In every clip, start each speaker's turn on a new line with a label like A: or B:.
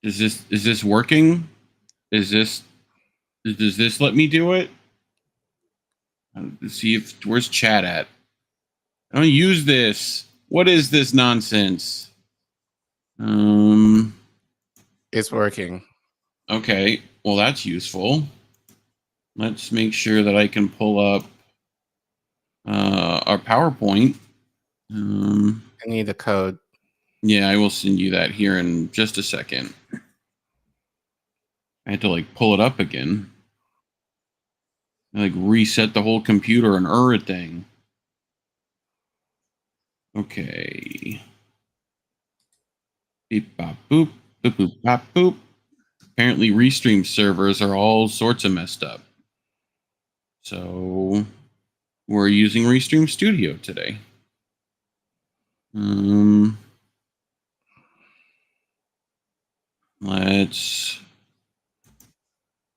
A: Is this working? Does this let me do it? Let's see if where's chat at. I don't use this. What is this nonsense?
B: It's working.
A: Okay, well that's useful. Let's make sure that I can pull up our PowerPoint.
B: I need the code.
A: Yeah, I will send you that here in just a second. I had to like pull it up again. I, like reset the whole computer and everything. Okay. Beep bop boop, boop boop bop boop. Apparently Restream servers are all sorts of messed up. So we're using Restream Studio today. Let's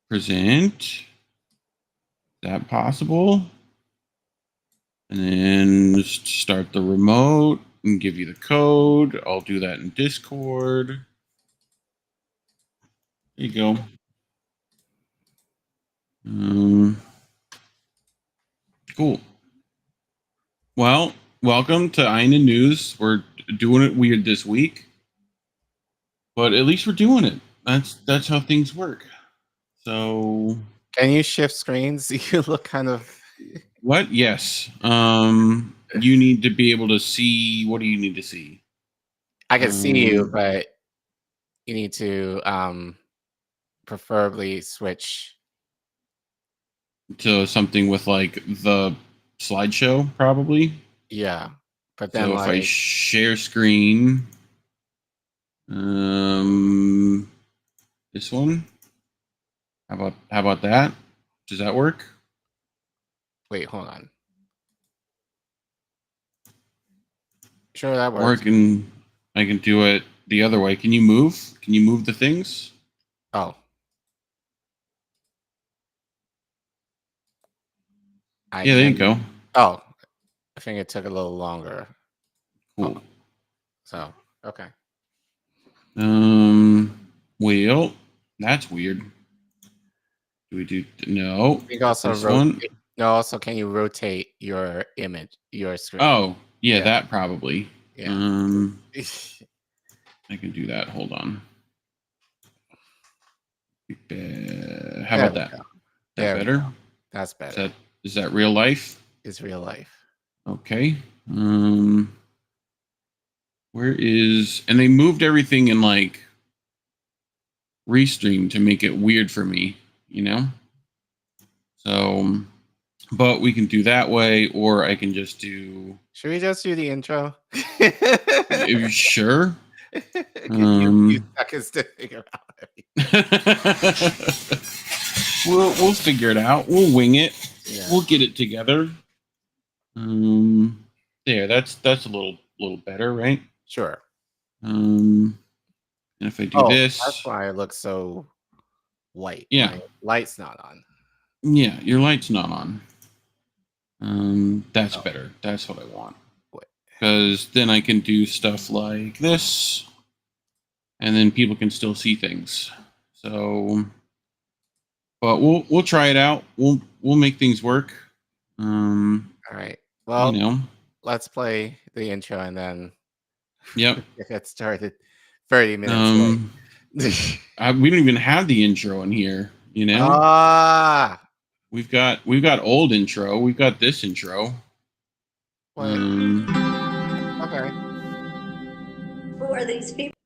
A: present. Is that possible? And then just start the remote and give you the code. I'll do that in Discord. There you go. Cool. Well, welcome to Einen News. We're doing it weird this week, but at least we're doing it. That's how things work. So,
B: can you shift screens? You look kind of.
A: What? Yes. You need to be able to see. What do you need to see?
B: I can see you, but you need to preferably switch
A: to something with like the slideshow, probably.
B: Yeah, but then
A: so if I share screen, this one. How about that? Does that work?
B: Wait, hold on. Sure, that works.
A: Or I can do it the other way. Can you move? Can you move the things?
B: Oh.
A: Yeah, there you go.
B: Oh, I think it took a little longer.
A: Cool.
B: Oh. So, okay.
A: Well, that's weird. Do we do no?
B: I think also
A: this one.
B: No, also can you rotate your image, your screen?
A: Oh, yeah. That probably.
B: Yeah.
A: I can do that. Hold on. How about that? That better?
B: That's better.
A: Is that real life?
B: It's real life.
A: Okay. Where is, and they moved everything in like Restream to make it weird for me, you know? So, but we can do that way, or I can just do.
B: Should we just do the intro?
A: Are you sure?
B: You seconds to figure out.
A: We'll figure it out. We'll wing it. Yeah. We'll get it together. There. That's a little better, right?
B: Sure.
A: And if I do this,
B: that's why it looks so white.
A: Yeah.
B: My light's not on.
A: Yeah, your light's not on. That's better. That's what I want. Because then I can do stuff like this, and then people can still see things. So, but we'll try it out. We'll make things work.
B: All right. Well,
A: you know,
B: let's play the intro and then.
A: Yep.
B: Get started. 30 minutes late.
A: We don't even have the intro in here. You know. We've got old intro. We've got this intro.
B: Okay.
C: Who are these people?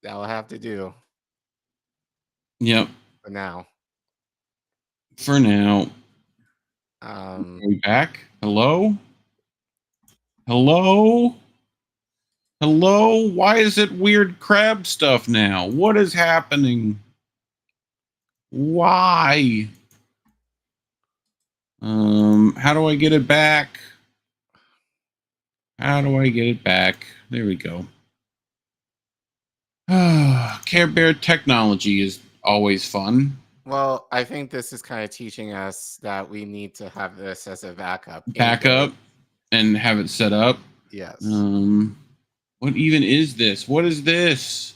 B: That'll have to do.
A: Yep.
B: For now.
A: Are we back? Hello? Hello? Hello? Why is it weird crab stuff now? What is happening? Why? How do I get it back? How do I get it back? There we go. Care Bear technology is always fun.
B: Well, I think this is kind of teaching us that we need to have this as a backup.
A: And have it set up.
B: Yes.
A: What even is this? What is this?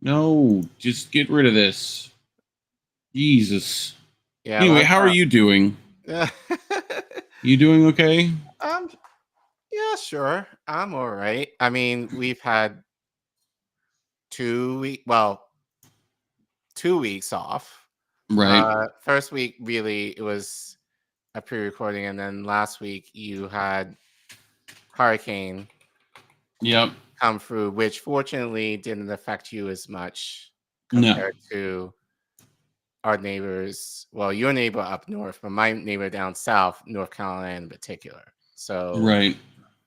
A: No, just get rid of this. Jesus.
B: Yeah.
A: Anyway, how are you doing? You doing okay?
B: Yeah, sure. I'm all right. I mean, we've had 2 weeks off.
A: Right.
B: First week, really, it was a pre-recording, and then last week you had hurricane
A: Yep.
B: come through, which fortunately didn't affect you as much
A: No.
B: compared to our neighbors. Well, your neighbor up north, but my neighbor down south, North Carolina in particular. So,
A: Right.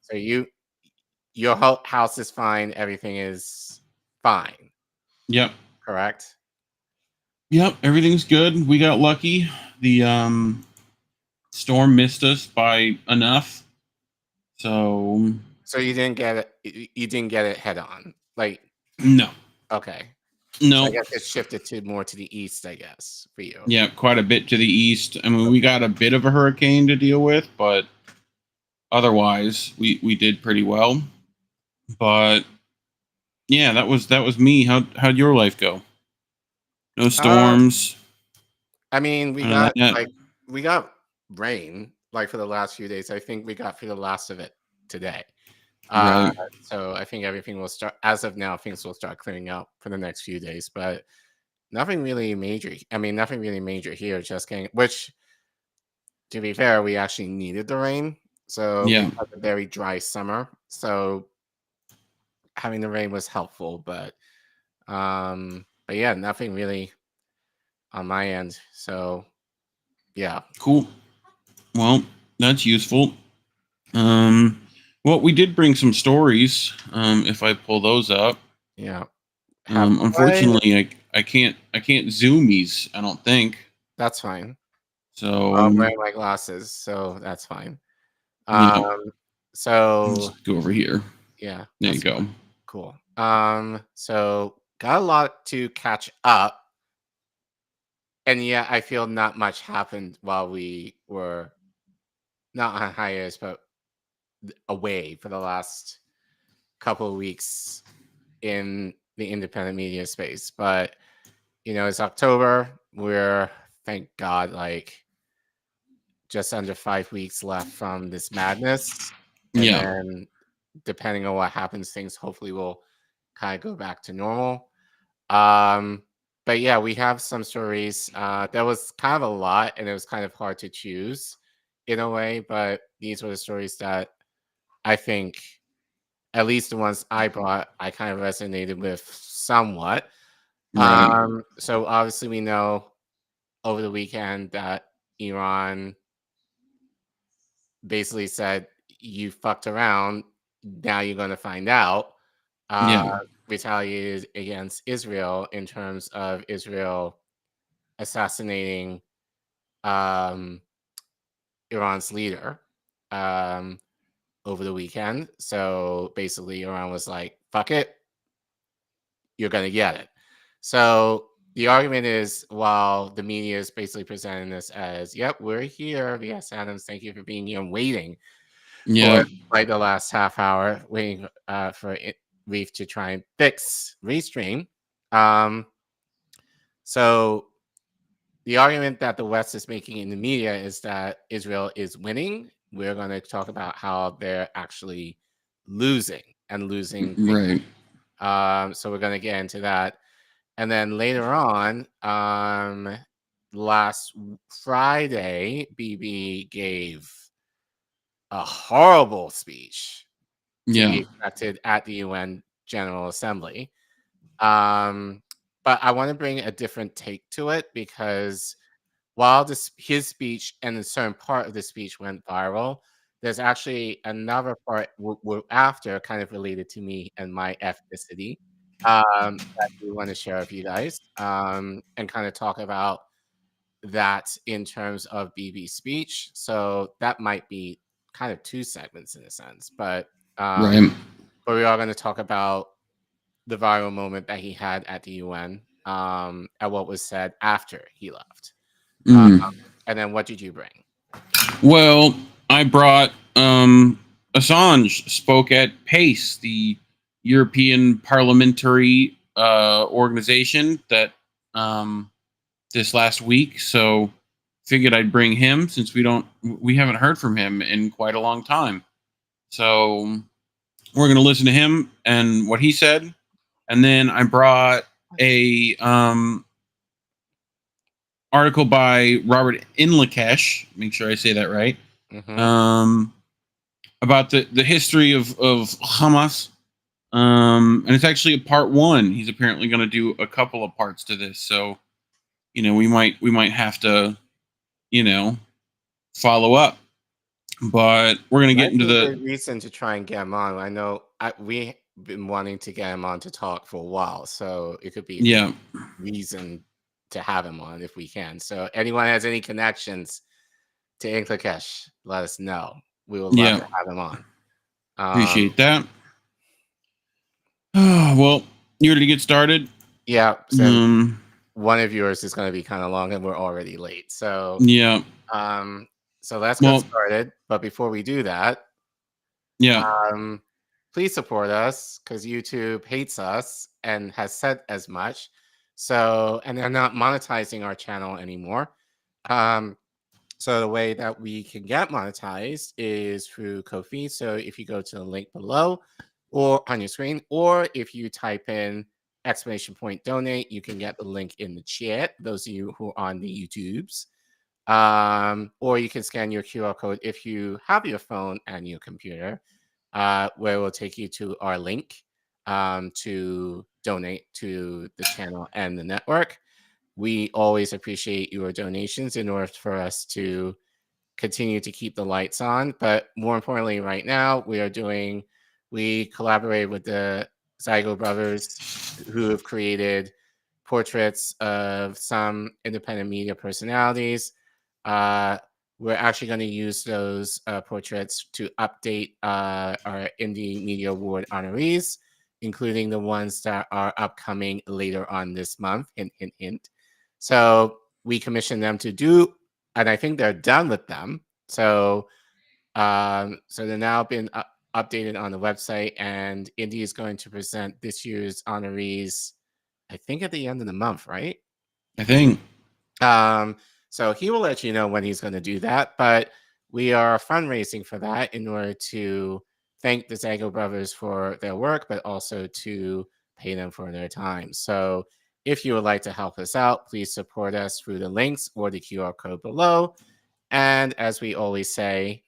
B: so your house is fine. Everything is fine.
A: Yep.
B: Correct.
A: Yep. Everything's good. We got lucky. The storm missed us by enough. So
B: you didn't get it. You didn't get it head on. Like,
A: no.
B: okay.
A: No.
B: So I guess it shifted more to the east, I guess, for you.
A: Yeah, quite a bit to the east. I mean, we got a bit of a hurricane to deal with, but otherwise we did pretty well. But yeah, that was me. How'd your life go? No storms.
B: I mean, we
A: none of
B: got
A: that?
B: we got rain like for the last few days. I think we got through the last of it today.
A: Right.
B: So I think everything will start as of now. Things will start clearing up for the next few days, but nothing really major. I mean, nothing really major here. Just getting, which, to be fair, we actually needed the rain. So we
A: Yeah.
B: had a very dry summer. So having the rain was helpful, but yeah, nothing really on my end. So yeah.
A: Cool. Well, that's useful. Well, we did bring some stories. If I pull those up.
B: Yeah.
A: Unfortunately, I can't zoomies. I don't think.
B: That's fine.
A: So
B: I'm wearing my glasses, so that's fine.
A: yeah.
B: So
A: Just go over here.
B: yeah,
A: There you go.
B: fine. Cool. So got a lot to catch up, and yeah, I feel not much happened while we were not on hiatus, but away for the last couple of weeks in the independent media space. But it's October. We're, thank God, like just under 5 weeks left from this madness. And
A: Yeah.
B: then depending on what happens, things hopefully will kind of go back to normal. But yeah, we have some stories. That was kind of a lot, and it was kind of hard to choose in a way, but these were the stories that I think, at least the ones I brought, I kind of resonated with somewhat.
A: Right.
B: So obviously we know over the weekend that Iran basically said, you fucked around, now you're going to find out.
A: Yeah.
B: Retaliated against Israel in terms of Israel assassinating Iran's leader over the weekend. So basically Iran was like, fuck it, you're going to get it. So the argument is, while the media is basically presenting this as, yep, we're here. Yes, Adams, thank you for being here and waiting
A: Yeah.
B: for like the last half hour, waiting for Reef to try and fix Restream. So the argument that the West is making in the media is that Israel is winning. We're going to talk about how they're actually losing and losing.
A: Right.
B: So we're going to get into that. And then later on, last Friday, BIBI gave a horrible speech to
A: Yeah.
B: be expected at the UN General Assembly. But I want to bring a different take to it, because while his speech and a certain part of the speech went viral, there's actually another part after, kind of related to me and my ethnicity, that we want to share with you guys, and kind of talk about that in terms of BB's speech. So that might be kind of two segments in a sense, but
A: Right.
B: but we are going to talk about the viral moment that he had at the UN, and what was said after he left. And then what did you bring?
A: Well, I brought Assange spoke at PACE, the European Parliamentary organization that this last week, so figured I'd bring him since we haven't heard from him in quite a long time. So we're going to listen to him and what he said, and then I brought a article by Robert Inlakesh, make sure I say that right, about the history of Hammas. And it's actually a part 1. He's apparently going to do a couple of parts to this, so we might have to follow up. But we're going to get into the
B: reason to try and get him on. I know we've been wanting to get him on to talk for a while, so it could be a reason to have him on if we can. So anyone has any connections to Inlakesh, let us know. We would love to have him on.
A: Appreciate that. Well, you ready to get started?
B: Yeah. So one of yours is going to be kind of long, and we're already late. So so let's get started. But before we do that, please support us, because YouTube hates us and has said as much. So, and they're not monetizing our channel anymore. So the way that we can get monetized is through Ko-fi. So if you go to the link below or on your screen, or if you type in !donate, you can get the link in the chat, those of you who are on the YouTubes. Or you can scan your QR code if you have your phone and your computer, where it will take you to our link to donate to the channel and the network. We always appreciate your donations in order for us to continue to keep the lights on. But more importantly, right now, we collaborate with the Zygo brothers, who have created portraits of some independent media personalities. We're actually going to use those portraits to update our Indie Media Award honorees, including the ones that are upcoming later on this month. Hint, hint, hint. So we commissioned them to do, and I think they're done with them. So so they're now been updated on the website, and Indie is going to present this year's honorees, I think, at the end of the month, right?
A: I think.
B: So he will let you know when he's going to do that, but we are fundraising for that in order to thank the Zago brothers for their work, but also to pay them for their time. So if you would like to help us out, please support us through the links or the QR code below. And as we always say,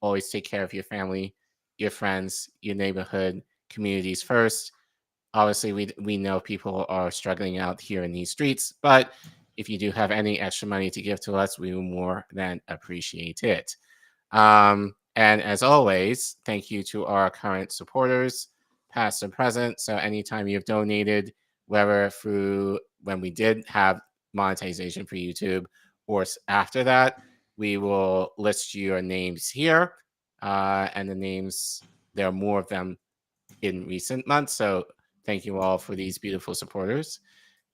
B: always take care of your family, your friends, your neighborhood, communities first. Obviously, we know people are struggling out here in these streets, but if you do have any extra money to give to us, we will more than appreciate it. And as always, thank you to our current supporters, past and present. So anytime you've donated, whether through when we did have monetization for YouTube or after that, we will list your names here. And the names, there are more of them in recent months. So thank you all for these beautiful supporters.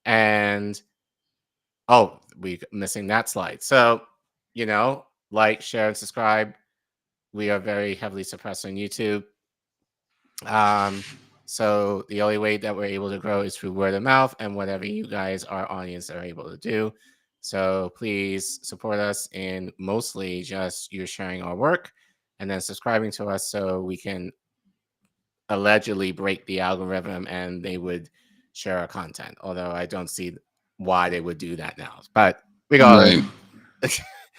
B: And we're missing that slide. So, like, share, and subscribe. We are very heavily suppressed on YouTube. So the only way that we're able to grow is through word of mouth and whatever you guys, our audience, are able to do. So please support us in mostly just you sharing our work and then subscribing to us, so we can allegedly break the algorithm and they would share our content. Although I don't see why they would do that now. But regardless,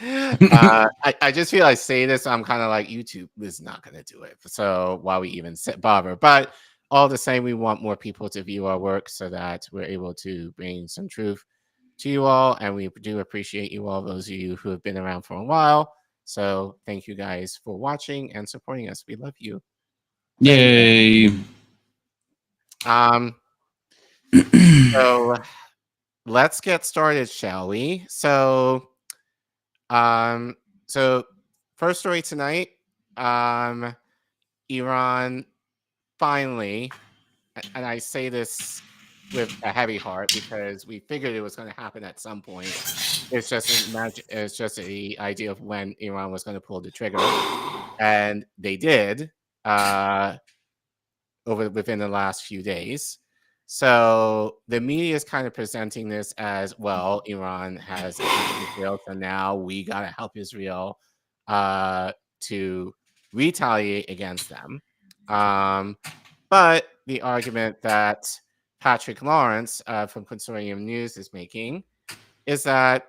B: I just feel I say this, I'm kind of like, YouTube is not going to do it. So why we even bother? But all the same, we want more people to view our work so that we're able to bring some truth to you all. And we do appreciate you all, those of you who have been around for a while. So thank you guys for watching and supporting us. We love you.
A: Yay.
B: So let's get started, shall we? So first story tonight, Iran finally, and I say this with a heavy heart because we figured it was going to happen at some point. It's just the idea of when Iran was going to pull the trigger, and they did within the last few days. So the media is kind of presenting this as, well, Iran has attacked Israel, so now we got to help Israel to retaliate against them. But the argument that Patrick Lawrence from Consortium News is making is that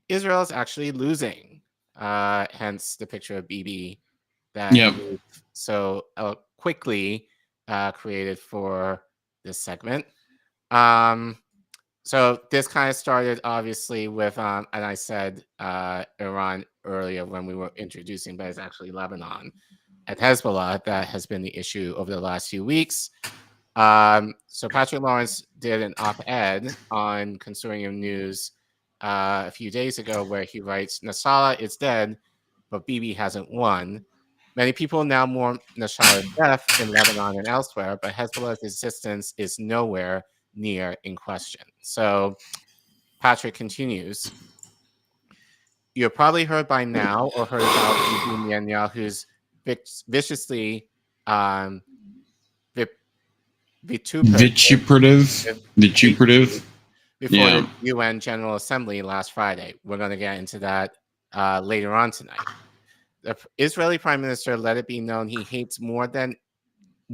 B: Israel is actually losing, hence the picture of BIBI that we've so quickly created for this segment. So this kind of started, obviously, with, and I said Iran earlier when we were introducing, but it's actually Lebanon and Hezbollah that has been the issue over the last few weeks. So Patrick Lawrence did an op-ed on Consortium News a few days ago where he writes, Nasrallah is dead, but BIBI hasn't won. Many people now mourn Nasrallah's death in Lebanon and elsewhere, but Hezbollah's existence is nowhere near in question. So Patrick continues, you've probably heard by now or heard about Netanyahu's viciously vituperative before the UN General Assembly last Friday. We're going to get into that later on tonight. The Israeli Prime Minister let it be known he hates more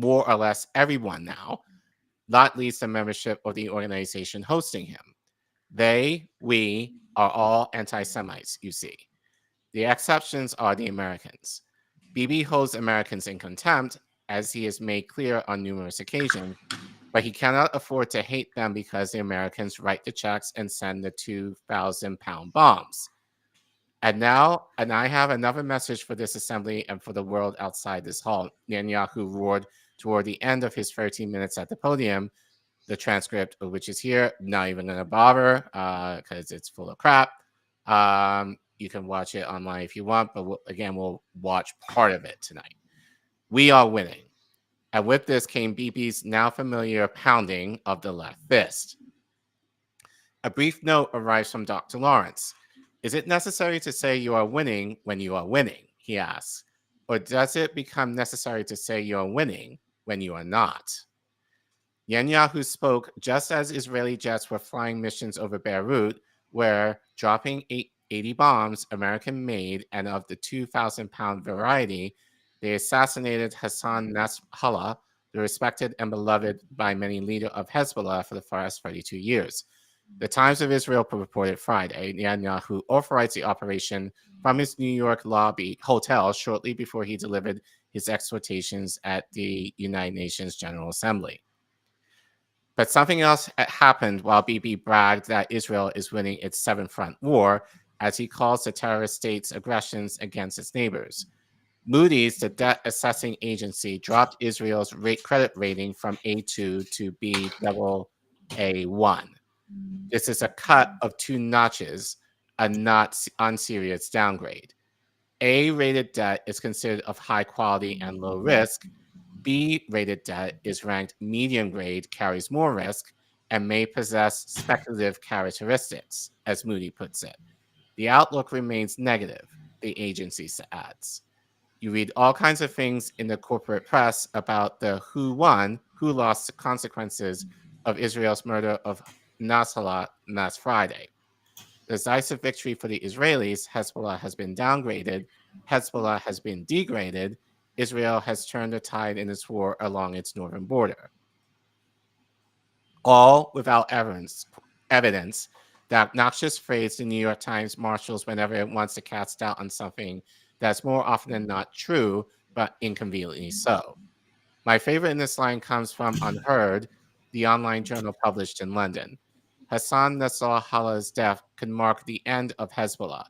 B: or less everyone now, not least the membership of the organization hosting him. We are all anti-Semites, you see. The exceptions are the Americans. BIBI holds Americans in contempt, as he has made clear on numerous occasions, but he cannot afford to hate them because the Americans write the checks and send the 2,000-pound bombs. And I have another message for this assembly and for the world outside this hall. Netanyahu roared toward the end of his 13 minutes at the podium, the transcript of which is here. Not even going to bother because it's full of crap. You can watch it online if you want, but we'll watch part of it tonight. We are winning. And with this came BIBI's now familiar pounding of the left fist. A brief note arrives from Dr. Lawrence. Is it necessary to say you are winning when you are winning? He asks. Or does it become necessary to say you are winning when you are not? Netanyahu spoke just as Israeli jets were flying missions over Beirut, where dropping 80 bombs, American-made and of the 2,000-pound variety, they assassinated Hassan Nasrallah, the respected and beloved by many leader of Hezbollah for the past 32 years. The Times of Israel reported Friday Netanyahu authorized the operation from his New York hotel shortly before he delivered his exhortations at the United Nations General Assembly. But something else happened while BIBI bragged that Israel is winning its seventh front war, as he calls the terrorist state's aggressions against its neighbors. Moody's, the debt assessing agency, dropped Israel's credit rating from A2 to Baa1. This is a cut of 2 notches, a not unserious downgrade. A-rated debt is considered of high quality and low risk. B-rated debt is ranked medium grade, carries more risk, and may possess speculative characteristics, as Moody puts it. The outlook remains negative, the agency adds. You read all kinds of things in the corporate press about the who won, who lost consequences of Israel's murder of Nasrallah last Friday. The decisive victory for the Israelis, Hezbollah has been downgraded, Hezbollah has been degraded, Israel has turned the tide in its war along its northern border. All without evidence. The obnoxious phrase the New York Times marshals whenever it wants to cast doubt on something that's more often than not true, but inconveniently so. My favorite in this line comes from Unheard, the online journal published in London. Hassan Nasrallah's death could mark the end of Hezbollah,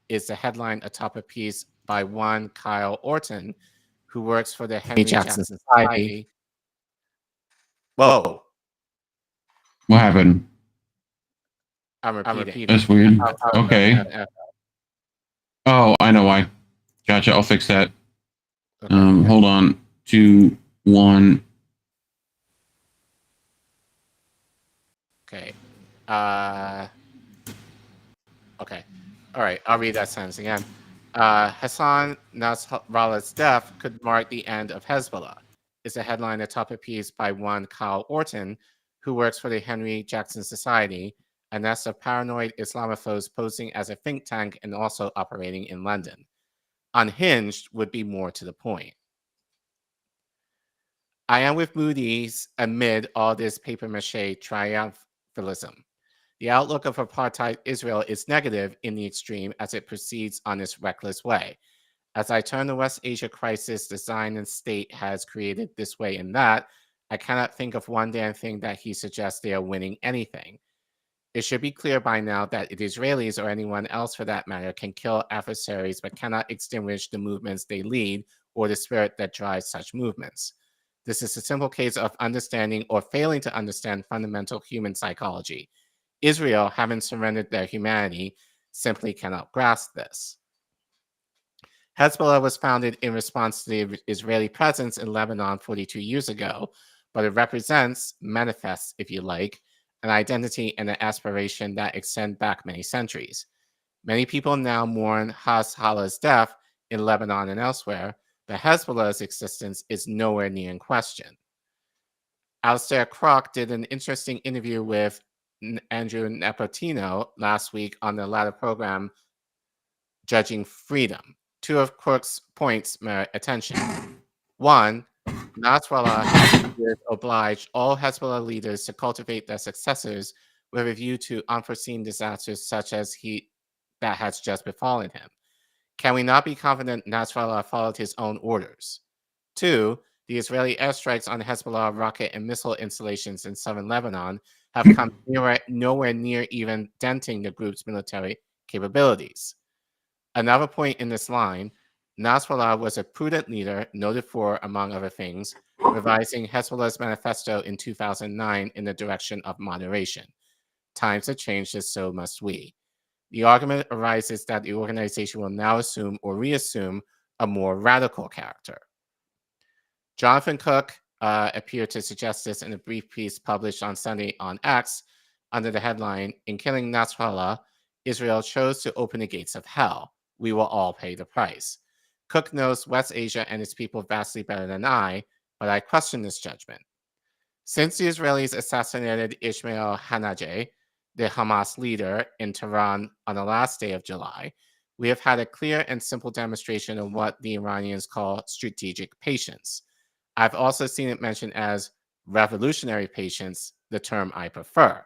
B: is the headline atop a piece by one Kyle Orton, who works for the Henry Jackson Society. Whoa.
A: What happened?
B: I'm repeating.
A: That's weird. Okay. Oh, I know why. Gotcha. I'll fix that.
B: Okay.
A: Hold on. 2, 1.
B: Okay. Okay. All right. I'll read that sentence again. Hassan Nasrallah's death could mark the end of Hezbollah. Is a headline atop a piece by one Kyle Orton, who works for the Henry Jackson Society, a nest of paranoid Islamophobes posing as a think tank and also operating in London. Unhinged would be more to the point. I am with Moody's amid all this papier-mâché triumphalism. The outlook of apartheid Israel is negative in the extreme as it proceeds on its reckless way. As I turn the West Asia crisis the Zionist state has created this way and that, I cannot think of one damn thing that he suggests they are winning anything. It should be clear by now that the Israelis or anyone else for that matter can kill adversaries but cannot extinguish the movements they lead or the spirit that drives such movements. This is a simple case of understanding or failing to understand fundamental human psychology. Israel, having surrendered their humanity, simply cannot grasp this. Hezbollah was founded in response to the Israeli presence in Lebanon 42 years ago, but it manifests, if you like, an identity and an aspiration that extend back many centuries. Many people now mourn Nasrallah's death in Lebanon and elsewhere, but Hezbollah's existence is nowhere near in question. Alistair Crock did an interesting interview with Andrew Nepotino last week on the latter program, Judging Freedom. Two of Crook's points merit attention. One, Nasrallah has obliged all Hezbollah leaders to cultivate their successors with a view to unforeseen disasters such as that has just befallen him. Can we not be confident Nasrallah followed his own orders? Two, the Israeli airstrikes on Hezbollah rocket and missile installations in southern Lebanon have come nowhere near even denting the group's military capabilities. Another point in this line, Nasrallah was a prudent leader noted for, among other things, revising Hezbollah's manifesto in 2009 in the direction of moderation. Times have changed, and so must we. The argument arises that the organization will now assume or reassume a more radical character. Jonathan Cook appeared to suggest this in a brief piece published on Sunday on X under the headline, "In Killing Nasrallah, Israel chose to open the gates of hell. We will all pay the price." Cook knows West Asia and its people vastly better than I, but I question this judgment. Since the Israelis assassinated Ismail Haniyeh, the Hammas leader, in Tehran on the last day of July, we have had a clear and simple demonstration of what the Iranians call strategic patience. I've also seen it mentioned as revolutionary patience, the term I prefer.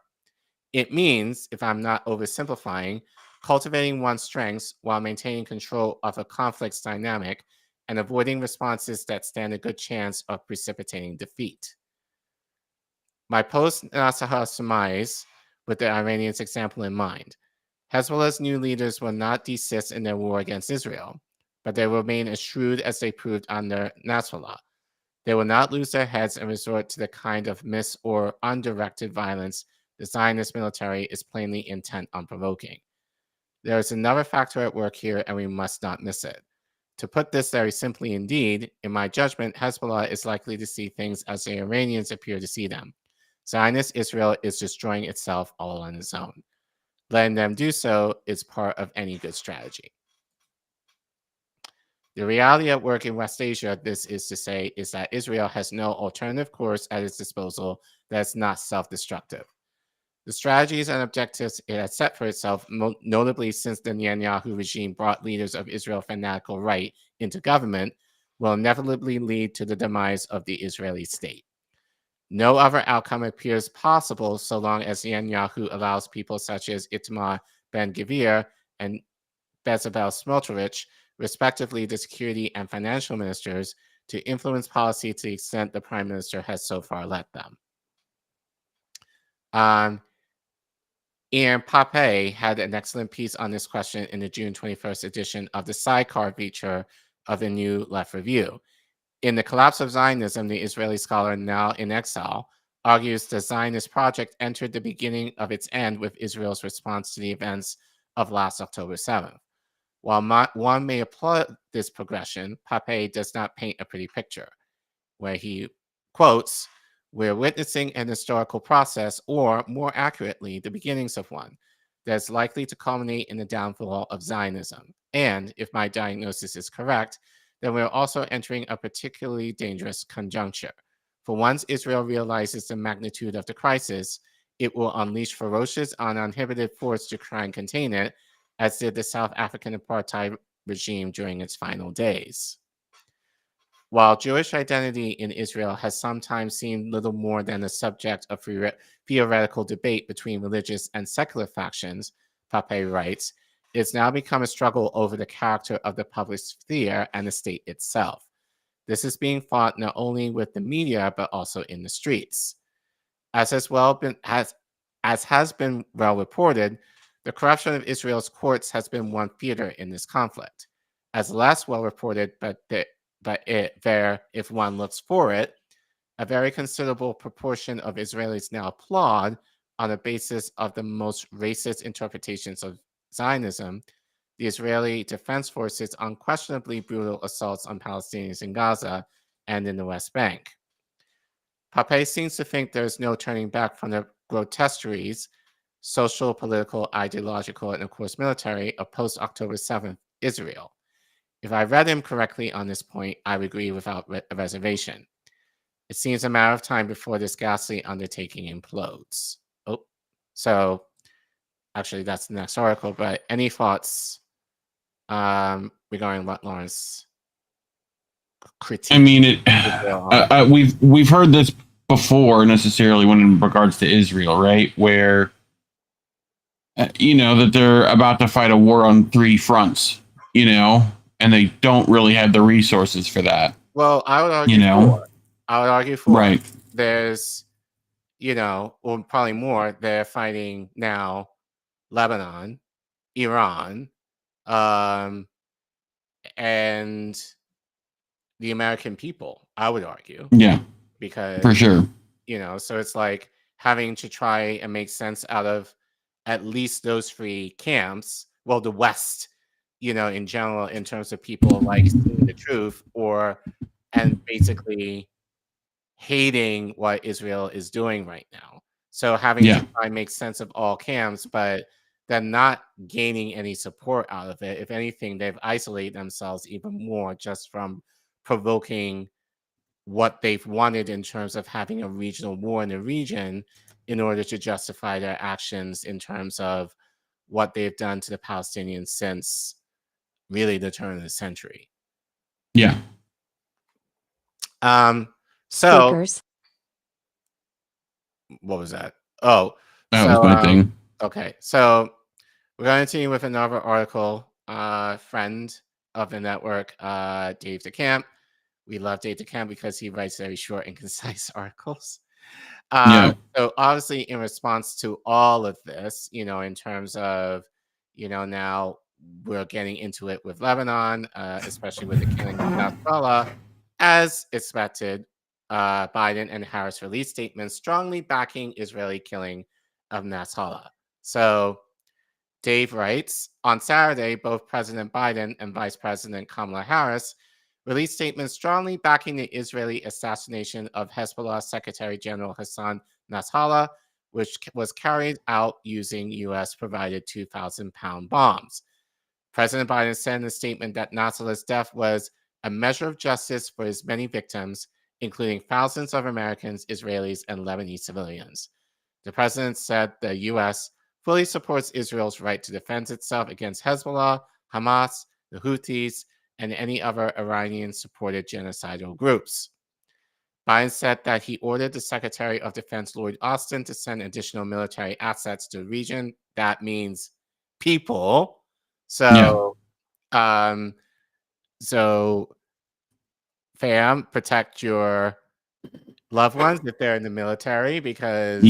B: It means, if I'm not oversimplifying, cultivating one's strengths while maintaining control of a conflict's dynamic and avoiding responses that stand a good chance of precipitating defeat. My post-Nasrallah surmise, with the Iranians' example in mind, Hezbollah's new leaders will not desist in their war against Israel, but they will remain as shrewd as they proved under Nasrallah. They will not lose their heads and resort to the kind of mis- or undirected violence the Zionist military is plainly intent on provoking. There is another factor at work here, and we must not miss it. To put this very simply indeed, in my judgment, Hezbollah is likely to see things as the Iranians appear to see them. Zionist Israel is destroying itself all on its own. Letting them do so is part of any good strategy. The reality at work in West Asia, this is to say, is that Israel has no alternative course at its disposal that is not self-destructive. The strategies and objectives it has set for itself, notably since the Netanyahu regime brought leaders of Israel fanatical right into government, will inevitably lead to the demise of the Israeli state. No other outcome appears possible so long as Netanyahu allows people such as Itamar Ben-Gvir and Bezalel Smotrich, respectively the security and financial ministers, to influence policy to the extent the prime minister has so far let them. Ian Pape had an excellent piece on this question in the June 21st edition of the sidecar feature of the New Left Review. In The Collapse of Zionism, the Israeli scholar, now in exile, argues the Zionist project entered the beginning of its end with Israel's response to the events of last October 7th. While one may applaud this progression, Pape does not paint a pretty picture, where he quotes, "We're witnessing an historical process, or more accurately, the beginnings of one, that is likely to culminate in the downfall of Zionism. And, if my diagnosis is correct, then we're also entering a particularly dangerous conjuncture. For once Israel realizes the magnitude of the crisis, it will unleash ferocious and uninhibited force to try and contain it, as did the South African apartheid regime during its final days. While Jewish identity in Israel has sometimes seemed little more than a subject of theoretical debate between religious and secular factions, Pape writes, it's now become a struggle over the character of the public sphere and the state itself. This is being fought not only with the media, but also in the streets. As has been well reported, the corruption of Israel's courts has been one theater in this conflict. As less well reported, but if one looks for it, a very considerable proportion of Israelis now applaud, on the basis of the most racist interpretations of Zionism, the Israeli Defense Forces' unquestionably brutal assaults on Palestinians in Gaza and in the West Bank. Pape seems to think there's no turning back from the grotesqueries, social, political, ideological, and of course military, of post-October 7th Israel. If I read him correctly on this point, I would agree without reservation. It seems a matter of time before this ghastly undertaking implodes. Oh, so actually that's the next article, but any thoughts regarding what Lawrence critique?
A: I mean, we've heard this before, necessarily when in regards to Israel, right? Where that they're about to fight a war on 3 fronts, and they don't really have the resources for that.
B: Well, I would argue for.
A: Right.
B: There's, or probably more. They're fighting now Lebanon, Iran, and the American people, I would argue.
A: Yeah.
B: Because
A: for sure.
B: So it's like having to try and make sense out of at least those 3 camps. Well, the West, in general, in terms of people like seeing the truth and basically hating what Israel is doing right now. So having to try and make sense of all camps, but then not gaining any support out of it. If anything, they've isolated themselves even more just from provoking what they've wanted in terms of having a regional war in the region in order to justify their actions in terms of what they've done to the Palestinians since really the turn of the century.
A: Yeah.
B: So
D: Speakers.
B: What was that? Oh,
A: that was my thing.
B: Okay, so we're going to continue with another article. Friend of the network, Dave DeCamp. We love Dave DeCamp because he writes very short and concise articles. So obviously, in response to all of this, in terms of, now we're getting into it with Lebanon, especially with the killing of Nasrallah, as expected. Biden and Harris released statements strongly backing Israeli killing of Nasrallah. So Dave writes, on Saturday, both President Biden and Vice President Kamala Harris released statements strongly backing the Israeli assassination of Hezbollah Secretary General Hassan Nasrallah, which was carried out using U.S.-provided 2,000-pound bombs. President Biden said in a statement that Nasrallah's death was a measure of justice for his many victims, including thousands of Americans, Israelis, and Lebanese civilians. The president said the U.S. fully supports Israel's right to defend itself against Hezbollah, Hammas, the Houthis, and any other Iranian-supported genocidal groups. Biden said that he ordered the Secretary of Defense, Lloyd Austin, to send additional military assets to the region. That means people. So fam, protect your loved ones if they're in the military, because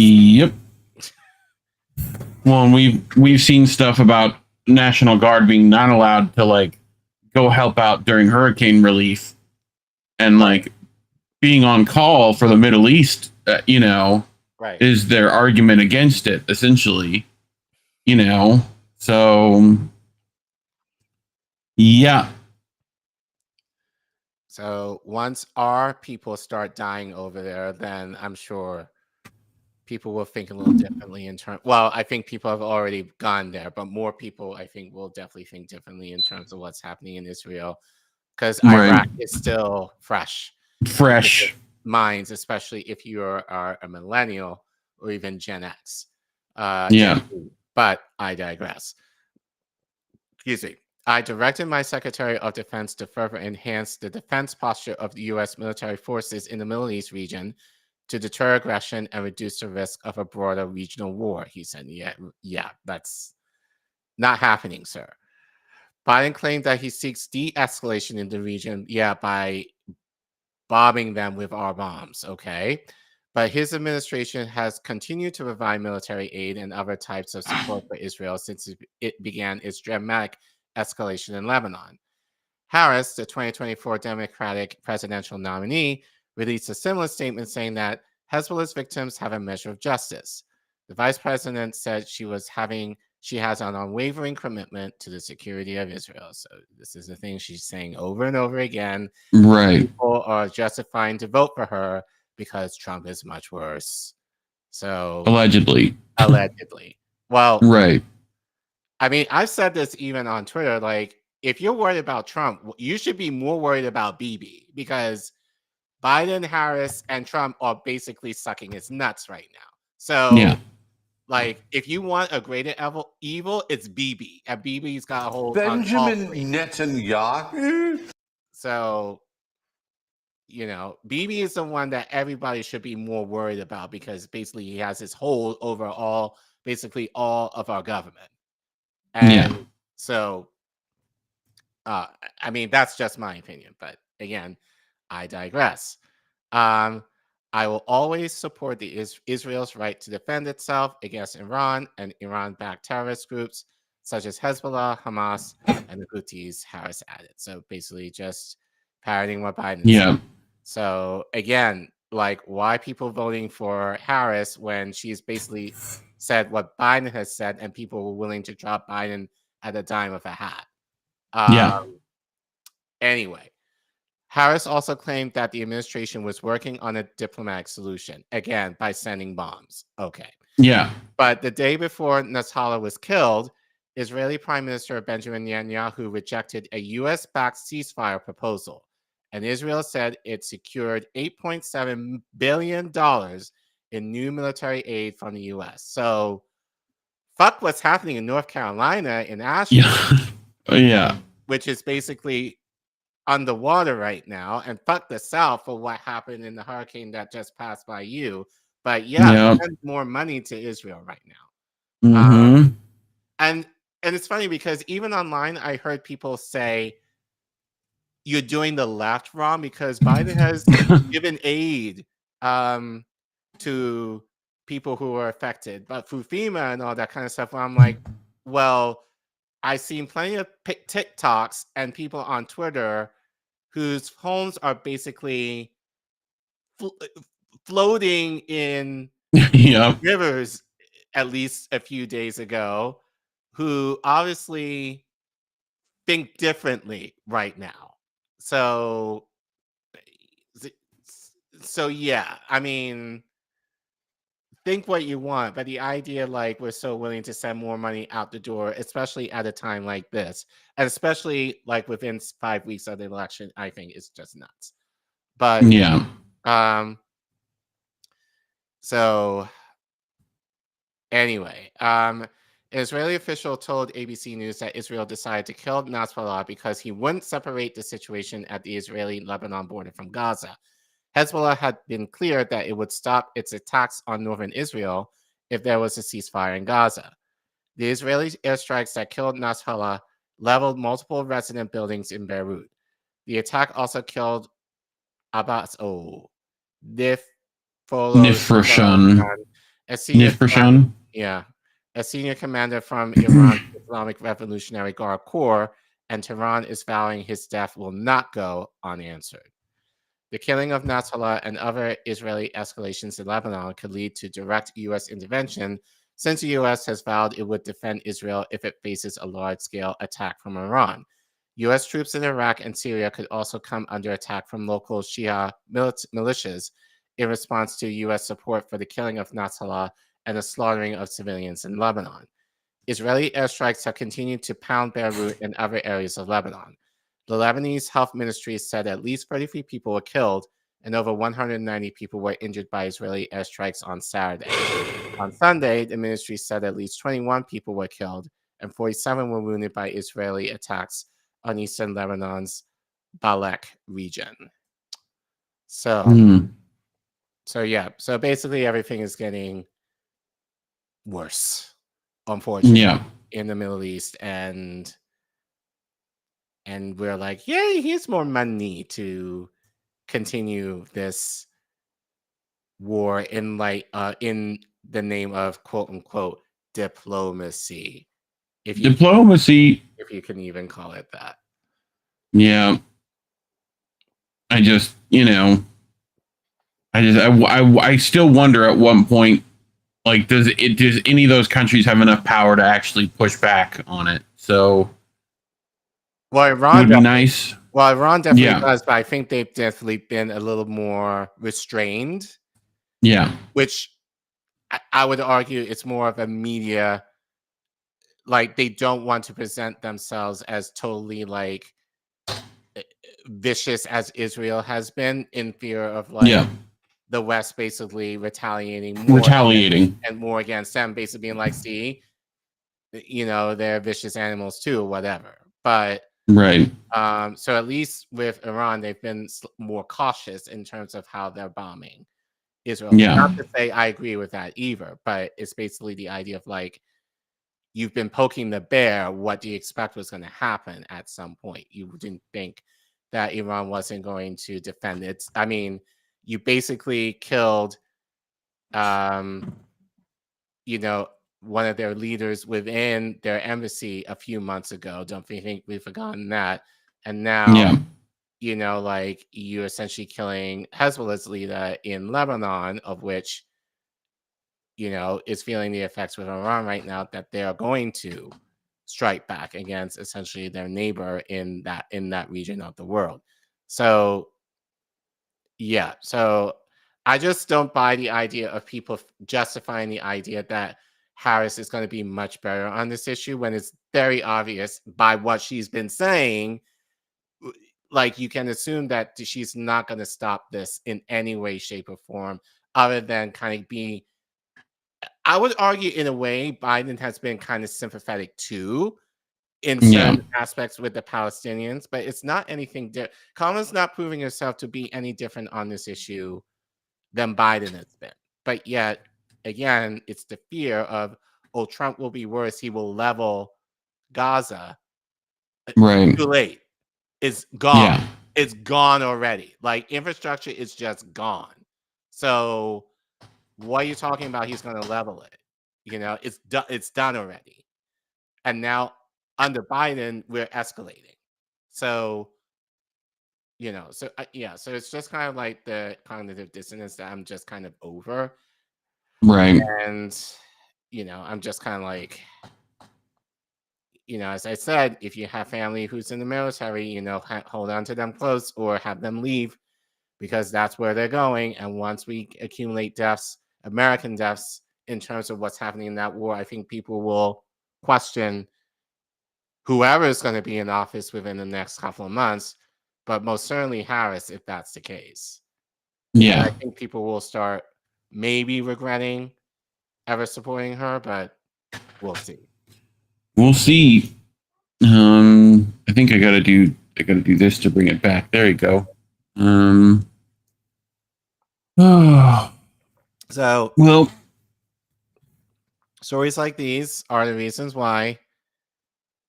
A: well, we've seen stuff about National Guard being not allowed to go help out during hurricane relief, and being on call for the Middle East,
B: right,
A: is their argument against it, essentially. So yeah.
B: So once our people start dying over there, then I'm sure people will think a little differently in terms. Well, I think people have already gone there, but more people, I think, will definitely think differently in terms of what's happening in Israel, because Iraq is still fresh. minds, especially if you are a millennial or even Gen X.
A: Yeah.
B: Gen Z. But I digress. Excuse me. I directed my Secretary of Defense to further enhance the defense posture of the U.S. military forces in the Middle East region to deter aggression and reduce the risk of a broader regional war, he said. Yeah, that's not happening, sir. Biden claimed that he seeks de-escalation in the region, by bombing them with our bombs, okay? But his administration has continued to provide military aid and other types of support for Israel since it began its dramatic escalation in Lebanon. Harris, the 2024 Democratic presidential nominee, released a similar statement saying that Hezbollah's victims have a measure of justice. The vice president said she has an unwavering commitment to the security of Israel. So this is the thing she's saying over and over again.
A: Right.
B: People are justifying to vote for her because Trump is much worse. So
A: Allegedly.
B: Well,
A: right.
B: I mean, I've said this even on Twitter, like, if you're worried about Trump, you should be more worried about BIBI, because Biden, Harris, and Trump are basically sucking his nuts right now. So, like, if you want a greater evil, it's BIBI. And BIBI's got a hold
D: Benjamin
B: on all
D: Netanyahu.
B: So, BIBI is the one that everybody should be more worried about, because basically he has his hold over basically all of our government. And so, I mean, that's just my opinion. But again, I digress. I will always support Israel's right to defend itself against Iran and Iran-backed terrorist groups such as Hezbollah, Hammas, and the Houthis, Harris added. So basically just parroting what Biden said. So again, like, why people voting for Harris when she's basically said what Biden has said, and people were willing to drop Biden at a dime of a hat. Anyway, Harris also claimed that the administration was working on a diplomatic solution, again, by sending bombs. Okay. But the day before Nasrallah was killed, Israeli Prime Minister Benjamin Netanyahu rejected a U.S.-backed ceasefire proposal, and Israel said it secured $8.7 billion in new military aid from the U.S. So, fuck what's happening in North Carolina in Asheville, which is basically underwater right now, and fuck the South for what happened in the hurricane that just passed by you. But send more money to Israel right now. And it's funny because even online, I heard people say you're doing the left wrong because Biden has given aid to people who are affected, but through FEMA and all that kind of stuff. I'm like, well, I've seen plenty of TikToks and people on Twitter whose homes are basically floating in rivers, at least a few days ago, who obviously think differently right now. So yeah, I mean, think what you want, but the idea, like, we're so willing to send more money out the door, especially at a time like this, and especially like within 5 weeks of the election, I think is just nuts. But so anyway, an Israeli official told ABC News that Israel decided to kill Nasrallah because he wouldn't separate the situation at the Israeli-Lebanon border from Gaza. Hezbollah had been clear that it would stop its attacks on northern Israel if there was a ceasefire in Gaza. The Israeli airstrikes that killed Nasrallah leveled multiple resident buildings in Beirut. The attack also killed Abbas
A: Nifrashan.
B: a senior commander from Iran's Islamic Revolutionary Guard Corps, and Tehran is vowing his death will not go unanswered. The killing of Nasrallah and other Israeli escalations in Lebanon could lead to direct U.S. intervention, since the U.S. has vowed it would defend Israel if it faces a large-scale attack from Iran. U.S. troops in Iraq and Syria could also come under attack from local Shia militias in response to U.S. support for the killing of Nasrallah and the slaughtering of civilians in Lebanon. Israeli airstrikes have continued to pound Beirut and other areas of Lebanon. The Lebanese Health Ministry said at least 33 people were killed and over 190 people were injured by Israeli airstrikes on Saturday. On Sunday, the ministry said at least 21 people were killed and 47 were wounded by Israeli attacks on eastern Lebanon's Balak region. So, so basically everything is getting worse, unfortunately, in the Middle East, and we're like, yay, here's more money to continue this war in the name of quote unquote diplomacy. If you can even call it that.
A: Yeah. I still wonder at one point, like, does any of those countries have enough power to actually push back on it? So,
B: well, Iran
A: would be nice.
B: Well, Iran definitely does, but I think they've definitely been a little more restrained.
A: Yeah.
B: Which I would argue it's more of a media, like they don't want to present themselves as totally like vicious as Israel has been, in fear of like the West basically retaliating more against them, basically being like, see, they're vicious animals too, or whatever. But so at least with Iran, they've been more cautious in terms of how they're bombing Israel. Not to say I agree with that either, but it's basically the idea of like, you've been poking the bear. What do you expect was going to happen at some point? You didn't think that Iran wasn't going to defend it. I mean, you basically killed, one of their leaders within their embassy a few months ago. Don't think we've forgotten that. And now, like you're essentially killing Hezbollah's leader in Lebanon, of which, is feeling the effects with Iran right now, that they are going to strike back against essentially their neighbor in that region of the world. So, so I just don't buy the idea of people justifying the idea that Harris is going to be much better on this issue when it's very obvious by what she's been saying. Like, you can assume that she's not going to stop this in any way, shape, or form, other than kind of be, I would argue in a way, Biden has been kind of sympathetic too in certain aspects with the Palestinians, but it's not anything different. Kamala's not proving herself to be any different on this issue than Biden has been. But yet, again, it's the fear of, Trump will be worse. He will level Gaza.
A: Right.
B: Too late. It's gone. It's gone already. Like, infrastructure is just gone. So what are you talking about? He's going to level it. It's done already. And now under Biden, we're escalating. So, so it's just kind of like the cognitive dissonance that I'm just kind of over.
A: Right.
B: And, I'm just kind of like, as I said, if you have family who's in the military, hold on to them close or have them leave, because that's where they're going. And once we accumulate deaths, American deaths, in terms of what's happening in that war, I think people will question whoever is going to be in office within the next couple of months, but most certainly Harris, if that's the case.
A: Yeah.
B: And I think people will start maybe regretting ever supporting her, but we'll see.
A: We'll see. I think I gotta do this to bring it back. There you go.
B: So,
A: well,
B: stories like these are the reasons why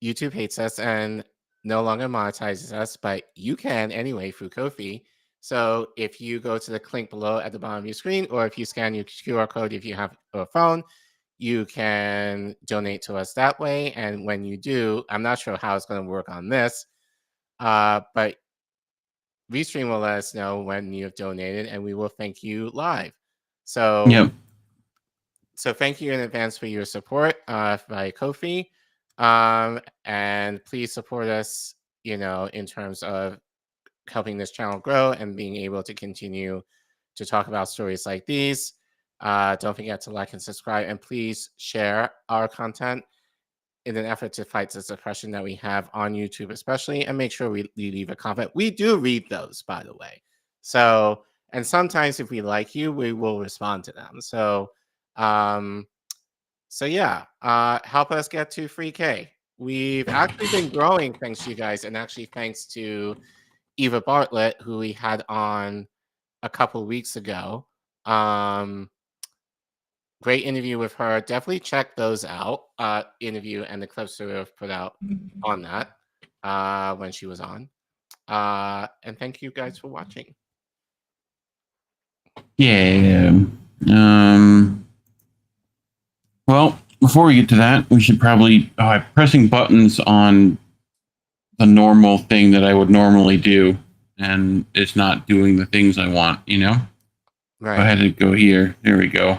B: YouTube hates us and no longer monetizes us, but you can anyway through Ko-fi. So if you go to the link below at the bottom of your screen, or if you scan your QR code if you have a phone, you can donate to us that way. And when you do, I'm not sure how it's going to work on this, but Restream will let us know when you have donated, and we will thank you live. So, so thank you in advance for your support by Ko-fi. And please support us, in terms of helping this channel grow and being able to continue to talk about stories like these. Don't forget to like and subscribe, and please share our content in an effort to fight the suppression that we have on YouTube, especially, and make sure we leave a comment. We do read those, by the way. So And sometimes if we like you, we will respond to them. So yeah, help us get to 3K. We've actually been growing thanks to you guys, and actually thanks to Eva Bartlett, who we had on a couple weeks ago. Great interview with her. Definitely check those out. Interview and the clips that we've put out on that when she was on. And thank you guys for watching.
A: Yeah. Well, before we get to that, we should probably pressing buttons on the normal thing that I would normally do, and it's not doing the things I want, you know?
B: Right.
A: I had to go here. There we go.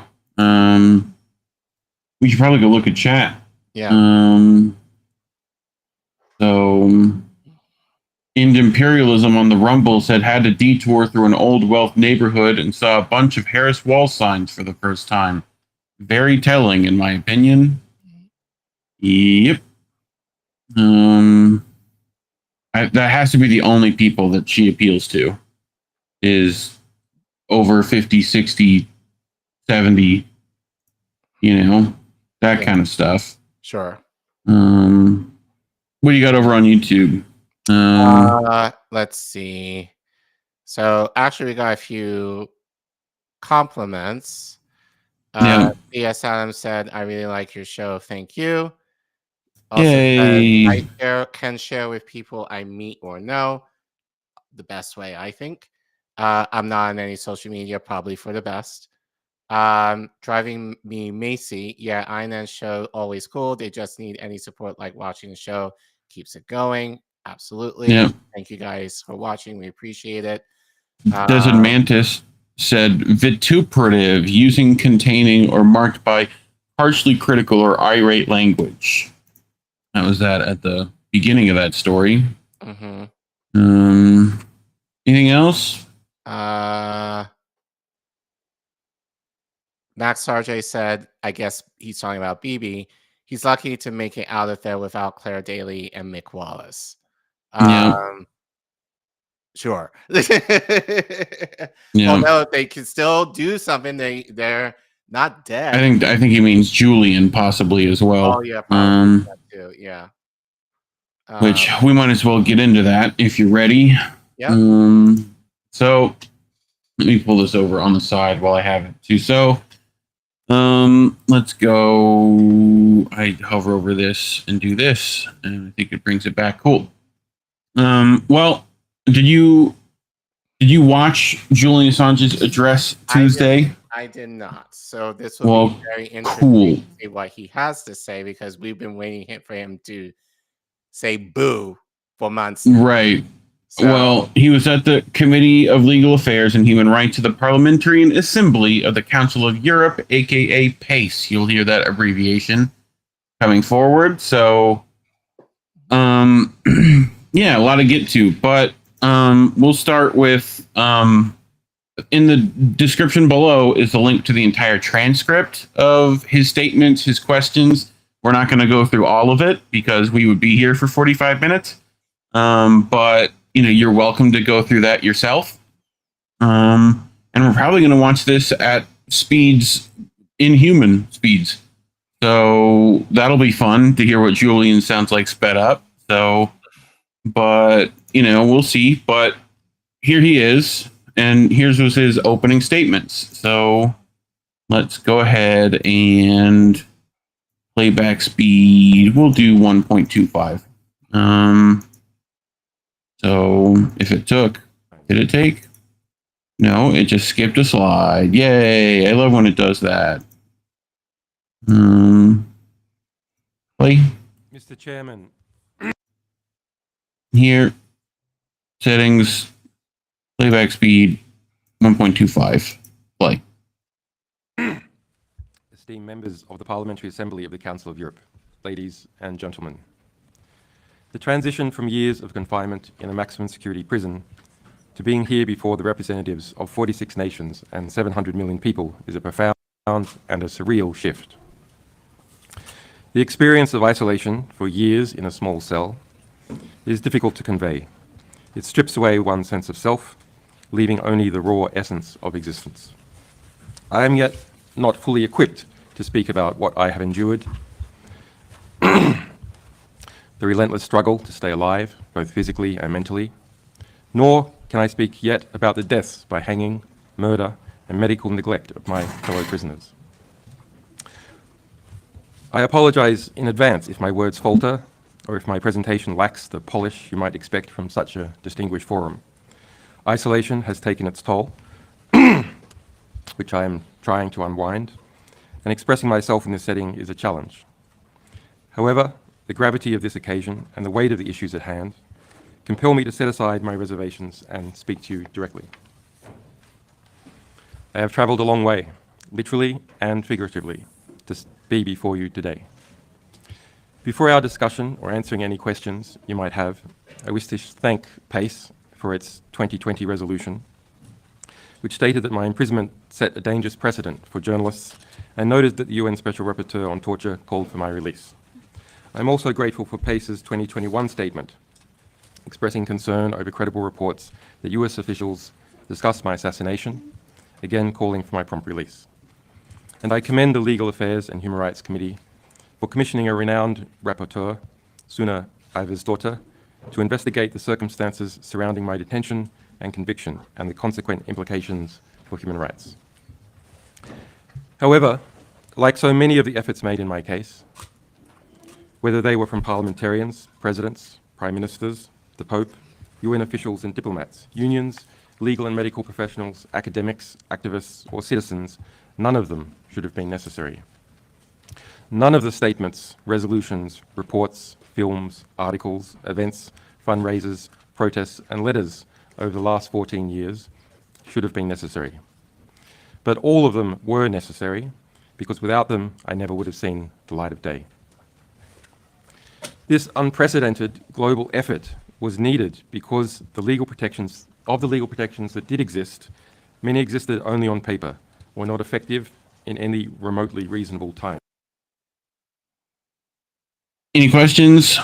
A: We should probably go look at chat.
B: Yeah.
A: So Ind Imperialism on the Rumble said had to detour through an old wealth neighborhood and saw a bunch of Harris Wall signs for the first time. Very telling, in my opinion. Yep. That has to be the only people that she appeals to, is over 50, 60, 70, you know, that kind of stuff.
B: Sure.
A: What do you got over on YouTube?
B: Let's see. So actually, we got a few compliments. B.S. Adams said, "I really like your show. Thank you." Also
A: Yay.
B: said, can share with people I meet or know. The best way, I think. I'm not on any social media, probably for the best. Driving me Macy. Yeah, INN's show always cool. They just need any support like watching the show. Keeps it going. Absolutely.
A: Yeah.
B: Thank you guys for watching. We appreciate it.
A: Desert Mantis said vituperative, using, containing, or marked by harshly critical or irate language. That was that at the beginning of that story.
B: Mm-hmm.
A: Anything else?
B: Max Sarjay said, I guess he's talking about BIBI. He's lucky to make it out of there without Claire Daly and Mick Wallace. Sure. Although they can still do something, they're not dead.
A: I think he means Julian possibly as well.
B: Oh yeah, probably that too. Yeah.
A: Which we might as well get into that if you're ready.
B: Yeah.
A: So let me pull this over on the side while I have it too. So let's go. I hover over this and do this, and I think it brings it back. Cool. Well, did you watch Julian Assange's address Tuesday?
B: I did not. So this will be very interesting to see what he has to say, because we've been waiting for him to say boo for months now.
A: Right. So, well, he was at the Committee of Legal Affairs and Human Rights of the Parliamentarian Assembly of the Council of Europe, aka PACE. You'll hear that abbreviation coming forward. So, yeah, a lot to get to, but we'll start with in the description below is the link to the entire transcript of his statements, his questions. We're not going to go through all of it because we would be here for 45 minutes. But you know, you're welcome to go through that yourself. And we're probably going to watch this at speeds, inhuman speeds. So that'll be fun to hear what Julian sounds like sped up. So, but you know, we'll see. But here he is, and here's his opening statements. So let's go ahead and playback speed. We'll do 1.25. So if it took, did it take? No, it just skipped a slide. Yay! I love when it does that. Play.
E: Mr. Chairman.
A: Here, settings, playback speed, 1.25. Play.
E: Esteemed members of the Parliamentary Assembly of the Council of Europe, ladies and gentlemen. The transition from years of confinement in a maximum security prison to being here before the representatives of 46 nations and 700 million people is a profound and a surreal shift. The experience of isolation for years in a small cell is difficult to convey. It strips away one's sense of self leaving only the raw essence of existence. I am yet not fully equipped to speak about what I have endured, the relentless struggle to stay alive, both physically and mentally, nor can I speak yet about the deaths by hanging, murder, and medical neglect of my fellow prisoners. I apologize in advance if my words falter or if my presentation lacks the polish you might expect from such a distinguished forum. Isolation has taken its toll, which I am trying to unwind, and expressing myself in this setting is a challenge. However, the gravity of this occasion and the weight of the issues at hand compel me to set aside my reservations and speak to you directly. I have traveled a long way, literally and figuratively, to be before you today. Before our discussion or answering any questions you might have, I wish to thank PACE for its 2020 resolution, which stated that my imprisonment set a dangerous precedent for journalists and noted that the UN Special Rapporteur on Torture called for my release. I'm also grateful for PACE's 2021 statement, expressing concern over credible reports that US officials discussed my assassination, again calling for my prompt release. And I commend the Legal Affairs and Human Rights Committee for commissioning a renowned rapporteur, Suna Iversdottir, to investigate the circumstances surrounding my detention and conviction and the consequent implications for human rights. However, like so many of the efforts made in my case, whether they were from parliamentarians, presidents, prime ministers, the Pope, UN officials and diplomats, unions, legal and medical professionals, academics, activists, or citizens, none of them should have been necessary. None of the statements, resolutions, reports, films, articles, events, fundraisers, protests, and letters over the last 14 years should have been necessary. But all of them were necessary because without them, I never would have seen the light of day. This unprecedented global effort was needed because the legal protections that did exist, many existed only on paper, were not effective in any remotely reasonable time.
A: Any questions?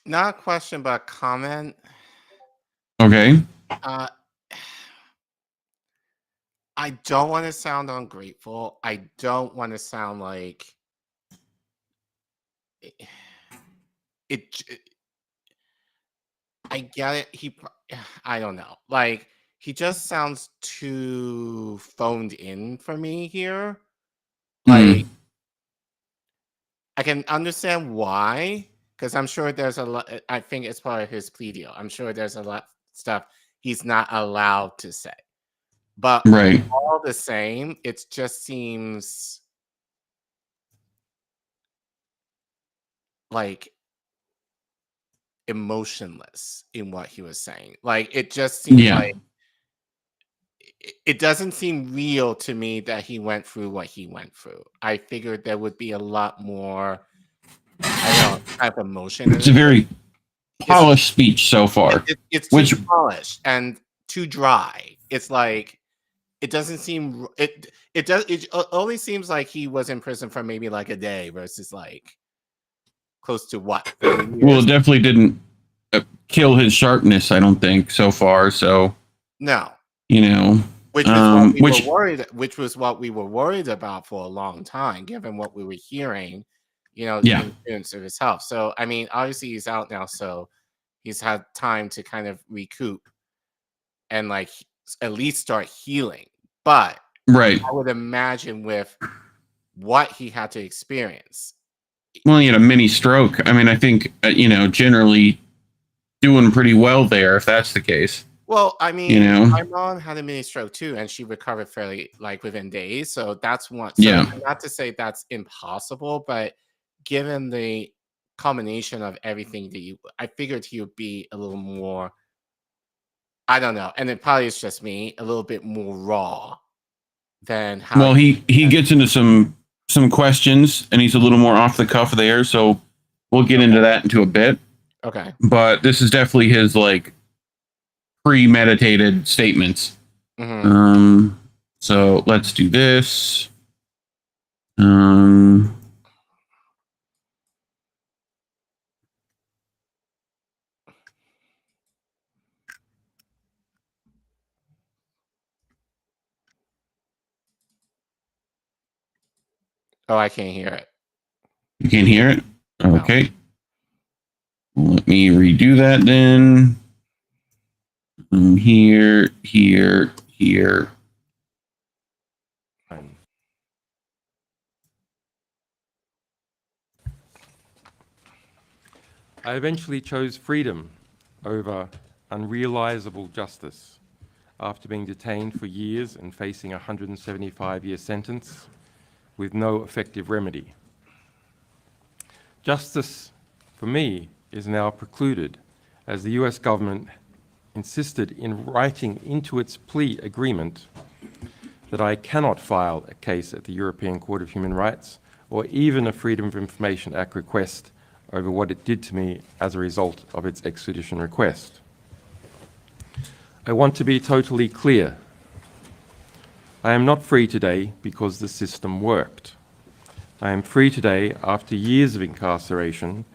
B: Not a question, but a comment.
A: Okay.
B: I don't want to sound ungrateful. I don't want to sound like it. I get it. I don't know. Like, he just sounds too phoned in for me here. Like, I can understand why, because I'm sure there's a lot. I think it's part of his plea deal. I'm sure there's a lot of stuff he's not allowed to say. But
A: Right.
B: all the same, it just seems like emotionless in what he was saying. Like, it just seems like it doesn't seem real to me that he went through what he went through. I figured there would be a lot more, I don't know, type of emotion.
A: It's a very polished speech so far.
B: It's too polished and too dry. It's like, it doesn't seem it only seems like he was in prison for maybe like a day versus like close to what, 30 years?
A: Well, it definitely didn't kill his sharpness, I don't think, so far. So
B: no,
A: you know,
B: which was what we were worried about for a long time, given what we were hearing, you know, the interference of his health. So I mean, obviously he's out now, so he's had time to kind of recoup and like at least start healing. But I would imagine with what he had to experience.
A: Well, he had a mini stroke. I mean, I think, you know, generally doing pretty well there, if that's the case.
B: Well, I mean,
A: you know,
B: my mom had a mini stroke too, and she recovered fairly like within days. So that's one. So not to say that's impossible, but given the combination of everything that I figured he would be a little more, I don't know, and it probably is just me, a little bit more raw than how.
A: Well, he gets into some questions, and he's a little more off the cuff there, so we'll get into that into a bit.
B: Okay.
A: But this is definitely his like premeditated statements. So let's do this.
B: Oh, I can't hear it.
A: You can't hear it? Okay. Let me redo that then. Here.
E: I eventually chose freedom over unrealizable justice after being detained for years and facing a 175-year sentence with no effective remedy. Justice, for me, is now precluded as the US government insisted in writing into its plea agreement that I cannot file a case at the European Court of Human Rights or even a Freedom of Information Act request over what it did to me as a result of its extradition request. I want to be totally clear. I am not free today because the system worked. I am free today after years of incarceration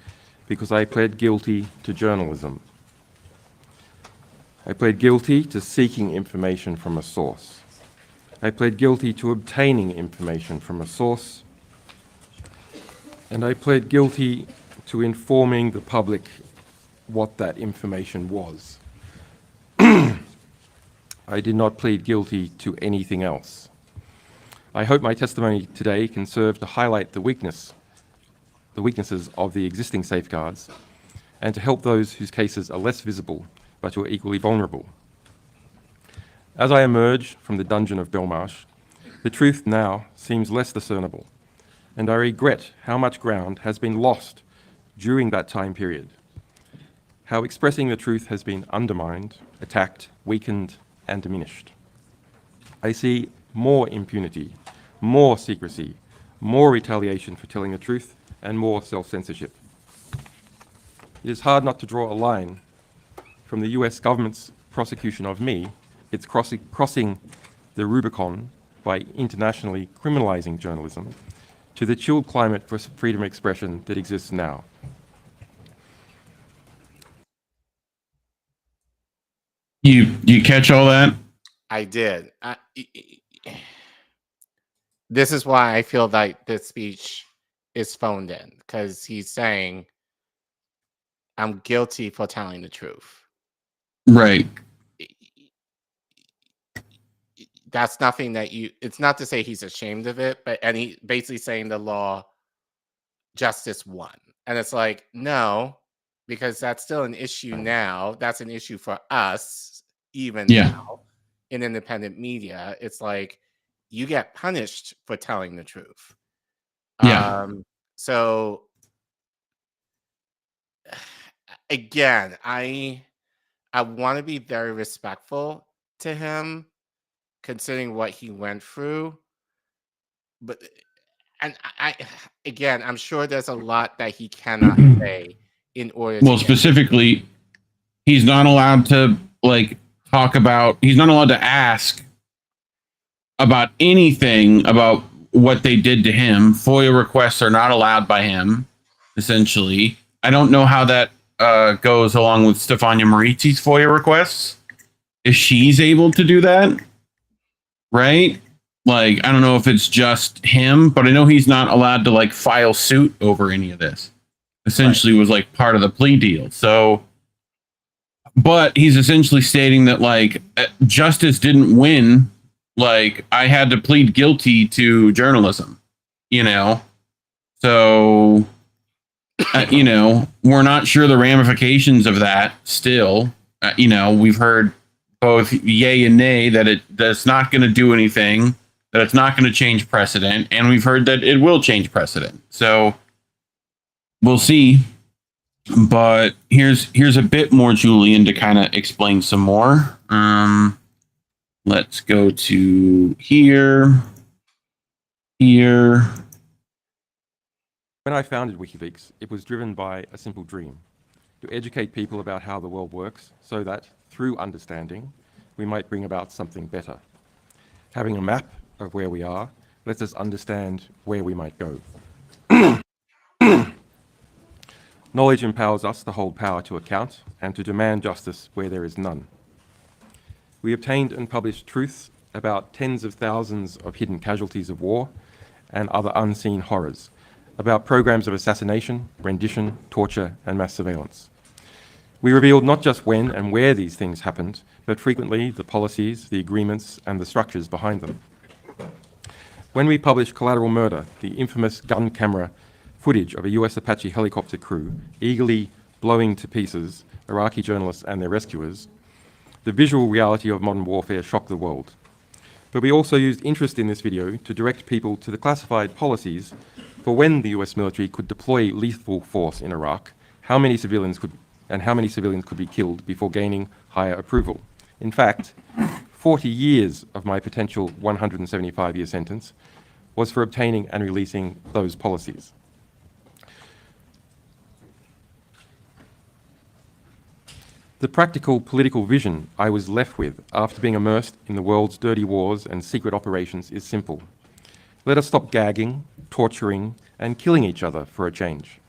E: because I pled guilty to journalism. I pled guilty to seeking information from a source. I pled guilty to obtaining information from a source. And I pled guilty to informing the public what that information was. I did not plead guilty to anything else. I hope my testimony today can serve to highlight the weaknesses of the existing safeguards and to help those whose cases are less visible but who are equally vulnerable. As I emerge from the dungeon of Belmarsh, the truth now seems less discernible, and I regret how much ground has been lost during that time period, how expressing the truth has been undermined, attacked, weakened, and diminished. I see more impunity, more secrecy, more retaliation for telling the truth, and more self-censorship. It is hard not to draw a line from the US government's prosecution of me, it's crossing the Rubicon by internationally criminalizing journalism, to the chilled climate for freedom of expression that exists now.
A: You catch all that?
B: I did. This is why I feel like this speech is phoned in, because he's saying, I'm guilty for telling the truth.
A: Right.
B: That's nothing that it's not to say he's ashamed of it, and he basically saying the law, justice won. And it's like, no, because that's still an issue now. That's an issue for us, even now, in independent media. It's like, you get punished for telling the truth. So again, I want to be very respectful to him, considering what he went through. But I'm sure there's a lot that he cannot say in order to
A: specifically, he's not allowed to talk about, he's not allowed to ask about anything about what they did to him. FOIA requests are not allowed by him, essentially. I don't know how that goes along with Stefania Marizzi's FOIA requests. If she's able to do that, right? I don't know if it's just him, but I know he's not allowed to file suit over any of this. Essentially, was part of the plea deal. So, but he's essentially stating that justice didn't win. I had to plead guilty to journalism, So, we're not sure the ramifications of that still. We've heard both yay and nay that that's not going to do anything, that it's not going to change precedent, and we've heard that it will change precedent. So we'll see. But here's a bit more, Julian, to kind of explain some more. Let's go to here. When
E: I founded WikiLeaks, it was driven by a simple dream: to educate people about how the world works so that, through understanding, we might bring about something better. Having a map of where we are lets us understand where we might go. Knowledge empowers us to hold power to account and to demand justice where there is none. We obtained and published truths about tens of thousands of hidden casualties of war and other unseen horrors, about programs of assassination, rendition, torture, and mass surveillance. We revealed not just when and where these things happened, but frequently the policies, the agreements, and the structures behind them. When we published Collateral Murder, the infamous gun camera footage of a US Apache helicopter crew eagerly blowing to pieces Iraqi journalists and their rescuers, the visual reality of modern warfare shocked the world. But we also used interest in this video to direct people to the classified policies for when the US military could deploy lethal force in Iraq, how many civilians could be killed before gaining higher approval. In fact, 40 years of my potential 175-year sentence was for obtaining and releasing those policies. The practical political vision I was left with after being immersed in the world's dirty wars and secret operations is simple. Let us stop gagging, torturing, and killing each other for a change.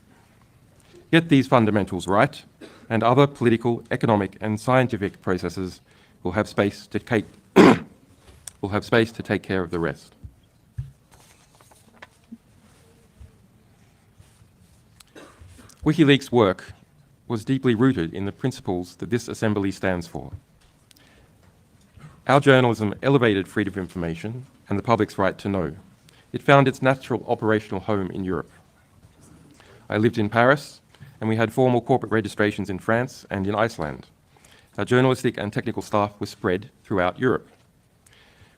E: Get these fundamentals right, and other political, economic, and scientific processes will have space to take care of the rest. WikiLeaks' work was deeply rooted in the principles that this assembly stands for. Our journalism elevated freedom of information and the public's right to know. It found its natural operational home in Europe. I lived in Paris, and we had formal corporate registrations in France and in Iceland. Our journalistic and technical staff was spread throughout Europe.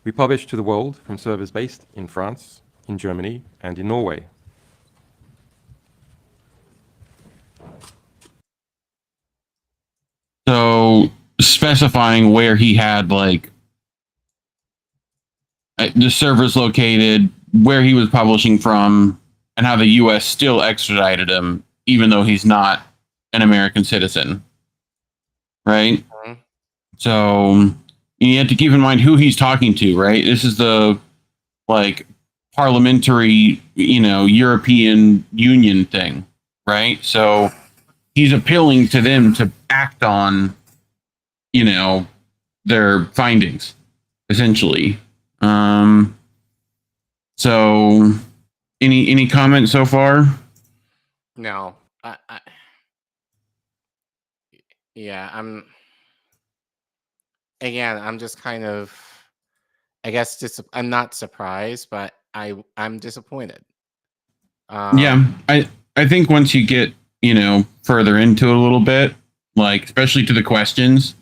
E: We published to the world from servers based in France, in Germany, and in Norway.
A: So specifying where he had like the servers located, where he was publishing from, and how the US still extradited him, even though he's not an American citizen. Right?
B: Mhm.
A: So you have to keep in mind who he's talking to, right? This is the like parliamentary, European Union thing, right? So he's appealing to them to act on, their findings, essentially. So any comments so far?
B: No, yeah, I'm just kind of, I guess, I'm not surprised, but I'm disappointed.
A: Yeah, I think once you get, further into it a little bit, like, especially to the questions,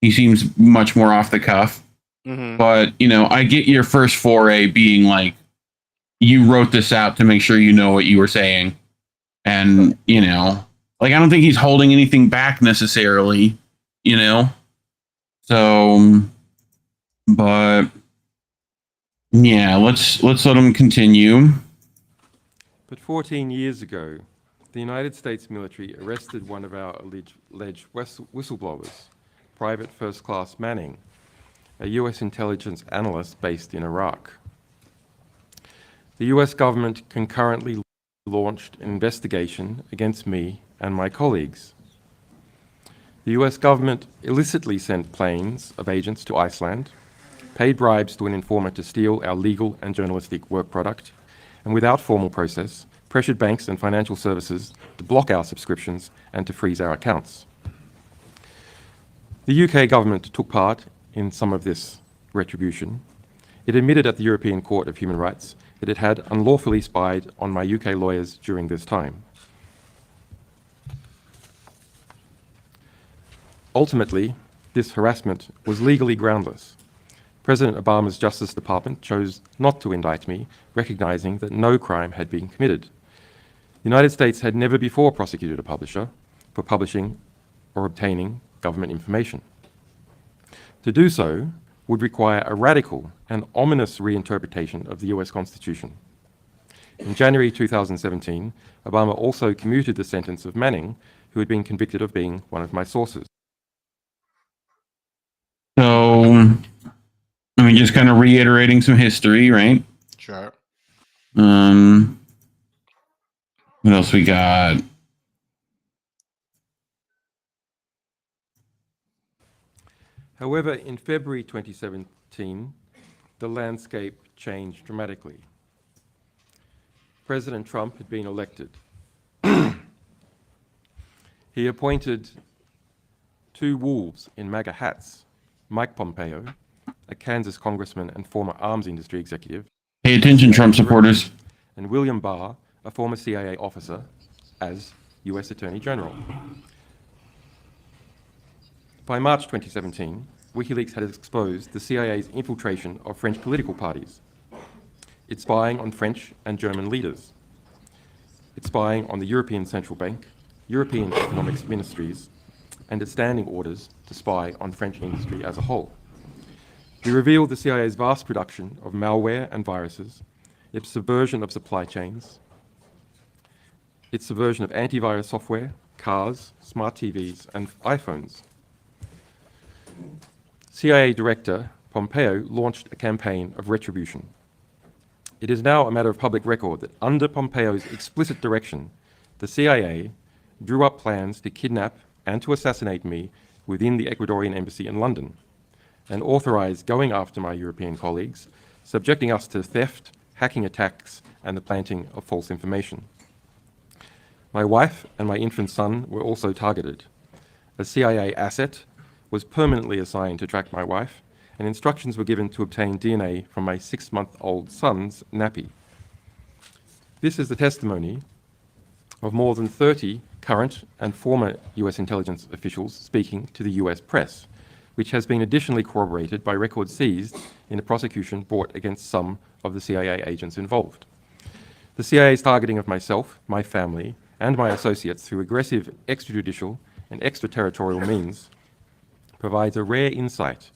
A: he seems much more off the cuff.
B: Mhm.
A: But, I get your first foray being like, you wrote this out to make sure you know what you were saying. And, like, I don't think he's holding anything back necessarily, So, but yeah, let's let him continue.
E: But 14 years ago, the United States military arrested one of our alleged whistleblowers, Private First Class Manning, a US intelligence analyst based in Iraq. The US government concurrently launched an investigation against me and my colleagues. The US government illicitly sent planes of agents to Iceland, paid bribes to an informant to steal our legal and journalistic work product, and without formal process, pressured banks and financial services to block our subscriptions and to freeze our accounts. The UK government took part in some of this retribution. It admitted at the European Court of Human Rights that it had unlawfully spied on my UK lawyers during this time. Ultimately, this harassment was legally groundless. President Obama's Justice Department chose not to indict me, recognizing that no crime had been committed. The United States had never before prosecuted a publisher for publishing or obtaining government information. To do so would require a radical and ominous reinterpretation of the US Constitution. In January 2017, Obama also commuted the sentence of Manning, who had been convicted of being one of my sources.
A: So, just kind of reiterating some history, right?
B: Sure.
A: What else we got?
E: However, in February 2017, the landscape changed dramatically. President Trump had been elected, he appointed two wolves in MAGA hats, Mike Pompeo, a Kansas congressman and former arms industry executive.
A: Pay attention, Trump supporters.
E: And William Barr, a former CIA officer, as US Attorney General. By March 2017, WikiLeaks had exposed the CIA's infiltration of French political parties. It's spying on French and German leaders. It's spying on the European Central Bank, European economic ministries, and its standing orders to spy on French industry as a whole. We revealed the CIA's vast production of malware and viruses, its subversion of supply chains, its subversion of antivirus software, cars, smart TVs, and iPhones. CIA Director Pompeo launched a campaign of retribution. It is now a matter of public record that under Pompeo's explicit direction, the CIA drew up plans to kidnap and to assassinate me within the Ecuadorian embassy in London, and authorized going after my European colleagues, subjecting us to theft, hacking attacks, and the planting of false information. My wife and my infant son were also targeted. A CIA asset was permanently assigned to track my wife, and instructions were given to obtain DNA from my 6-month-old son's nappy. This is the testimony of more than 30 current and former US intelligence officials speaking to the US press, which has been additionally corroborated by records seized in a prosecution brought against some of the CIA agents involved. The CIA's targeting of myself, my family, and my associates through aggressive extrajudicial and extraterritorial means provides a rare insight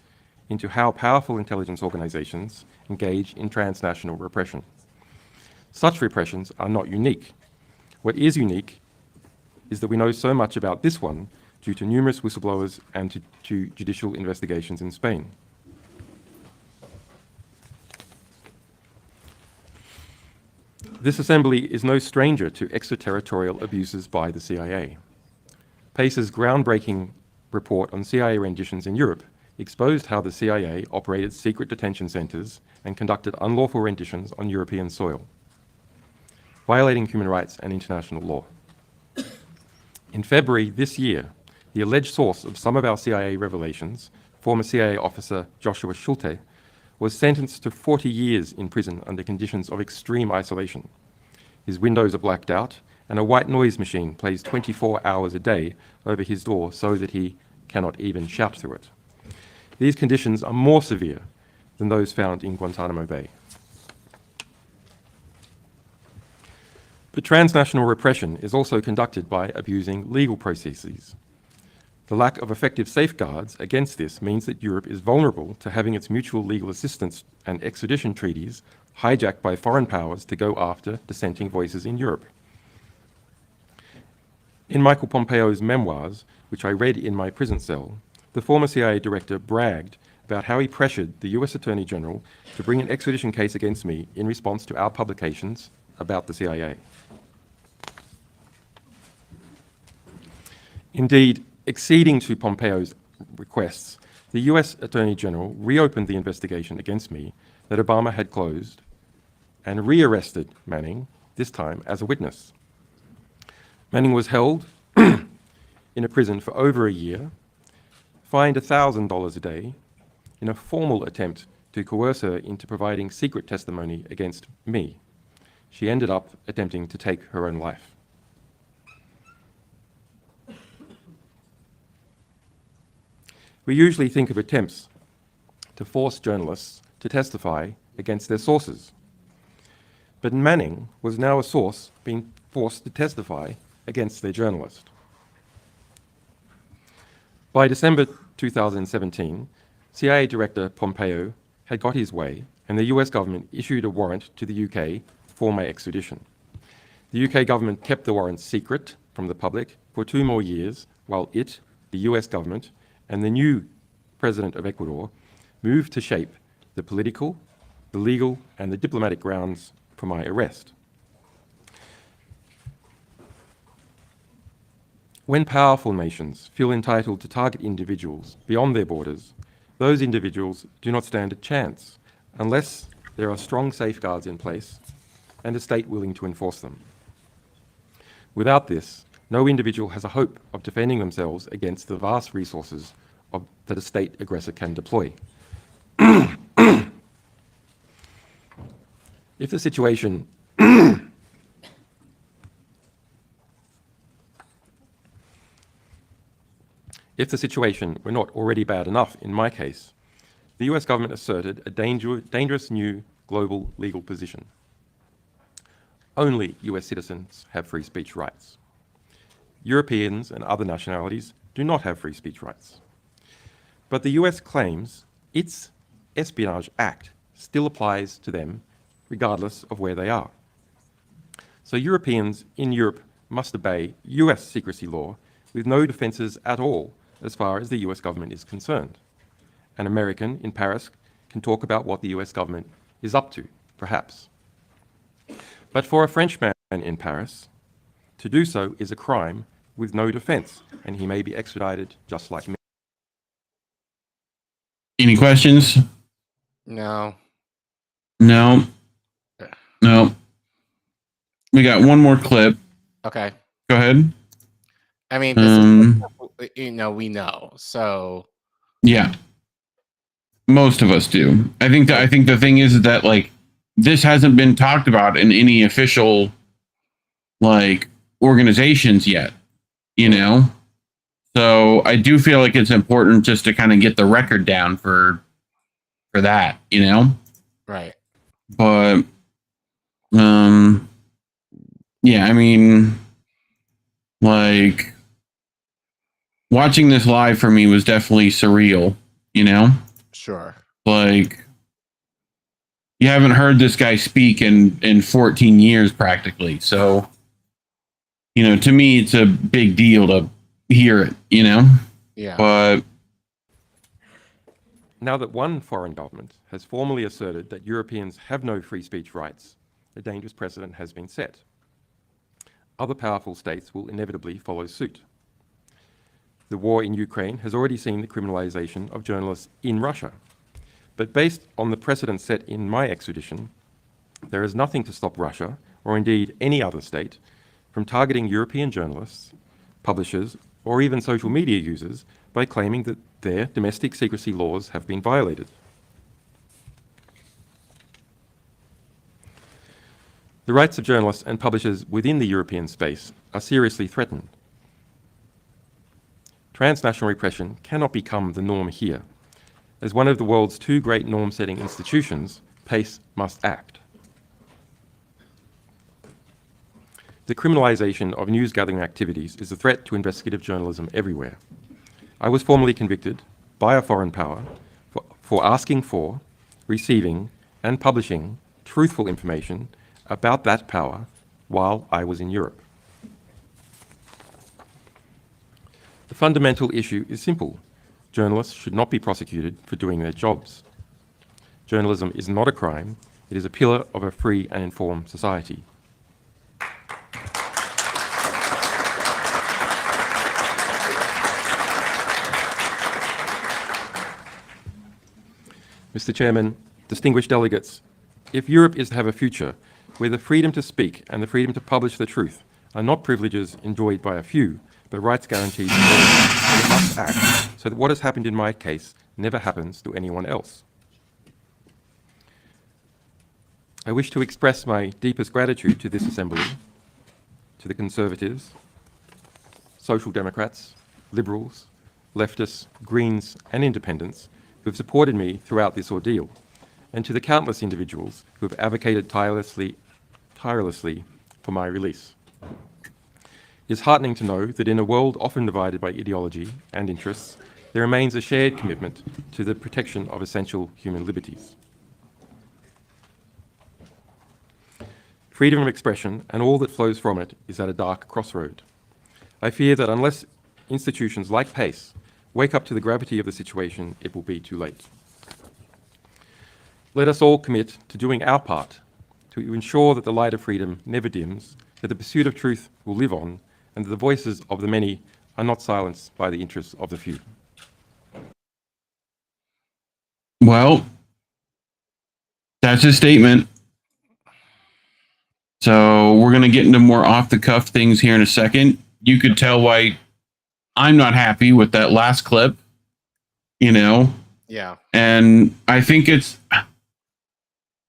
E: into how powerful intelligence organizations engage in transnational repression. Such repressions are not unique. What is unique is that we know so much about this one due to numerous whistleblowers and to judicial investigations in Spain. This assembly is no stranger to extraterritorial abuses by the CIA. Pace's groundbreaking report on CIA renditions in Europe exposed how the CIA operated secret detention centers and conducted unlawful renditions on European soil, violating human rights and international law. In February this year, the alleged source of some of our CIA revelations, former CIA officer Joshua Schulte, was sentenced to 40 years in prison under conditions of extreme isolation. His windows are blacked out, and a white noise machine plays 24 hours a day over his door so that he cannot even shout through it. These conditions are more severe than those found in Guantanamo Bay. But transnational repression is also conducted by abusing legal processes. The lack of effective safeguards against this means that Europe is vulnerable to having its mutual legal assistance and extradition treaties hijacked by foreign powers to go after dissenting voices in Europe. In Michael Pompeo's memoirs, which I read in my prison cell, the former CIA director bragged about how he pressured the US Attorney General to bring an extradition case against me in response to our publications about the CIA. Indeed, acceding to Pompeo's requests, the US Attorney General reopened the investigation against me that Obama had closed and rearrested Manning, this time as a witness. Manning was held in a prison for over a year, fined $1,000 a day in a formal attempt to coerce her into providing secret testimony against me. She ended up attempting to take her own life. We usually think of attempts to force journalists to testify against their sources. But Manning was now a source being forced to testify against their journalist. By December 2017, CIA Director Pompeo had got his way, and the US government issued a warrant to the UK for my extradition. The UK government kept the warrant secret from the public for 2 more years, while it, the US government, and the new president of Ecuador moved to shape the political, the legal, and the diplomatic grounds for my arrest. When powerful nations feel entitled to target individuals beyond their borders, those individuals do not stand a chance unless there are strong safeguards in place and a state willing to enforce them. Without this, no individual has a hope of defending themselves against the vast resources that a state aggressor can deploy. If the situation were not already bad enough in my case, the US government asserted a dangerous new global legal position. Only US citizens have free speech rights. Europeans and other nationalities do not have free speech rights. But the US claims its Espionage Act still applies to them regardless of where they are. So Europeans in Europe must obey US secrecy law with no defences at all as far as the US government is concerned. An American in Paris can talk about what the US government is up to, perhaps. But for a Frenchman in Paris, to do so is a crime with no defence, and he may be extradited just like me.
A: Any questions?
B: No.
A: No. No. We got one more clip.
B: Okay.
A: Go ahead.
B: I mean, this is, we know. So
A: yeah, most of us do. I think the thing is that like this hasn't been talked about in any official like organizations yet, you know. So I do feel like it's important just to kind of get the record down for that, you know.
B: Right.
A: But yeah, I mean, like watching this live for me was definitely surreal, you know?
B: Sure.
A: Like you haven't heard this guy speak in 14 years practically. So, you know, to me it's a big deal to hear it, you know?
B: Yeah.
A: But
E: now that one foreign government has formally asserted that Europeans have no free speech rights, a dangerous precedent has been set. Other powerful states will inevitably follow suit. The war in Ukraine has already seen the criminalization of journalists in Russia. But based on the precedent set in my extradition, there is nothing to stop Russia, or indeed any other state, from targeting European journalists, publishers, or even social media users by claiming that their domestic secrecy laws have been violated. The rights of journalists and publishers within the European space are seriously threatened. Transnational repression cannot become the norm here. As one of the world's two great norm-setting institutions, PACE must act. The criminalization of news-gathering activities is a threat to investigative journalism everywhere. I was formally convicted by a foreign power for asking for, receiving, and publishing truthful information about that power while I was in Europe. The fundamental issue is simple. Journalists should not be prosecuted for doing their jobs. Journalism is not a crime. It is a pillar of a free and informed society. Mr. Chairman, distinguished delegates, if Europe is to have a future where the freedom to speak and the freedom to publish the truth are not privileges enjoyed by a few, but rights guaranteed to all, we must act so that what has happened in my case never happens to anyone else. I wish to express my deepest gratitude to this Assembly, to the Conservatives, Social Democrats, Liberals, Leftists, Greens and Independents who have supported me throughout this ordeal, and to the countless individuals who have advocated tirelessly for my release. It is heartening to know that in a world often divided by ideology and interests, there remains a shared commitment to the protection of essential human liberties. Freedom of expression and all that flows from it is at a dark crossroad. I fear that unless institutions like PACE wake up to the gravity of the situation, it will be too late. Let us all commit to doing our part to ensure that the light of freedom never dims, that the pursuit of truth will live on, and that the voices of the many are not silenced by the interests of the few.
A: Well, that's a statement. So we're going to get into more off the cuff things here in a second. You could tell why I'm not happy with that last clip, you know?
B: Yeah.
A: And I think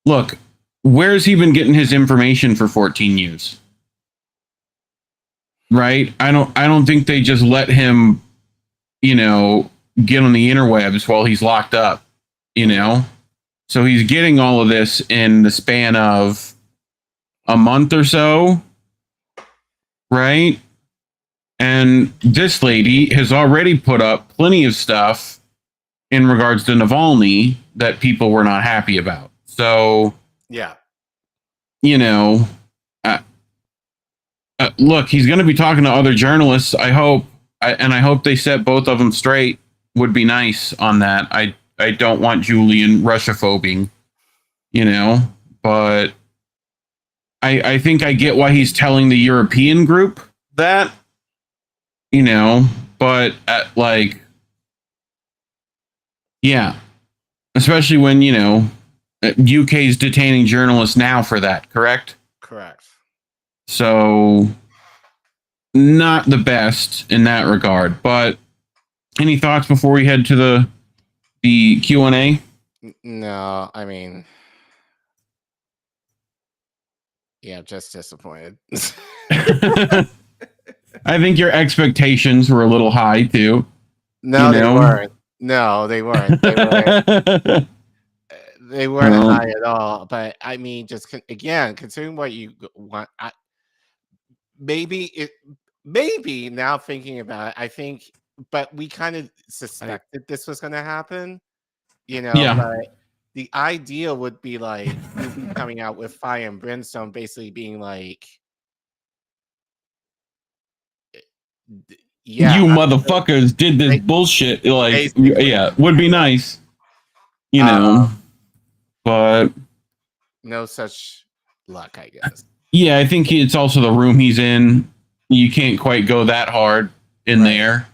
A: look, where's he been getting his information for 14 years? Right? I don't think they just let him, you know, get on the interwebs while he's locked up, you know? So he's getting all of this in the span of a month or so, right? And this lady has already put up plenty of stuff in regards to Navalny that people were not happy about. So,
B: Yeah.
A: you know, look, he's going to be talking to other journalists. I hope, and I hope they set both of them straight. Would be nice on that. I don't want Julian Russia-phobing, you know, but I think I get why he's telling the European group that, you know, but like, yeah, especially when, you know, UK's detaining journalists now for that, correct?
B: Correct.
A: So not the best in that regard, but any thoughts before we head to the Q&A?
B: No, I mean, yeah, just disappointed.
A: I think your expectations were a little high too.
B: No,
A: You
B: they
A: know?
B: weren't. No, they weren't. They weren't
A: Well-
B: high at all. But I mean, just again, considering what you want, maybe now thinking about it, I think, but we kind of suspected this was going to happen, you know.
A: Yeah.
B: But the idea would be like you'd be coming out with fire and brimstone, basically being like, yeah,
A: You motherfuckers did this bullshit. Like,
B: basically.
A: yeah, would be nice, you know, but
B: no such luck, I guess.
A: yeah, I think it's also the room he's in. You can't quite go that hard in there,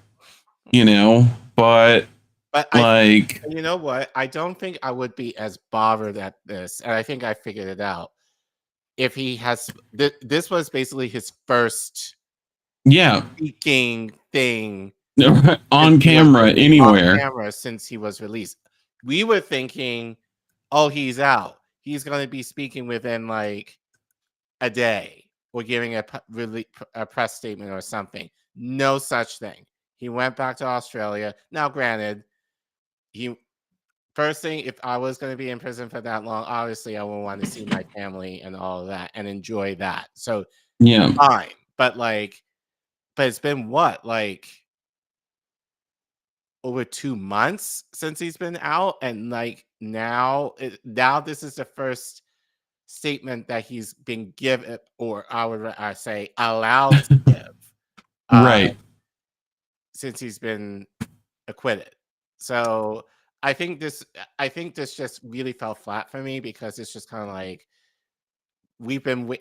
A: you know, but like,
B: you know what? I don't think I would be as bothered at this, and I think I figured it out. If he has, this was basically his first, speaking thing
A: on camera anywhere.
B: On camera since he was released. We were thinking, oh, he's out. He's going to be speaking within like a day or giving a press statement or something. No such thing. He went back to Australia. Now, granted, first thing, if I was going to be in prison for that long, obviously I would want to see my family and all of that and enjoy that. So
A: yeah,
B: fine. But it's been what, like over 2 months since he's been out, and like now this is the first statement that he's been given, or I say allowed to give,
A: right.
B: since he's been acquitted. So I think this just really fell flat for me, because it's just kind of like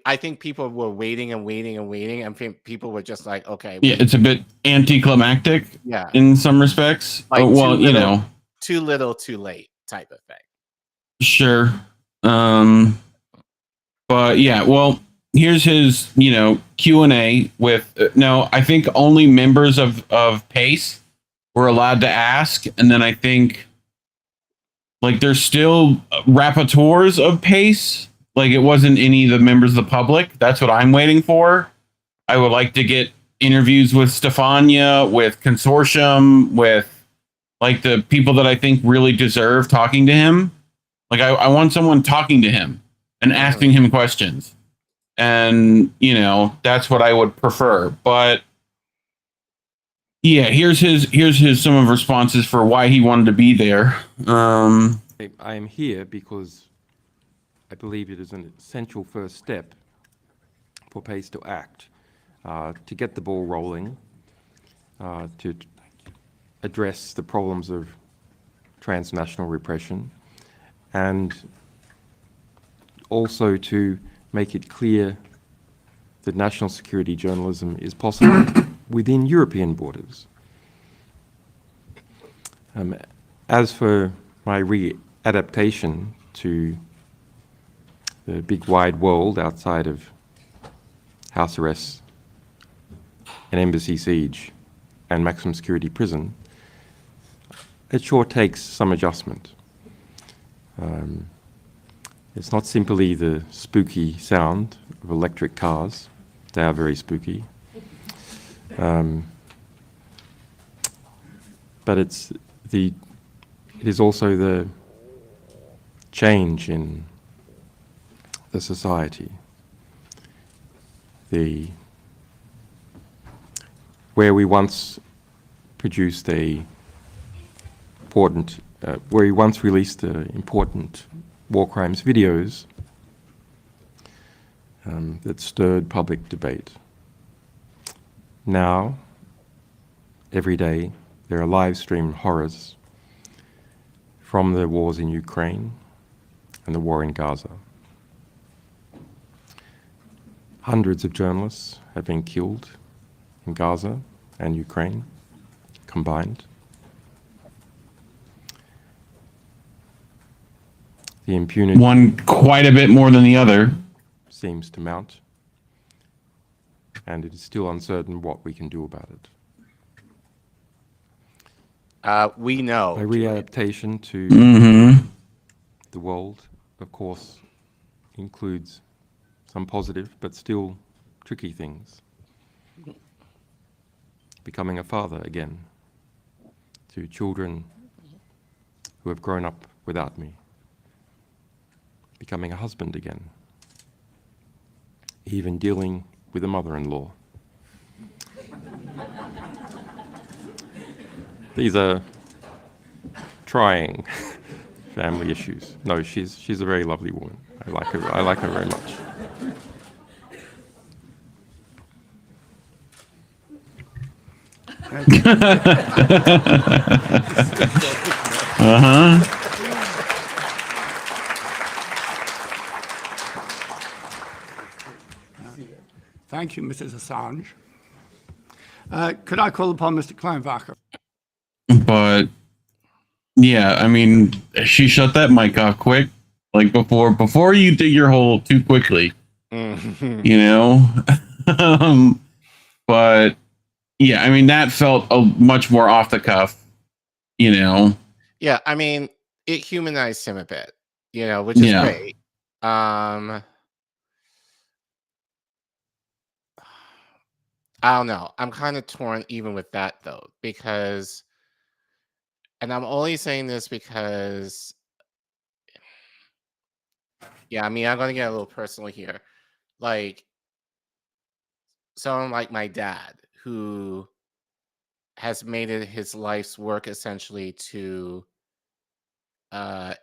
B: I think people were waiting and waiting and waiting, and people were just like, okay,
A: Yeah, it's a bit anticlimactic.
B: Yeah,
A: in some respects.
B: like
A: Well, you know,
B: too little, too late type of thing.
A: sure. But yeah, well, here's his, you know, Q&A with no, I think only members of PACE were allowed to ask, and then I think like there's still rapporteurs of PACE. Like it wasn't any of the members of the public. That's what I'm waiting for. I would like to get interviews with Stefania, with Consortium, with like the people that I think really deserve talking to him. Like I want someone talking to him and asking him questions. And, you know, that's what I would prefer. But yeah, here's his some of responses for why he wanted to be there.
E: I am here because I believe it is an essential first step for PACE to act, to get the ball rolling, to address the problems of transnational repression, and also to make it clear that national security journalism is possible within European borders. As for my readaptation to the big wide world outside of house arrest, an embassy siege, and maximum security prison, it sure takes some adjustment. It's not simply the spooky sound of electric cars. They are very spooky. But it is also the change in the society. Where we once produced where we once released important war crimes videos that stirred public debate. Now, every day, there are live streamed horrors from the wars in Ukraine and the war in Gaza. Hundreds of journalists have been killed in Gaza and Ukraine combined. The impunity
A: One quite a bit more than the other.
E: seems to mount, and it is still uncertain what we can do about it.
B: We know.
E: A readaptation to
A: Mm-hmm.
E: the world, of course, includes some positive but still tricky things. Becoming a father again to children who have grown up without me. Becoming a husband again. Even dealing with a mother-in-law. These are trying family issues. No, she's a very lovely woman. I like her very much.
A: Uh-huh.
F: Thank you, Mrs. Assange. Could I call upon Mr. Kleinwacher?
A: But yeah, I mean, she shut that mic off quick, like before you dig your hole too quickly, you know. But yeah, I mean, that felt a much more off the cuff, you know.
B: Yeah, I mean, it humanized him a bit, you know, which is
A: Yeah.
B: great. I don't know. I'm kind of torn even with that though, because, and I'm only saying this because, yeah, I mean, I'm gonna get a little personal here. Like, someone like my dad, who has made it his life's work essentially to,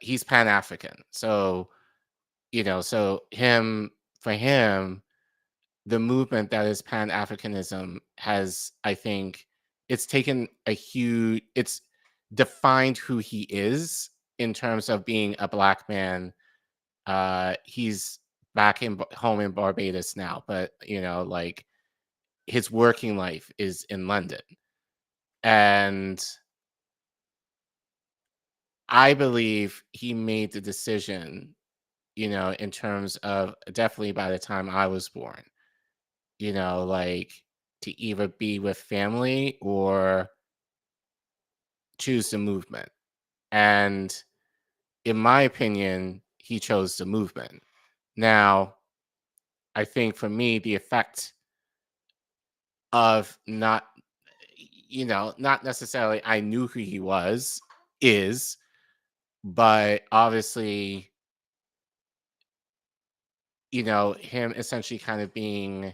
B: he's Pan-African, so you know, for him, the movement that is Pan-Africanism has, I think, it's defined who he is in terms of being a Black man. He's back home in Barbados now, but you know, like, his working life is in London. And I believe he made the decision, you know, in terms of definitely by the time I was born, you know, like, to either be with family or choose the movement. And in my opinion, he chose the movement. Now, I think for me, the effect of not necessarily I knew who he was, but obviously, you know, him essentially kind of being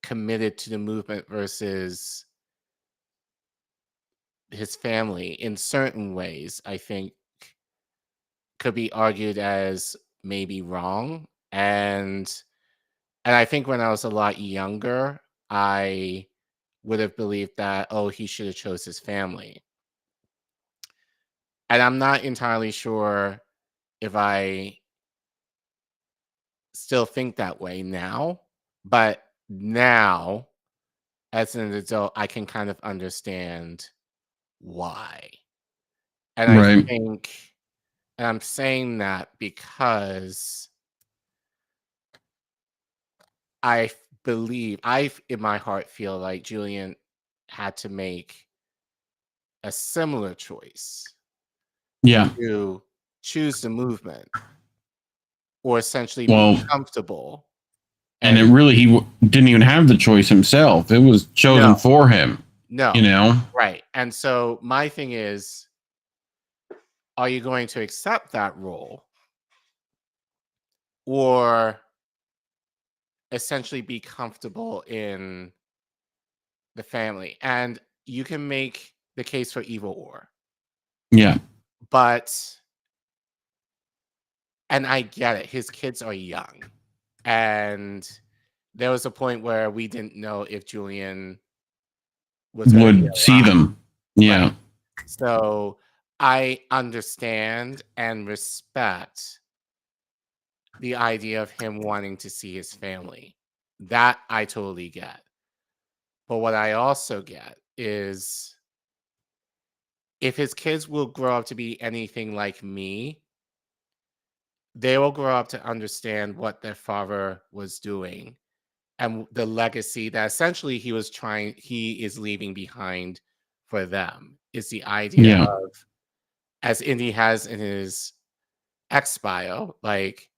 B: committed to the movement versus his family in certain ways, I think could be argued as maybe wrong. And I think when I was a lot younger, I would have believed that, oh, he should have chose his family. And I'm not entirely sure if I still think that way now, but now, as an adult, I can kind of understand why. And I
A: Right.
B: think, and I'm saying that because I believe, in my heart feel like Julian had to make a similar choice
A: Yeah.
B: to choose the movement or essentially
A: Well,
B: be comfortable.
A: and it really, didn't even have the choice himself. It was chosen
B: No.
A: for him,
B: No,
A: you know?
B: right. And so my thing is, are you going to accept that role or essentially be comfortable in the family? And you can make the case for either or.
A: Yeah.
B: But, and I get it, his kids are young. And there was a point where we didn't know if Julian was going to be
A: Would see
B: alive.
A: them. Yeah.
B: Right. So I understand and respect the idea of him wanting to see his family. That I totally get. But what I also get is if his kids will grow up to be anything like me, they will grow up to understand what their father was doing and the legacy that essentially he is leaving behind for them is the idea
A: Yeah.
B: of, as Indy has in his X bio, like,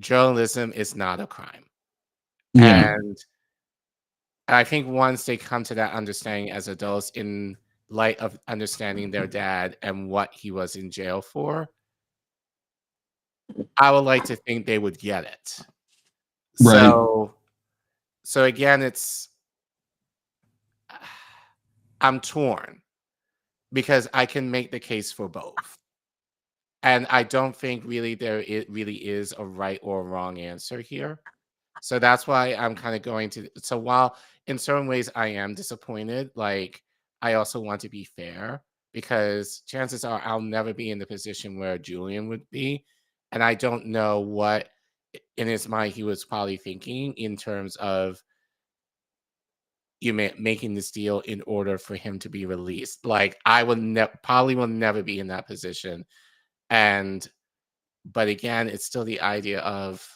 B: journalism is not a crime.
A: Yeah.
B: And I think once they come to that understanding as adults in light of understanding their dad and what he was in jail for, I would like to think they would get it.
A: Right.
B: So again, I'm torn because I can make the case for both. And I don't think really it really is a right or wrong answer here. So that's why I'm kind of going to. So while in certain ways I am disappointed, like I also want to be fair because chances are I'll never be in the position where Julian would be. And I don't know what in his mind he was probably thinking in terms of making this deal in order for him to be released. Like I probably will never be in that position. But again, it's still the idea of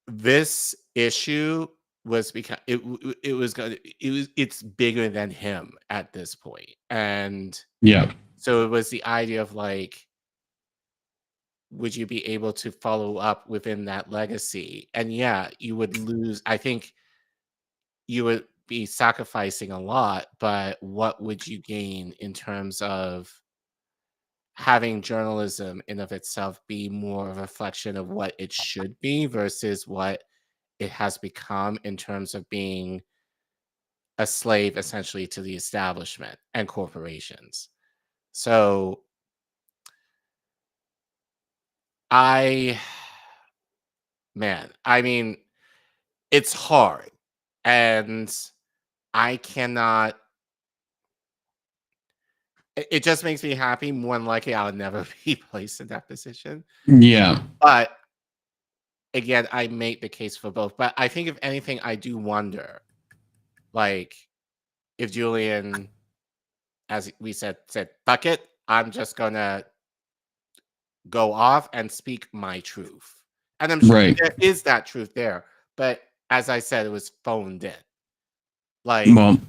B: this issue was because it's bigger than him at this point. And
A: Yeah.
B: so it was the idea of like, would you be able to follow up within that legacy? And yeah, you would lose. I think you would be sacrificing a lot, but what would you gain in terms of having journalism in of itself be more of a reflection of what it should be versus what it has become in terms of being a slave essentially to the establishment and corporations. So I mean, it's hard and I cannot. It just makes me happy. More than likely, I'll never be placed in that position.
A: Yeah.
B: But again, I make the case for both. But I think if anything, I do wonder, like, if Julian, as we said, fuck it, I'm just gonna go off and speak my truth. And I'm sure there is that truth there. But as I said, it was phoned in. Like,
A: Well,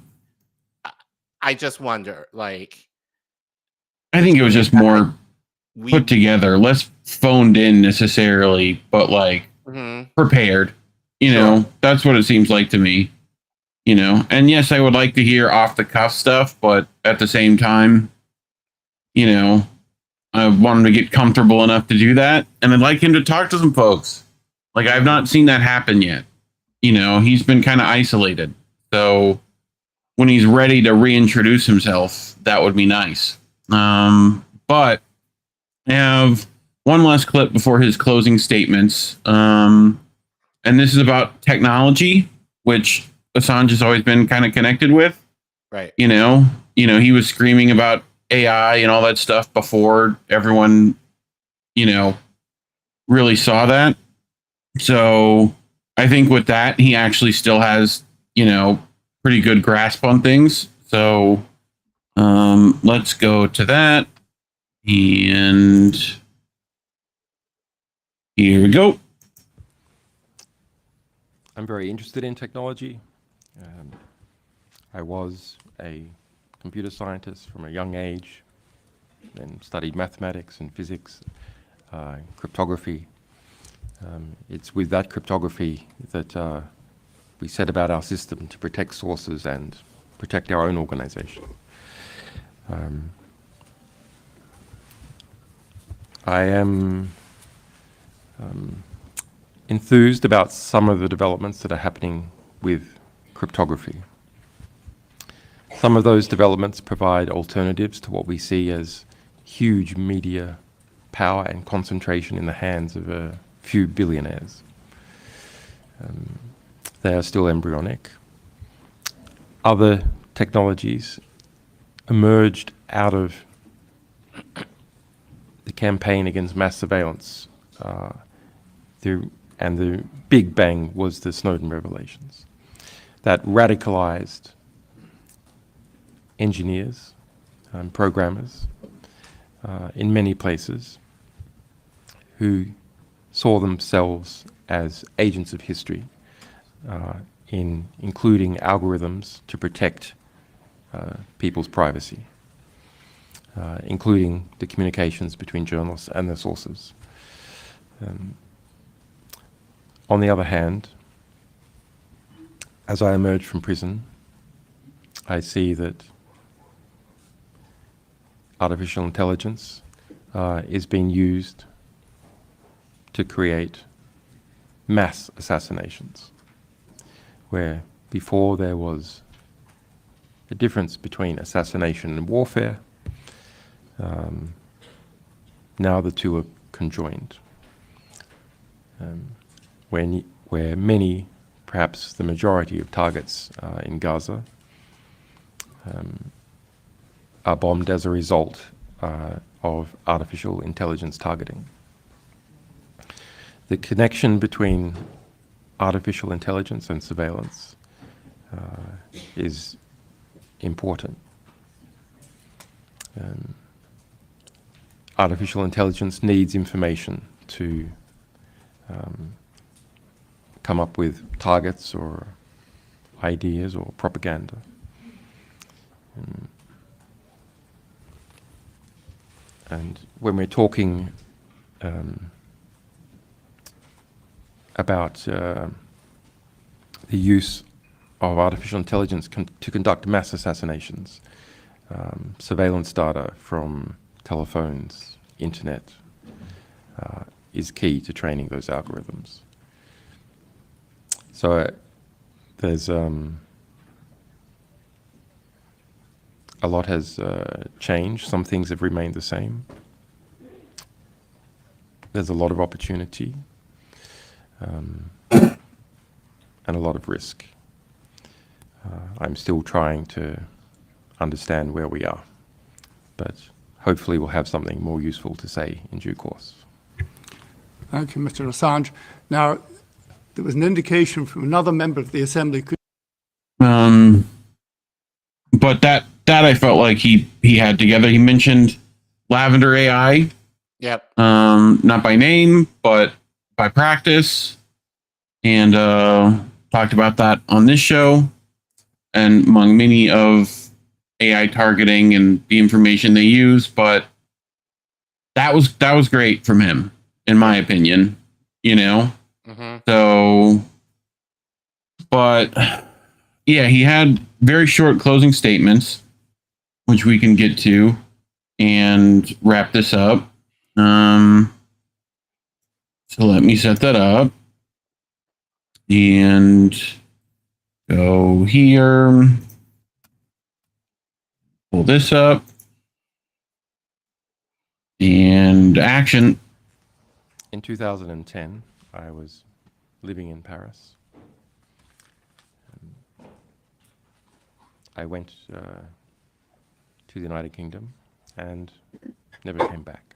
B: I just wonder, like,
A: I think it was just more put together, less phoned in necessarily, but like prepared. You know, that's what it seems like to me. You know, and yes, I would like to hear off the cuff stuff, but at the same time, you know, I want him to get comfortable enough to do that. And I'd like him to talk to some folks. Like, I've not seen that happen yet. You know, he's been kind of isolated. So when he's ready to reintroduce himself, that would be nice. But I have one last clip before his closing statements. And this is about technology, which Assange has always been kind of connected with.
B: Right.
A: You know, he was screaming about AI and all that stuff before everyone, really saw that. So I think with that, he actually still has, pretty good grasp on things. So let's go to that. And Here we go.
E: I'm very interested in technology. I was a computer scientist from a young age, then studied mathematics and physics, cryptography. It's with that cryptography that we set about our system to protect sources and protect our own organization. I am enthused about some of the developments that are happening with cryptography. Some of those developments provide alternatives to what we see as huge media power and concentration in the hands of a few billionaires. They are still embryonic. Other technologies emerged out of the campaign against mass surveillance, and the big bang was the Snowden revelations that radicalized engineers and programmers in many places who saw themselves as agents of history, in including algorithms to protect people's privacy, including the communications between journalists and their sources. On the other hand, as I emerge from prison, I see that artificial intelligence is being used to create mass assassinations, where before there was a difference between assassination and warfare. Now the two are conjoined, where many, perhaps the majority of targets in Gaza are bombed as a result of artificial intelligence targeting. The connection between artificial intelligence and surveillance is important. Artificial intelligence needs information to come up with targets or ideas or propaganda. And when we're talking about the use of artificial intelligence to conduct mass assassinations, surveillance data from telephones, internet, is key to training those algorithms. So there's a lot has changed. Some things have remained the same. There's a lot of opportunity and a lot of risk. I'm still trying to understand where we are, but hopefully we'll have something more useful to say in due course.
F: Thank you, Mr. Assange. Now, there was an indication from another member of the Assembly.
A: But that I felt like he had together. He mentioned Lavender AI.
B: Yep.
A: Not by name, but by practice, and talked about that on this show, and among many of AI targeting and the information they use. But that was great from him, in my opinion. You know.
B: Mm-hmm.
A: So, but yeah, he had very short closing statements, which we can get to and wrap this up. So let me set that up and go here, pull this up, and action.
E: In 2010, I was living in Paris. I went to the United Kingdom and never came back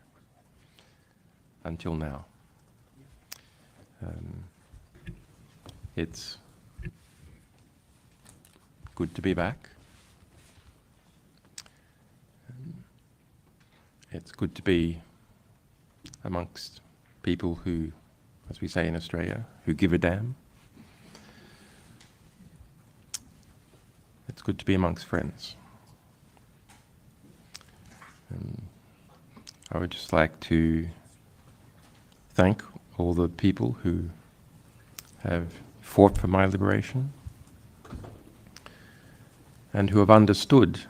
E: until now. It's good to be back. It's good to be amongst people who as we say in Australia, who give a damn. It's good to be amongst friends. I would just like to thank all the people who have fought for my liberation and who have understood,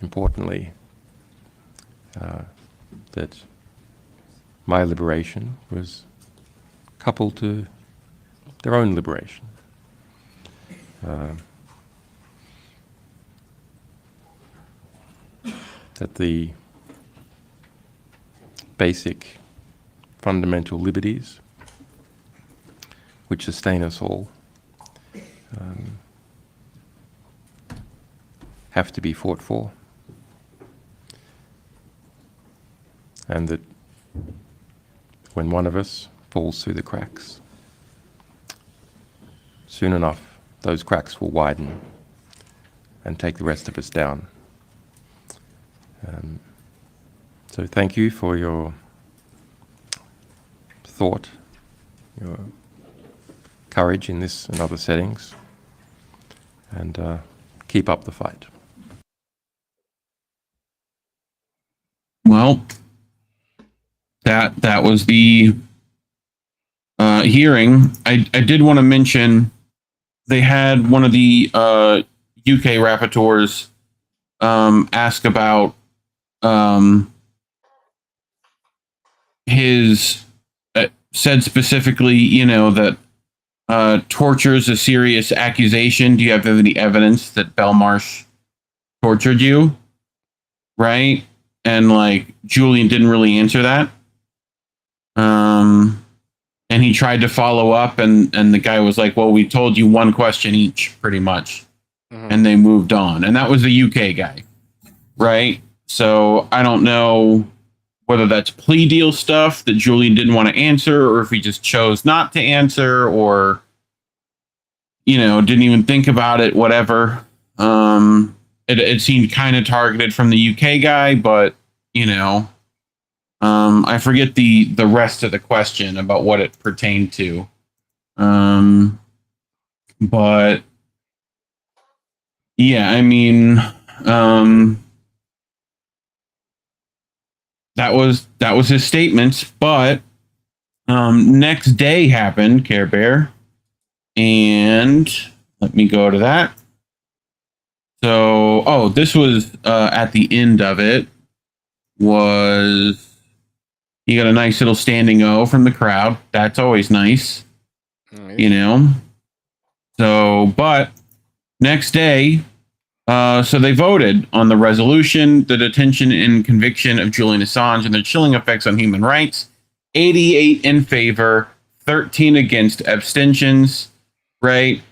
E: importantly, that my liberation was coupled to their own liberation. That the basic fundamental liberties which sustain us all have to be fought for, and that when one of us falls through the cracks, soon enough those cracks will widen and take the rest of us down. So thank you for your thought, your courage in this and other settings, and keep up the fight.
A: Well, that was the hearing. I did want to mention they had one of the UK rapporteurs ask about his said specifically, you know, that torture is a serious accusation. Do you have any evidence that Belmarsh tortured you? Right? And like Julian didn't really answer that. And he tried to follow up, and the guy was like, well, we told you one question each, pretty much. And they moved on. And that was the UK guy. Right? So I don't know whether that's plea deal stuff that Julian didn't want to answer, or if he just chose not to answer, or, you know, didn't even think about it, whatever. It seemed kind of targeted from the UK guy, but, you know, I forget the rest of the question about what it pertained to. But yeah, I mean, that was his statements, but next day happened, Care Bear, and let me go to that. So, this was at the end of it. Was you got a nice little standing O from the crowd? That's always nice, you know. So, but next day, so they voted on the resolution, the detention and conviction of Julian Assange and their chilling effects on human rights. 88 in favor, 13 against, abstentions, right?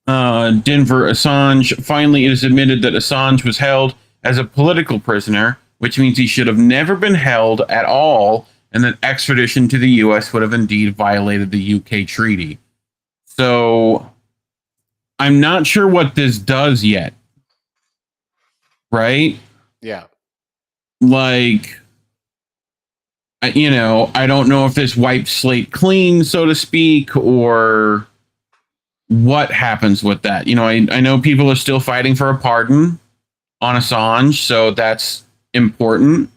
A: Denver Assange. Finally, it is admitted that Assange was held as a political prisoner, which means he should have never been held at all, and that extradition to the U.S. would have indeed violated the UK treaty. So I'm not sure what this does yet. Right?
B: Yeah.
A: Like, you know, I don't know if this wipes slate clean, so to speak, or what happens with that. You know, I know people are still fighting for a pardon on Assange, so that's important.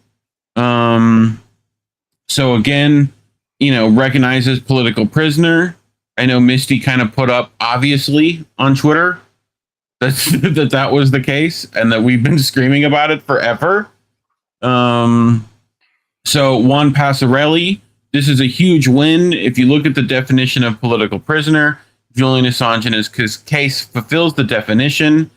A: So again, you know, recognizes political prisoner. I know Misty kind of put up, obviously, on Twitter that was the case, and that we've been screaming about it forever. So Juan Passarelli, this is a huge win. If you look at the definition of political prisoner, Julian Assange in his case fulfills the definition.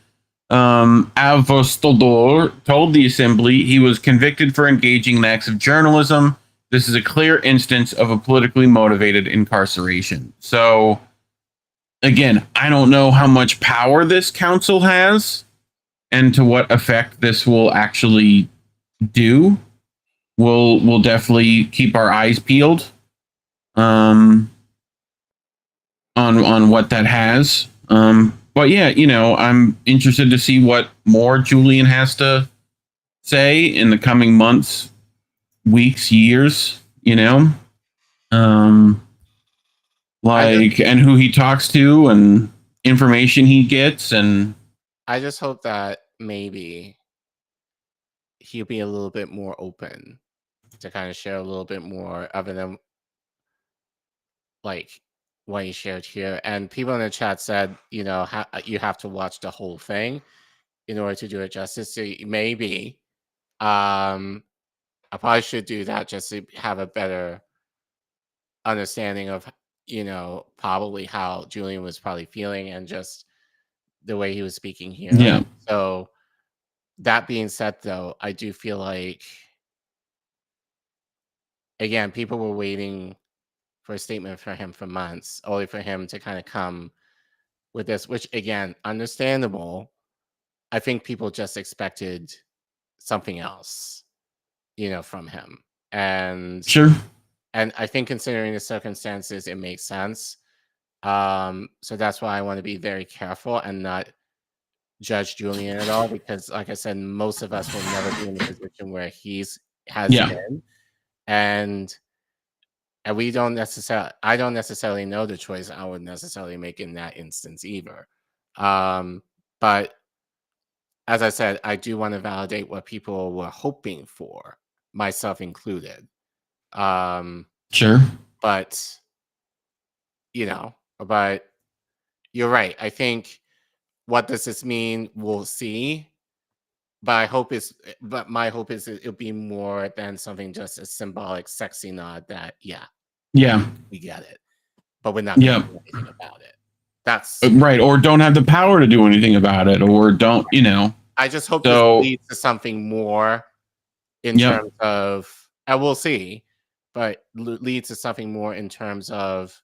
A: Avostador told the assembly he was convicted for engaging in acts of journalism. This is a clear instance of a politically motivated incarceration. So, again, I don't know how much power this council has and to what effect this will actually do. We'll definitely keep our eyes peeled on what that has. But yeah, you know, I'm interested to see what more Julian has to say in the coming months, weeks, years, you know. and who he talks to and information he gets. And
B: I just hope that maybe he'll be a little bit more open to kind of share a little bit more other than like what he shared here. And people in the chat said, you know, you have to watch the whole thing in order to do it justice. So maybe I probably should do that just to have a better understanding of, you know, probably how Julian was probably feeling and just the way he was speaking here.
A: Yeah.
B: So that being said, though, I do feel like, again, people were waiting for a statement from him for months, only for him to kind of come with this, which, again, understandable. I think people just expected something else, you know, from him. And
A: sure.
B: and I think considering the circumstances, it makes sense. So that's why I want to be very careful and not judge Julian at all, because like I said, most of us will never be in the position where has
A: Yeah.
B: been. And we don't necessarily, I don't necessarily know the choice I would necessarily make in that instance either. But as I said, I do want to validate what people were hoping for, myself included.
A: Sure.
B: But you know, but you're right. I think what does this mean? We'll see. But my hope is it'll be more than something just a symbolic, sexy nod that
A: Yeah.
B: we get it, but we're not going to do anything about it. That's
A: right. Or don't have the power to do anything about it, or don't, you know.
B: I just hope this leads to something more in terms of, and we'll see, but leads to something more in terms of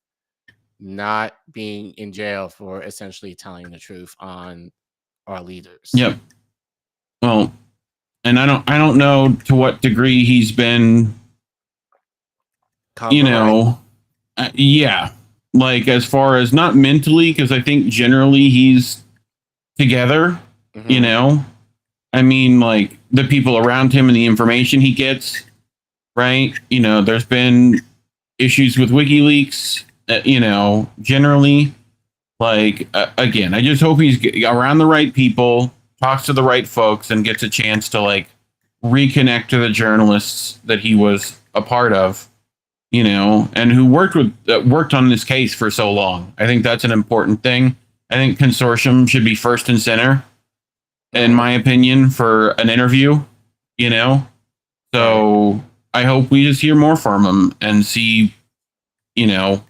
B: not being in jail for essentially telling the truth on our leaders.
A: Yep. Well, and I don't know to what degree he's been, you know, yeah, like as far as not mentally, because I think generally he's together, you know. I mean, like the people around him and the information he gets, right? You know, there's been issues with WikiLeaks, you know, generally. Like, again, I just hope he's around the right people, talks to the right folks, and gets a chance to, like, reconnect to the journalists that he was a part of, you know, and who worked on this case for so long. I think that's an important thing. I think Consortium should be first and center, in my opinion, for an interview, you know. So I hope we just hear more from him and see, you know,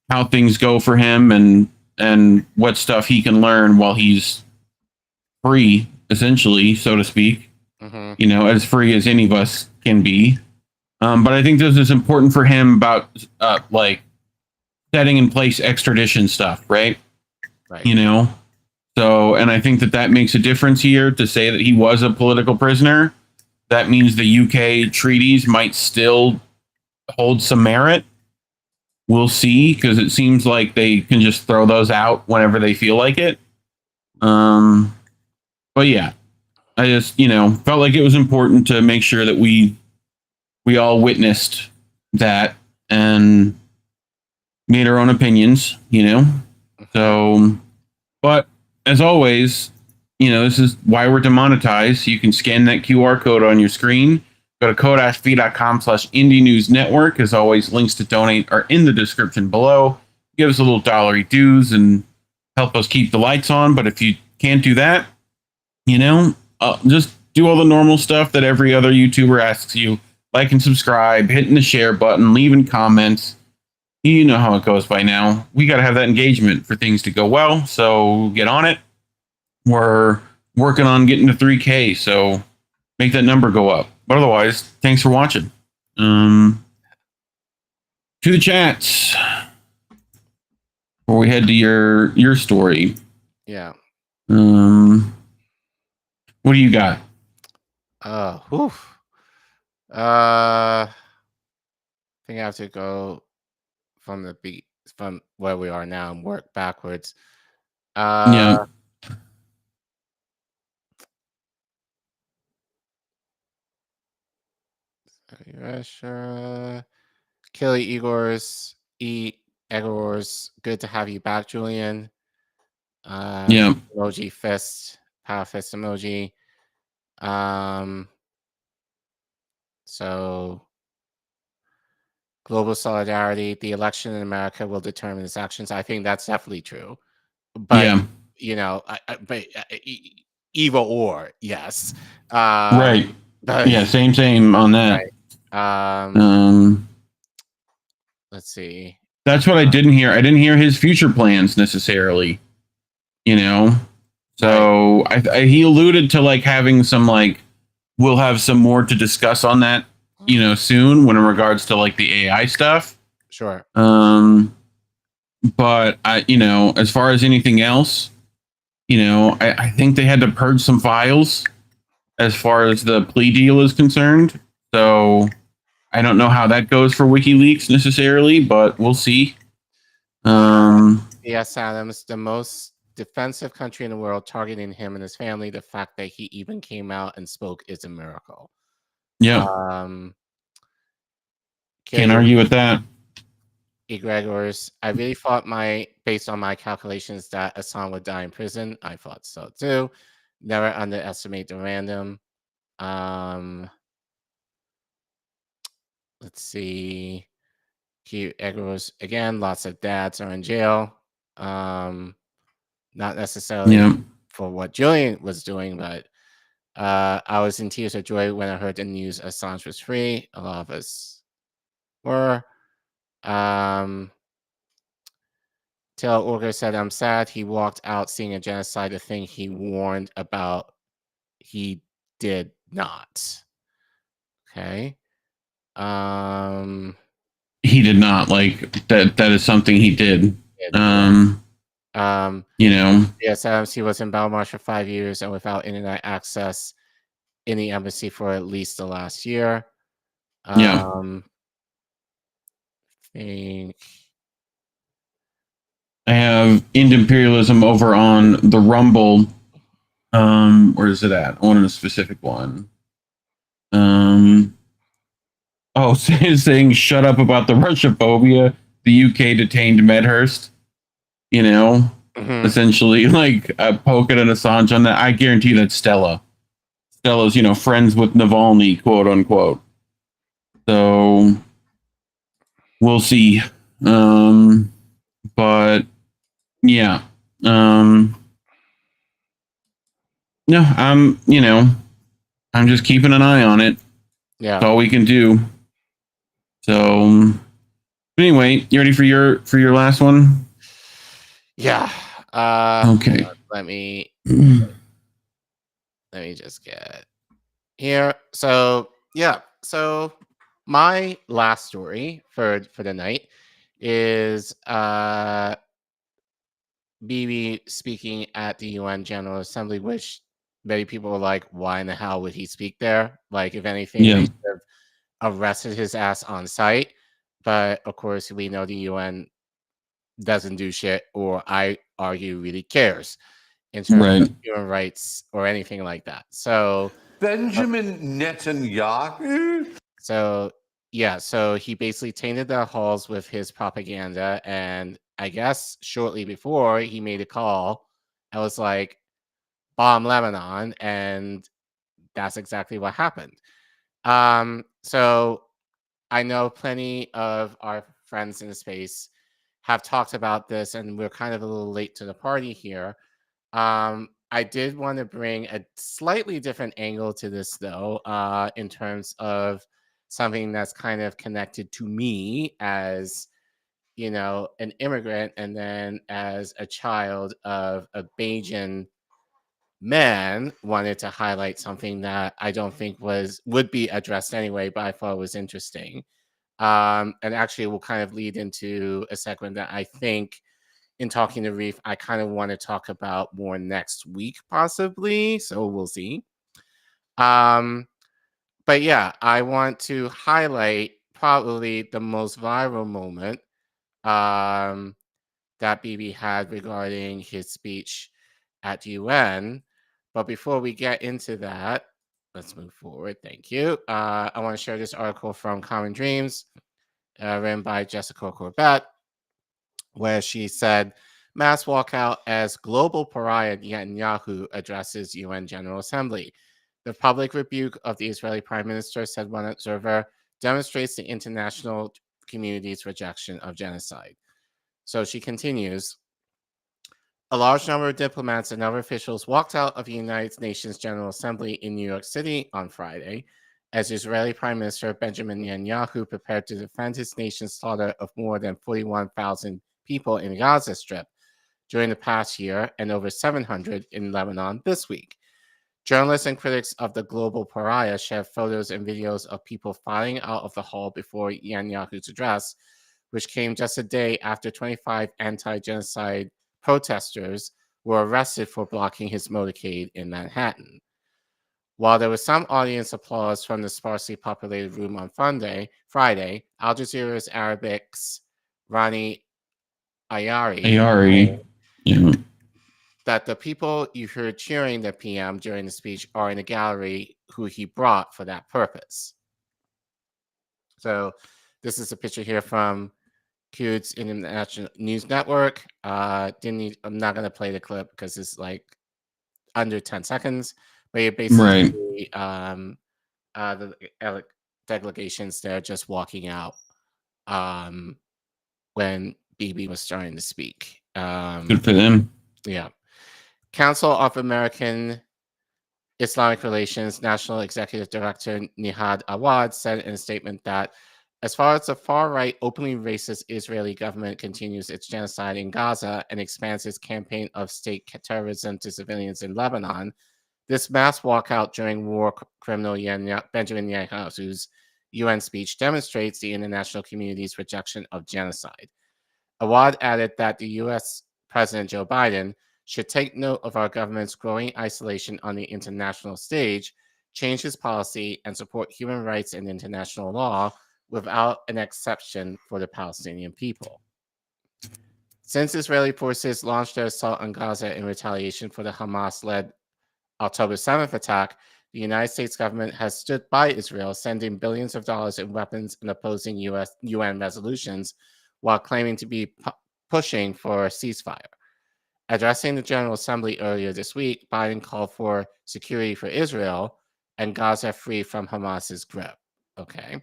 A: how things go for him and what stuff he can learn while he's free, essentially, so to speak. You know, as free as any of us can be. But I think this is important for him about like setting in place extradition stuff, right? You know, so, and I think that makes a difference here. To say that he was a political prisoner, that means the UK treaties might still hold some merit. We'll see, because it seems like they can just throw those out whenever they feel like it. But yeah, I just, you know, felt like it was important to make sure that we all witnessed that and made our own opinions, you know. So, but as always, you know, this is why we're demonetized. You can scan that QR code on your screen. Go to code-fee.com/indienewsnetwork. As always, links to donate are in the description below. Give us a little dollary dues and help us keep the lights on. But if you can't do that, you know, just do all the normal stuff that every other YouTuber asks you. Like and subscribe, hitting the share button, leaving comments. You know how it goes by now. We got to have that engagement for things to go well. So get on it. We're working on getting to 3K. So make that number go up. But otherwise, thanks for watching. To the chats before we head to your story.
B: Yeah.
A: What do you got?
B: I think I have to go from from where we are now and work backwards.
A: Yeah.
B: Russia. Kelly Igor's Egor's good to have you back, Julian.
A: Yeah.
B: Emoji fist, power fist emoji. So global solidarity, the election in America will determine its actions. I think that's definitely true. But
A: Yeah.
B: you know, either or, yes.
A: Right.
B: But
A: Yeah. Same on that.
B: right. Let's see.
A: That's what I didn't hear. I didn't hear his future plans necessarily. You know, so he alluded to like having some like we'll have some more to discuss on that. You know, soon when in regards to like the AI stuff.
B: Sure.
A: But I, you know, as far as anything else, you know, I think they had to purge some files as far as the plea deal is concerned. So I don't know how that goes for WikiLeaks necessarily, but we'll see.
B: Yes, Adams, the most defensive country in the world targeting him and his family. The fact that he even came out and spoke is a miracle.
A: Yeah. Can't argue with that.
B: Egregors, I really thought based on my calculations that Assange would die in prison. I thought so too. Never underestimate the random. Let's see. Egregors, again, lots of dads are in jail. Not necessarily for what Julian was doing, but I was in tears of joy when I heard the news Assange was free. A lot of us were. Taylor Orger said, I'm sad he walked out seeing a genocide, a thing he warned about. He did not. Okay.
A: He did not like that. That is something he did. You know.
B: Yes, Adams, he was in Belmarsh for 5 years and without internet access in the embassy for at least the last year. Think
A: I have End Imperialism over on the Rumble. Where is it at? I want a specific one. Saying shut up about the Russia-phobia. The UK detained Medhurst. You know, essentially like poking at Assange on that. I guarantee that's Stella. Stella's, you know, friends with Navalny, quote unquote. So we'll see. But yeah. No, I'm just keeping an eye on it.
B: Yeah.
A: That's all we can do. So anyway, you ready for your last one?
B: Yeah.
A: Okay.
B: Let me just get here. So yeah. So my last story for the night is BIBI speaking at the UN General Assembly, which many people were like, why in the hell would he speak there? Like, if anything, they should have arrested his ass on site. But of course, we know the UN doesn't do shit, or I argue really cares in terms of human rights or anything like that. So
D: Benjamin Netanyahu.
B: So yeah, so he basically tainted the halls with his propaganda, and I guess shortly before he made a call, I was like, bomb Lebanon, and that's exactly what happened. So I know plenty of our friends in the space have talked about this, and we're kind of a little late to the party here. I did want to bring a slightly different angle to this, though, in terms of something that's kind of connected to me as, you know, an immigrant, and then as a child of a Bajan man, wanted to highlight something that I don't think would be addressed anyway, but I thought was interesting. And actually will kind of lead into a segment that I think, in talking to Reef, I kind of want to talk about more next week, possibly. So we'll see. But yeah, I want to highlight probably the most viral moment that BIBI had regarding his speech at UN. But before we get into that, let's move forward. Thank you. I want to share this article from Common Dreams, written by Jessica Corbett. where she said, mass walkout as global pariah Netanyahu addresses UN General Assembly. The public rebuke of the Israeli Prime Minister, said one observer, demonstrates the international community's rejection of genocide. So she continues, a large number of diplomats and other officials walked out of the United Nations General Assembly in New York City on Friday as Israeli Prime Minister Benjamin Netanyahu prepared to defend his nation's slaughter of more than 41,000 people in the Gaza Strip during the past year and over 700 in Lebanon this week. Journalists and critics of the global pariah shared photos and videos of people filing out of the hall before Netanyahu's address, which came just a day after 25 anti-genocide protesters were arrested for blocking his motorcade in Manhattan. While there was some audience applause from the sparsely populated room on Friday, Al Jazeera's Arabic's Rani Ayari
A: Yeah.
B: that the people you heard cheering the PM during the speech are in the gallery who he brought for that purpose. So this is a picture here from Quds International News Network. I'm not going to play the clip because it's like under 10 seconds, but it basically the delegations there just walking out when BIBI was starting to speak.
A: Good for them.
B: Yeah. Council of American Islamic Relations National Executive Director Nihad Awad said in a statement that as far as the far-right openly racist Israeli government continues its genocide in Gaza and expands its campaign of state terrorism to civilians in Lebanon, this mass walkout during war criminal Benjamin Netanyahu's UN speech demonstrates the international community's rejection of genocide. Awad added that the U.S. President Joe Biden should take note of our government's growing isolation on the international stage, change his policy, and support human rights and international law without an exception for the Palestinian people. Since Israeli forces launched their assault on Gaza in retaliation for the Hamas-led October 7th attack, the United States government has stood by Israel, sending billions of dollars in weapons and opposing UN resolutions while claiming to be pushing for a ceasefire. Addressing the General Assembly earlier this week, Biden called for security for Israel and Gaza free from Hamas's grip. Okay.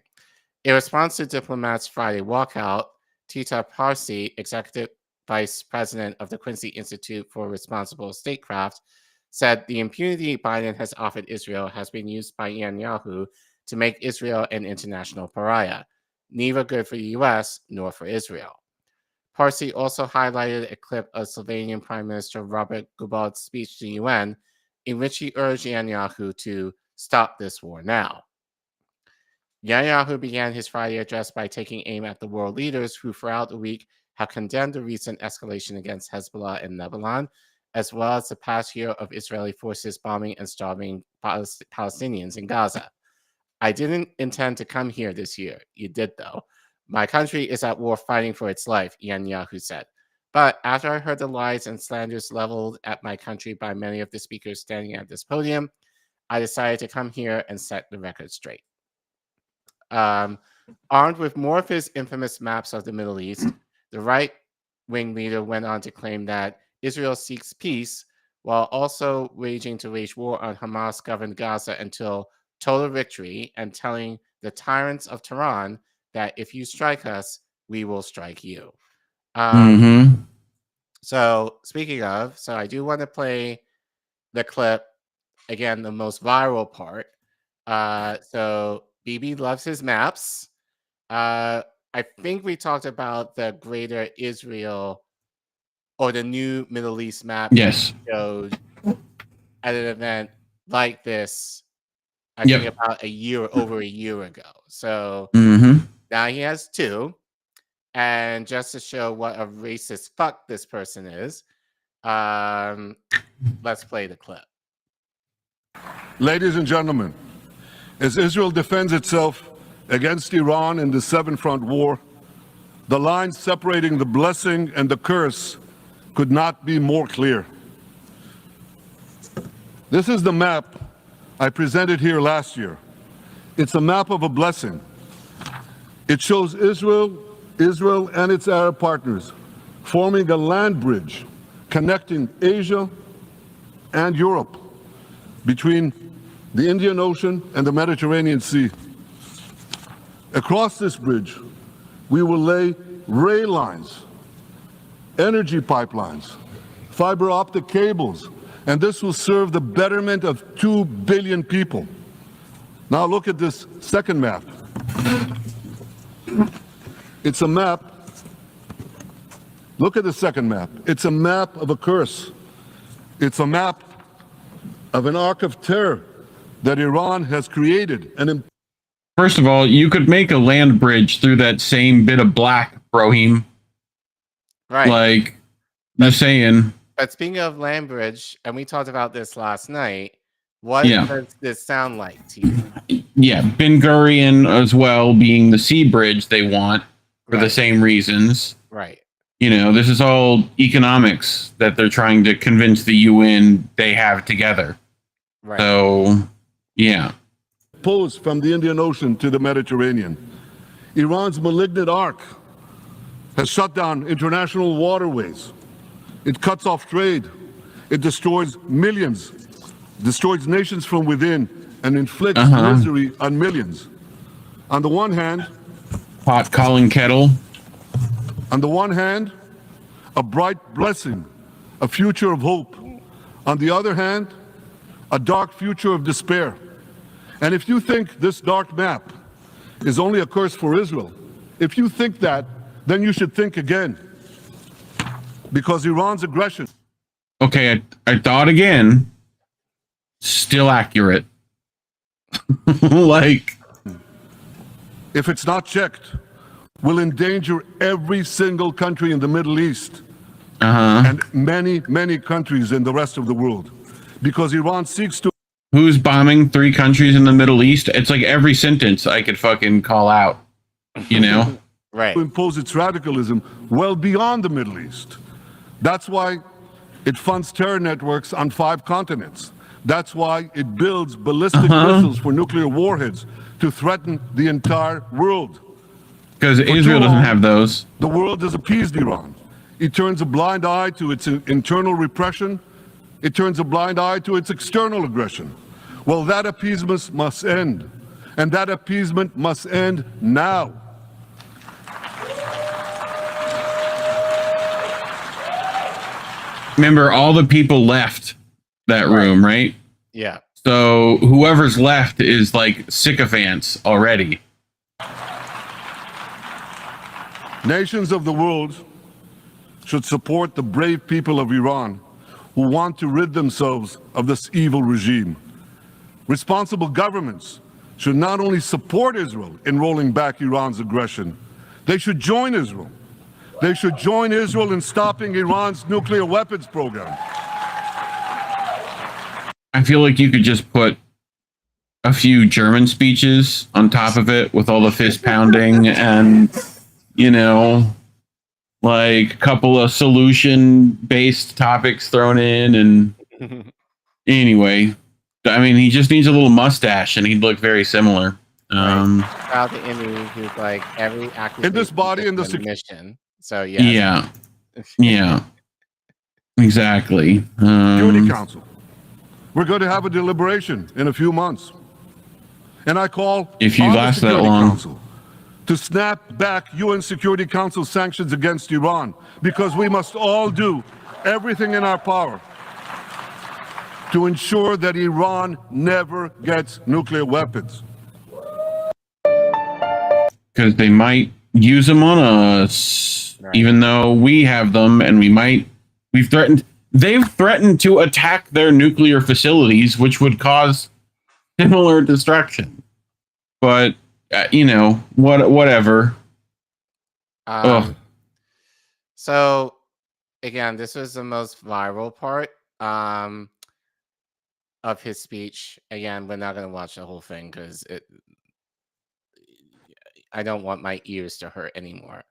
B: In response to diplomats' Friday walkout, Tita Parsi, executive vice president of the Quincy Institute for Responsible Statecraft, said the impunity Biden has offered Israel has been used by Netanyahu to make Israel an international pariah, neither good for the U.S. nor for Israel. Parsi also highlighted a clip of Slovenian Prime Minister Robert Gobald's speech to the UN, in which he urged Netanyahu to stop this war now. Netanyahu began his Friday address by taking aim at the world leaders who throughout the week have condemned the recent escalation against Hezbollah in Lebanon, as well as the past year of Israeli forces bombing and starving Palestinians in Gaza. I didn't intend to come here this year. You did, though. My country is at war fighting for its life, Netanyahu said. But after I heard the lies and slanders leveled at my country by many of the speakers standing at this podium, I decided to come here and set the record straight. Armed with more of his infamous maps of the Middle East, the right-wing leader went on to claim that Israel seeks peace while also waging to wage war on Hamas-governed Gaza until total victory and telling the tyrants of Tehran that if you strike us, we will strike you. So speaking of, so I do want to play the clip, again, the most viral part. So BIBI loves his maps. I think we talked about the Greater Israel or the new Middle East map showed at an event like this, I think about over a year ago. So now he has two. And just to show what a racist fuck this person is, let's play the clip.
G: Ladies and gentlemen, as Israel defends itself against Iran in the Seven Front War, the line separating the blessing and the curse could not be more clear. This is the map I presented here last year. It's a map of a blessing. It shows Israel and its Arab partners forming a land bridge connecting Asia and Europe between the Indian Ocean and the Mediterranean Sea. Across this bridge, we will lay rail lines, energy pipelines, fiber optic cables, and this will serve the betterment of 2 billion people. Now look at this second map. It's a map. Look at the second map. It's a map of a curse. It's a map of an arc of terror that Iran has created. And
A: First of all, you could make a land bridge through that same bit of black, Brohim.
B: Right.
A: Like, you're saying.
B: But speaking of land bridge, and we talked about this last night, what does this sound like to you?
A: Yeah, Ben Gurion as well being the sea bridge they want for the same reasons.
B: Right.
A: You know, this is all economics that they're trying to convince the UN they have together.
B: Right.
A: So, yeah.
G: Pose from the Indian Ocean to the Mediterranean. Iran's malignant arc has shut down international waterways. It cuts off trade. It destroys millions, destroys nations from within, and inflicts misery on millions. On the one hand,
A: Pot calling kettle.
G: on the one hand, a bright blessing, a future of hope. On the other hand, a dark future of despair. And if you think this dark map is only a curse for Israel, if you think that, then you should think again. Because Iran's aggression.
A: Okay, I thought again. Still accurate. Like,
G: if it's not checked, will endanger every single country in the Middle East and many, many countries in the rest of the world. Because Iran seeks to...
A: Who's bombing 3 countries in the Middle East? It's like every sentence I could fucking call out, you know?
B: Right.
G: To impose its radicalism well beyond the Middle East. That's why it funds terror networks on 5 continents. That's why it builds ballistic missiles for nuclear warheads to threaten the entire world.
A: Because Israel doesn't have those.
G: The world has appeased Iran. It turns a blind eye to its internal repression. It turns a blind eye to its external aggression. Well, that appeasement must end. And that appeasement must end now.
A: Remember, all the people left that room, right?
B: Yeah.
A: So whoever's left is like sycophants already.
G: Nations of the world should support the brave people of Iran who want to rid themselves of this evil regime. Responsible governments should not only support Israel in rolling back Iran's aggression, they should join Israel. They should join Israel in stopping Iran's nuclear weapons program.
A: I feel like you could just put a few German speeches on top of it with all the fist pounding and, you know, like a couple of solution-based topics thrown in. And anyway, I mean, he just needs a little mustache and he'd look very similar.
B: Out the enemy who's like every accusation
G: In this body, in the
B: mission. So yeah.
A: Yeah. Exactly.
G: Security Council. We're going to have a deliberation in a few months. And I call
A: if you
G: on the
A: last that
G: Security
A: long
G: Council to snap back UN Security Council sanctions against Iran, because we must all do everything in our power to ensure that Iran never gets nuclear weapons.
A: because they might use them on us, even though we have them, and they've threatened to attack their nuclear facilities, which would cause similar destruction. But whatever.
B: So again, this was the most viral part of his speech. Again, we're not going to watch the whole thing because I don't want my ears to hurt anymore.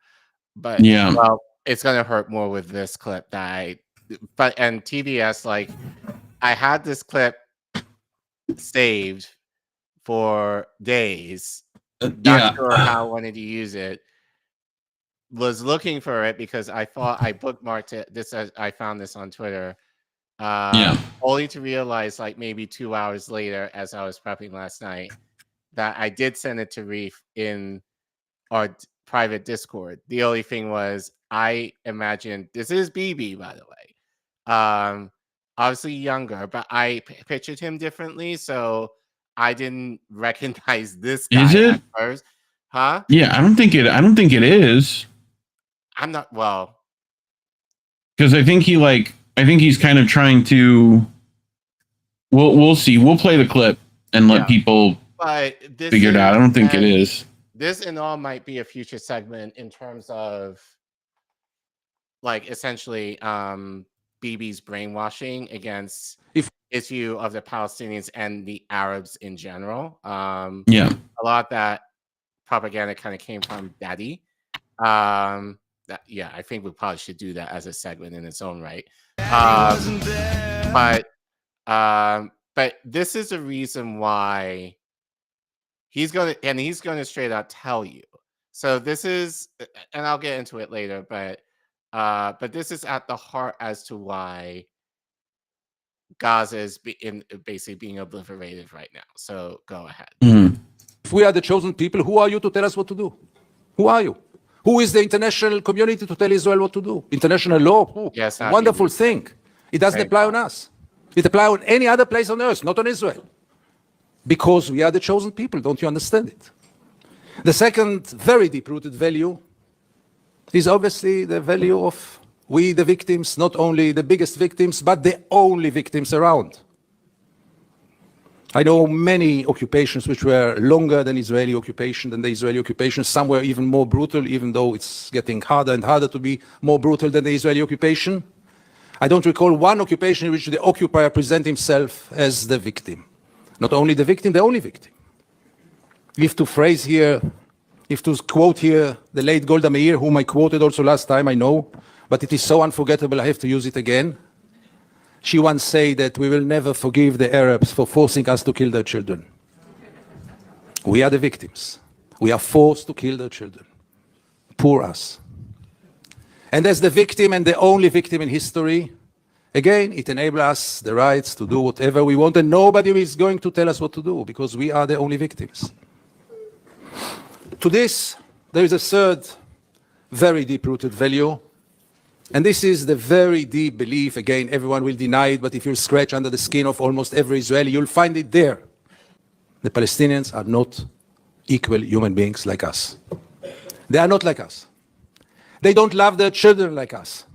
B: But well, it's going to hurt more with this clip and TBS, like, I had this clip saved for days. Not sure how I wanted to use it. was looking for it because I thought I bookmarked it. I found this on Twitter.
A: Yeah.
B: Only to realize, like maybe 2 hours later, as I was prepping last night, that I did send it to Reef in our private Discord. The only thing was, I imagined this is BB, by the way. Obviously younger, but I pictured him differently, so I didn't recognize this guy
A: Is it?
B: at first. Huh?
A: Yeah, I don't think it is.
B: I'm not well.
A: Because I think he's kind of trying to. We'll see. We'll play the clip and let people
B: But this
A: figure it out. I don't think it is.
B: This and all might be a future segment in terms of, like, essentially BB's brainwashing against issue of the Palestinians and the Arabs in general.
A: Yeah.
B: A lot of that propaganda kind of came from Daddy. I think we probably should do that as a segment in its own right. But this is a reason why he's gonna straight out tell you. So this is, and I'll get into it later, but this is at the heart as to why Gaza is basically being obliterated right now. So go ahead.
A: Mm-hmm.
H: If we are the chosen people, who are you to tell us what to do? Who are you? Who is the international community to tell Israel what to do? International law?
B: Yes,
H: wonderful thing. It doesn't apply on us. It applies on any other place on earth, not on Israel. Because we are the chosen people. Don't you understand it? The second very deep-rooted value is obviously the value of we, the victims, not only the biggest victims, but the only victims around. I know many occupations which were longer than Israeli occupation, than the Israeli occupation. Some were even more brutal, even though it's getting harder and harder to be more brutal than the Israeli occupation. I don't recall one occupation in which the occupier presents himself as the victim. Not only the victim, the only victim. If to phrase here, if to quote here the late Golda Meir, whom I quoted also last time, I know, but it is so unforgettable I have to use it again. She once said that we will never forgive the Arabs for forcing us to kill their children. We are the victims. We are forced to kill their children. Poor us. And as the victim and the only victim in history, again, it enables us the rights to do whatever we want, and nobody is going to tell us what to do because we are the only victims. To this, there is a third very deep-rooted value. And this is the very deep belief, again, everyone will deny it, but if you scratch under the skin of almost every Israeli, you'll find it there. The Palestinians are not equal human beings like us. They are not like us. They don't love their children like us.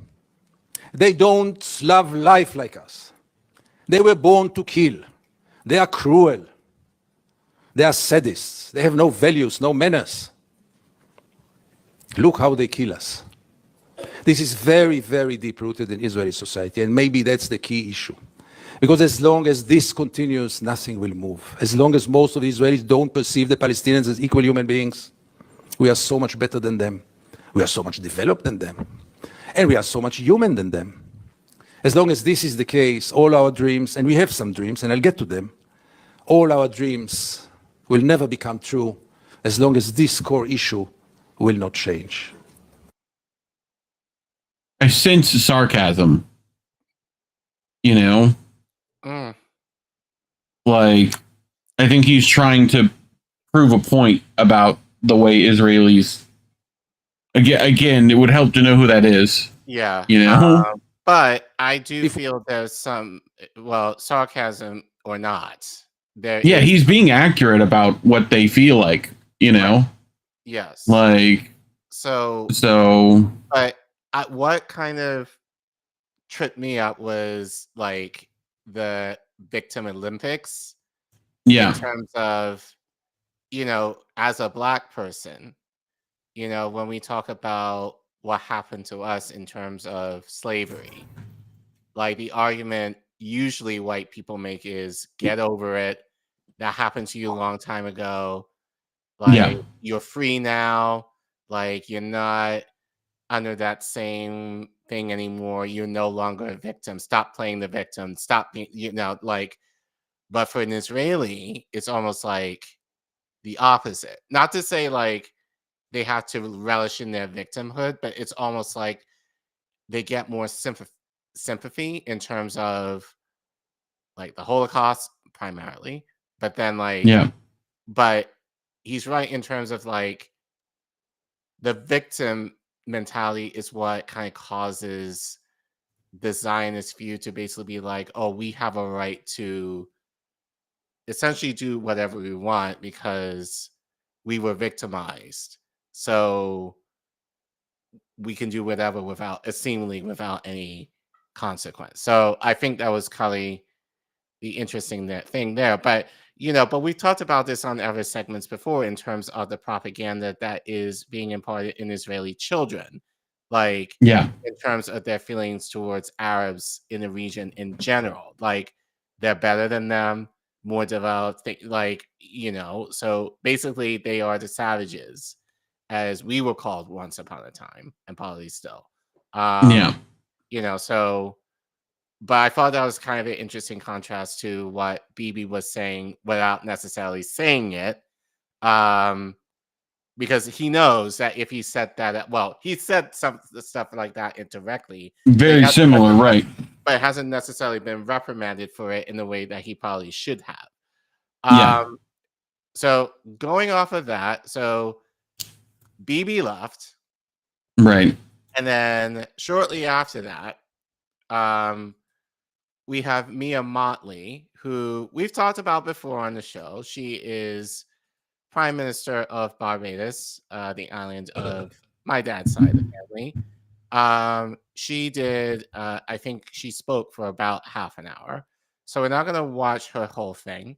H: They don't love life like us. They were born to kill. They are cruel. They are sadists. They have no values, no manners. Look how they kill us. This is very, very deep-rooted in Israeli society, and maybe that's the key issue. Because as long as this continues, nothing will move. As long as most of the Israelis don't perceive the Palestinians as equal human beings, we are so much better than them. We are so much developed than them. And we are so much human than them. As long as this is the case, all our dreams, and we have some dreams, and I'll get to them, all our dreams will never become true as long as this core issue will not change.
A: I sense sarcasm. You know? Like, I think he's trying to prove a point about the way Israelis. Again, it would help to know who that is.
B: Yeah.
A: You know?
B: But I do feel there's some, sarcasm or not.
A: Yeah, he's being accurate about what they feel like, you know?
B: Yes.
A: Like,
B: so. But what kind of tripped me up was like the victim Olympics.
A: Yeah.
B: In terms of, as a Black person, when we talk about what happened to us in terms of slavery, like the argument usually white people make is get over it. That happened to you a long time ago. Like, you're free now. Like, you're not under that same thing anymore. You're no longer a victim. Stop playing the victim. Stop being, but for an Israeli, it's almost like the opposite. Not to say like they have to relish in their victimhood, but it's almost like they get more sympathy in terms of like the Holocaust primarily, but then like,
A: Yeah.
B: but he's right in terms of like the victim mentality is what kind of causes the Zionist view to basically be like, oh, we have a right to essentially do whatever we want because we were victimized. So we can do whatever seemingly without any consequence. So I think that was kind of the interesting thing there. But but we've talked about this on other segments before in terms of the propaganda that is being imparted in Israeli children, like
A: Yeah.
B: in terms of their feelings towards Arabs in the region in general, like they're better than them, more developed, so basically they are the savages, as we were called once upon a time, and probably still.
A: Yeah.
B: So, but I thought that was kind of an interesting contrast to what BIBI was saying without necessarily saying it, because he knows that if he said that, well, he said some stuff like that indirectly.
A: Very similar, right?
B: But it hasn't necessarily been reprimanded for it in the way that he probably should have.
A: Yeah.
B: So going off of that, so BIBI left.
A: Right.
B: And then shortly after that, we have Mia Motley, who we've talked about before on the show. She is Prime Minister of Barbados, the island of my dad's side of the family. She did, I think she spoke for about half an hour. So we're not going to watch her whole thing.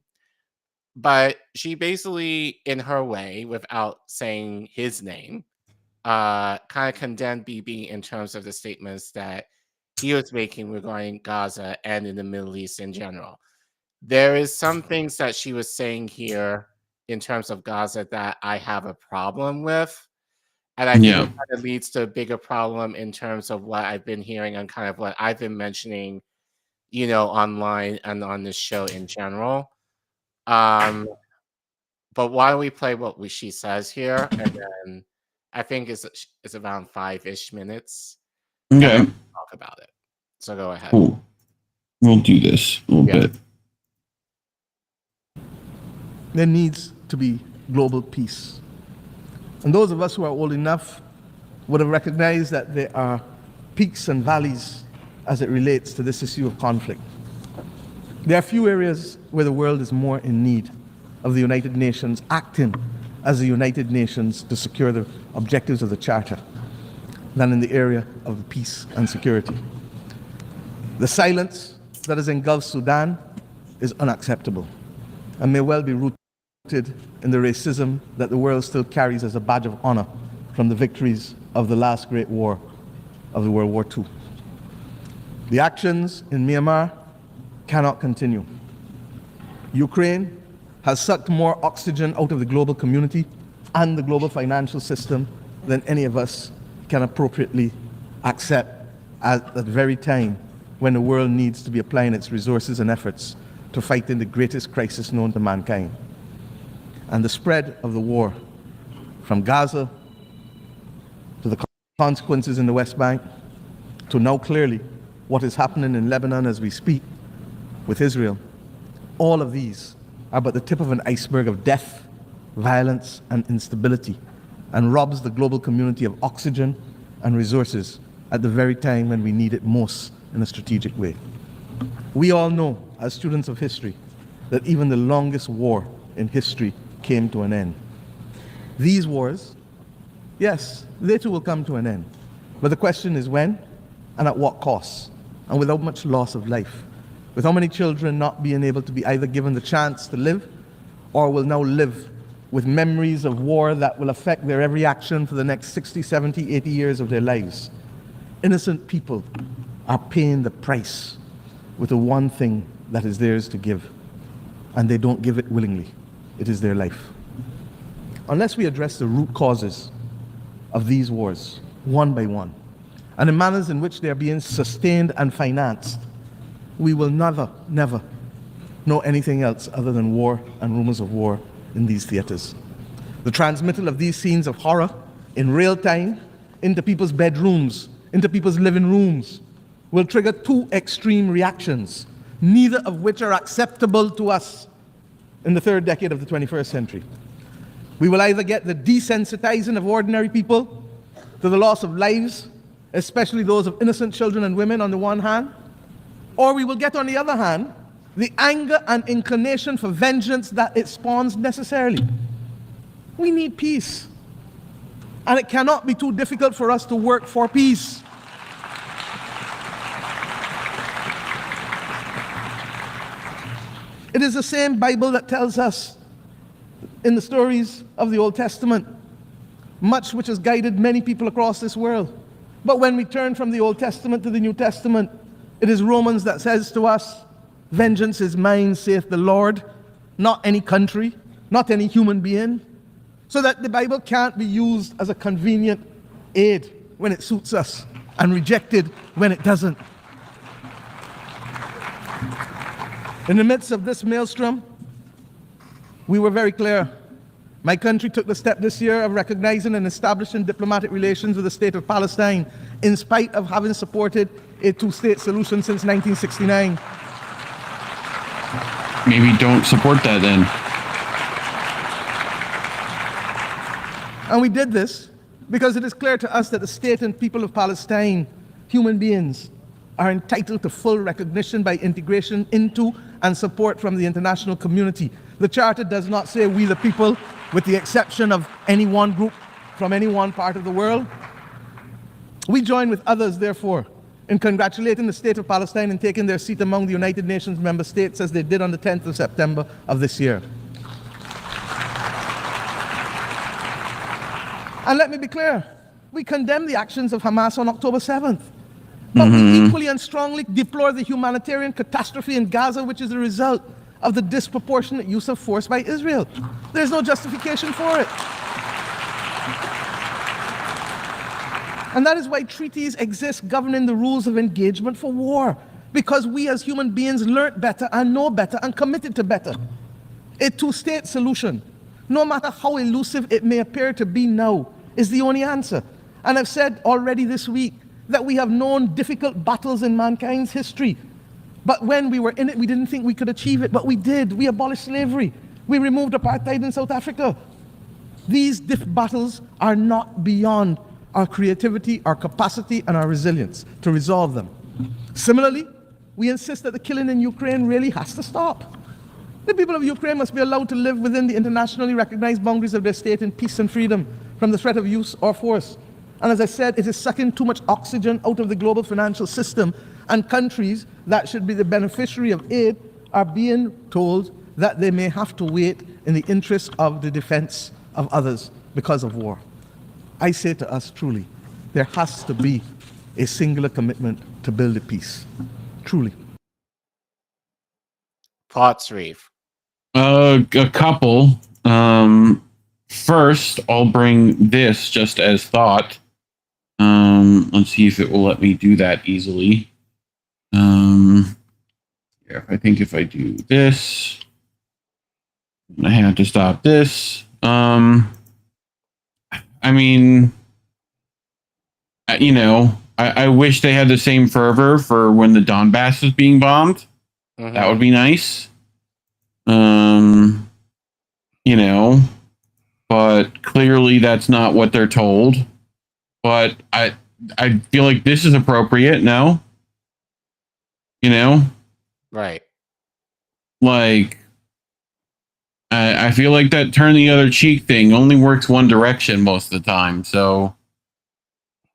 B: But she basically, in her way, without saying his name, kind of condemned BIBI in terms of the statements that he was making regarding Gaza and in the Middle East in general. There is some things that she was saying here in terms of Gaza that I have a problem with. And I think it kind of leads to a bigger problem in terms of what I've been hearing and kind of what I've been mentioning, online and on this show in general. But why don't we play what she says here, and then I think it's around 5-ish minutes.
A: Okay.
B: Talk about it. So go ahead.
A: Cool. We'll do this a little bit.
I: There needs to be global peace. And those of us who are old enough would have recognized that there are peaks and valleys as it relates to this issue of conflict. There are few areas where the world is more in need of the United Nations acting as the United Nations to secure the objectives of the Charter than in the area of peace and security. The silence that has engulfed Sudan is unacceptable and may well be rooted in the racism that the world still carries as a badge of honor from the victories of the last great war of the World War II. The actions in Myanmar cannot continue. Ukraine has sucked more oxygen out of the global community and the global financial system than any of us can appropriately accept at the very time when the world needs to be applying its resources and efforts to fight in the greatest crisis known to mankind. And the spread of the war from Gaza to the consequences in the West Bank to now clearly what is happening in Lebanon as we speak with Israel, all of these are but the tip of an iceberg of death, violence, and instability, and robs the global community of oxygen and resources at the very time when we need it most in a strategic way. We all know, as students of history, that even the longest war in history came to an end. These wars, yes, they too will come to an end. But the question is when and at what cost, and without much loss of life. With how many children not being able to be either given the chance to live or will now live with memories of war that will affect their every action for the next 60, 70, 80 years of their lives. Innocent people are paying the price with the one thing that is theirs to give, and they don't give it willingly. It is their life. Unless we address the root causes of these wars, one by one, and the manners in which they are being sustained and financed, we will never know anything else other than war and rumors of war in these theaters. The transmittal of these scenes of horror in real time into people's bedrooms, into people's living rooms, will trigger two extreme reactions, neither of which are acceptable to us in the third decade of the 21st century. We will either get the desensitizing of ordinary people to the loss of lives, especially those of innocent children and women on the one hand, or we will get, on the other hand, the anger and inclination for vengeance that it spawns necessarily. We need peace. And it cannot be too difficult for us to work for peace. It is the same Bible that tells us in the stories of the Old Testament, much which has guided many people across this world. But when we turn from the Old Testament to the New Testament, it is Romans that says to us, vengeance is mine, saith the Lord, not any country, not any human being. So that the Bible can't be used as a convenient aid when it suits us and rejected when it doesn't. In the midst of this maelstrom, we were very clear. My country took the step this year of recognizing and establishing diplomatic relations with the state of Palestine, in spite of having supported a two-state solution since 1969.
A: Maybe don't support that then.
I: And we did this because it is clear to us that the state and people of Palestine, human beings, are entitled to full recognition by integration into and support from the international community. The Charter does not say we the people, with the exception of any one group from any one part of the world. We join with others, therefore, in congratulating the state of Palestine in taking their seat among the United Nations member states as they did on the 10th of September of this year. And let me be clear, we condemn the actions of Hammas on October 7th. But we equally and strongly deplore the humanitarian catastrophe in Gaza, which is the result of the disproportionate use of force by Israel. There's no justification for it. And that is why treaties exist governing the rules of engagement for war, because we as human beings learnt better and know better and committed to better. A two-state solution, no matter how elusive it may appear to be now, is the only answer. And I've said already this week that we have known difficult battles in mankind's history. But when we were in it, we didn't think we could achieve it, but we did. We abolished slavery. We removed apartheid in South Africa. These battles are not beyond our creativity, our capacity, and our resilience to resolve them. Similarly, we insist that the killing in Ukraine really has to stop. The people of Ukraine must be allowed to live within the internationally recognized boundaries of their state in peace and freedom from the threat of use or force. And as I said, it is sucking too much oxygen out of the global financial system, and countries that should be the beneficiary of aid are being told that they may have to wait in the interest of the defense of others because of war. I say to us truly, there has to be a singular commitment to build a peace. Truly.
B: Thoughts, Reef?
A: A couple. First, I'll bring this just as thought. Let's see if it will let me do that easily. Yeah, I think if I do this, I have to stop this. I mean, you know, I wish they had the same fervor for when the Donbass is being bombed. Mm-hmm. That would be nice. You know, but clearly that's not what they're told. But I feel like this is appropriate, no? You know?
B: Right.
A: Like, I feel like that turn the other cheek thing only works one direction most of the time. So,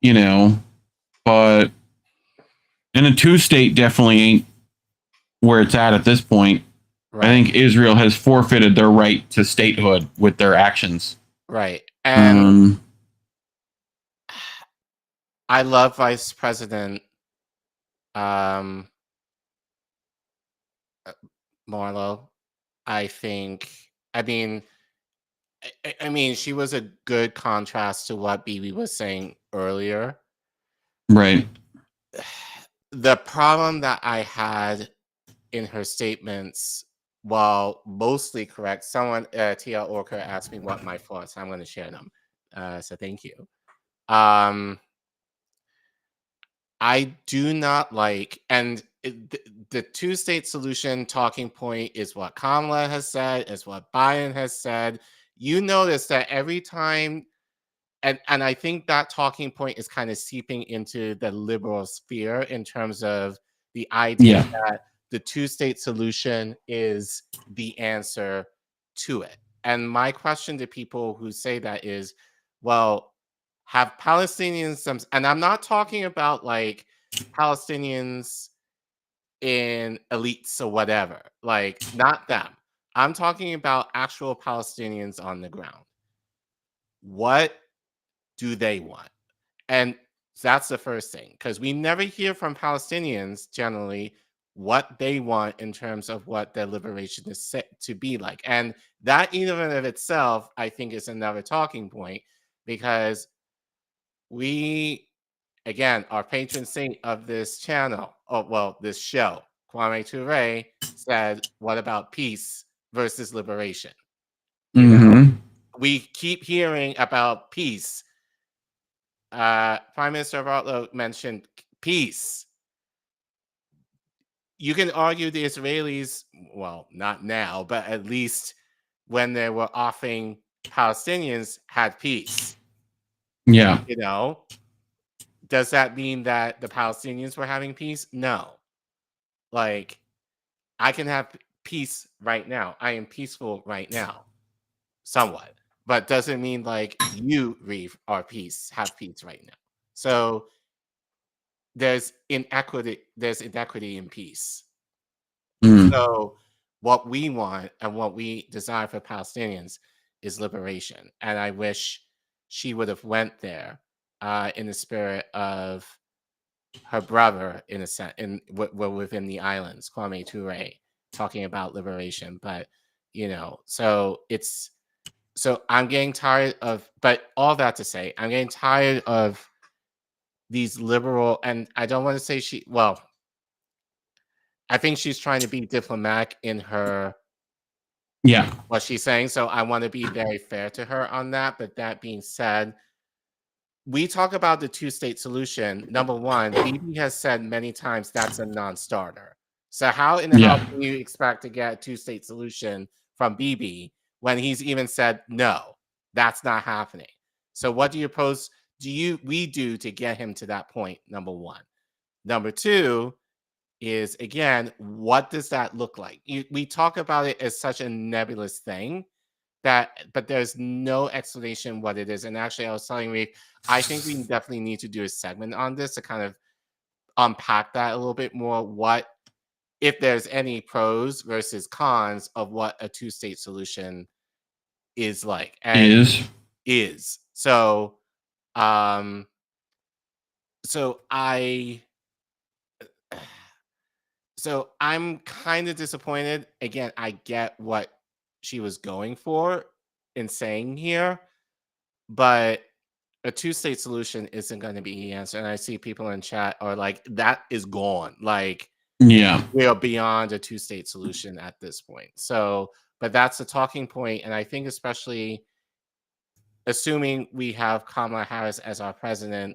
A: you know, but and a two-state definitely ain't where it's at this point. Right. I think Israel has forfeited their right to statehood with their actions.
B: Right. And I love Vice President Marlowe. I mean, she was a good contrast to what BIBI was saying earlier.
A: Right.
B: The problem that I had in her statements, while mostly correct, someone, Tia Orker, asked me what my thoughts. I'm going to share them. So thank you. I do not like, and the two-state solution talking point is what Kamala has said, is what Biden has said. You notice that every time, and I think that talking point is kind of seeping into the liberal sphere in terms of the idea that the two-state solution is the answer to it. And my question to people who say that is, well, have Palestinians, and I'm not talking about like Palestinians in elites or whatever, like not them. I'm talking about actual Palestinians on the ground. What do they want? And that's the first thing, because we never hear from Palestinians generally what they want in terms of what their liberation is set to be like. And that in and of itself, I think, is another talking point, because we, again, our patron saint of this channel, this show, Kwame Ture, said, what about peace versus liberation? You know, we keep hearing about peace. Prime Minister Radlo mentioned peace. You can argue the Israelis, well, not now, but at least when they were offering Palestinians, had peace.
A: Yeah.
B: You know, does that mean that the Palestinians were having peace? No. Like, I can have peace right now. I am peaceful right now, somewhat. But doesn't mean like you, Reef, have peace right now. So there's inequity in peace. So what we want and what we desire for Palestinians is liberation. And I wish she would have went there in the spirit of her brother, in a sense, within the islands, Kwame Ture, talking about liberation. But so I'm getting tired of. But all that to say, I'm getting tired of these liberal, and I don't want to say I think she's trying to be diplomatic in her what she's saying. So I want to be very fair to her on that. But that being said, we talk about the two-state solution. Number one, BIBI has said many times that's a non-starter. So how in the hell can you expect to get a two-state solution from BIBI when he's even said, no, that's not happening? So what do you propose we do to get him to that point, number one? Number two is, again, what does that look like? We talk about it as such a nebulous thing, but there's no explanation what it is. And actually, I was telling Reef, I think we definitely need to do a segment on this to kind of unpack that a little bit more. If there's any pros versus cons of what a two-state solution is like. And is. So I'm kind of disappointed. Again, I get what she was going for in saying here, but a two-state solution isn't going to be the answer. And I see people in chat are like, that is gone. Like, we are beyond a two-state solution at this point. So, but that's the talking point. And I think especially assuming we have Kamala Harris as our president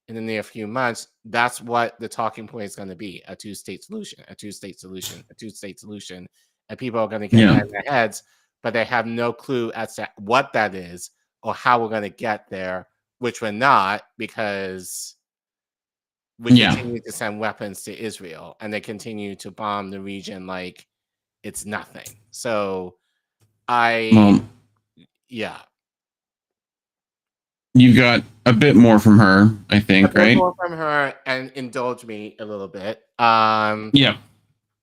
B: in the near few months, that's what the talking point is going to be: a two-state solution, a two-state solution, a two-state solution. And people are going to get that in their heads, but they have no clue as to what that is or how we're going to get there, which we're not, because we continue to send weapons to Israel and they continue to bomb the region like it's nothing. So
A: You got a bit more from her, I think, right?
B: More from her, and indulge me a little bit.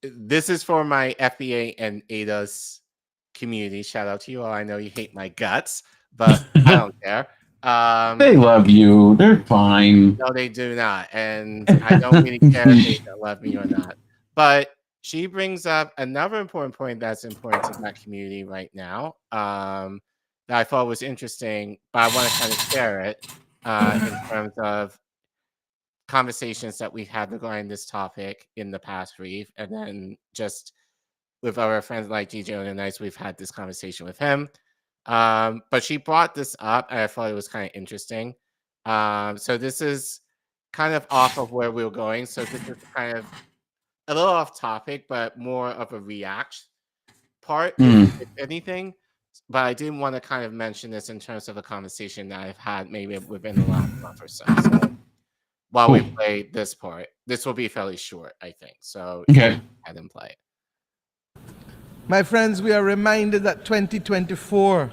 B: This is for my FBA and ADOS community. Shout out to you all. I know you hate my guts, but I don't care.
A: They love you. They're fine.
B: No, they do not. And I don't really care if they love me or not. But she brings up another important point that's important to that community right now, that I thought was interesting, but I want to kind of share it in terms of conversations that we've had regarding this topic in the past, Reef, and then just with our friends like DJ Nice, we've had this conversation with him. But she brought this up, and I thought it was kind of interesting. So this is kind of off of where we were going. So this is kind of a little off topic, but more of a react part, if anything. But I didn't want to kind of mention this in terms of a conversation that I've had maybe within the last month or so. So while we play this part, this will be fairly short, I think. So
A: Okay.
B: go ahead and play it.
I: My friends, we are reminded that 2024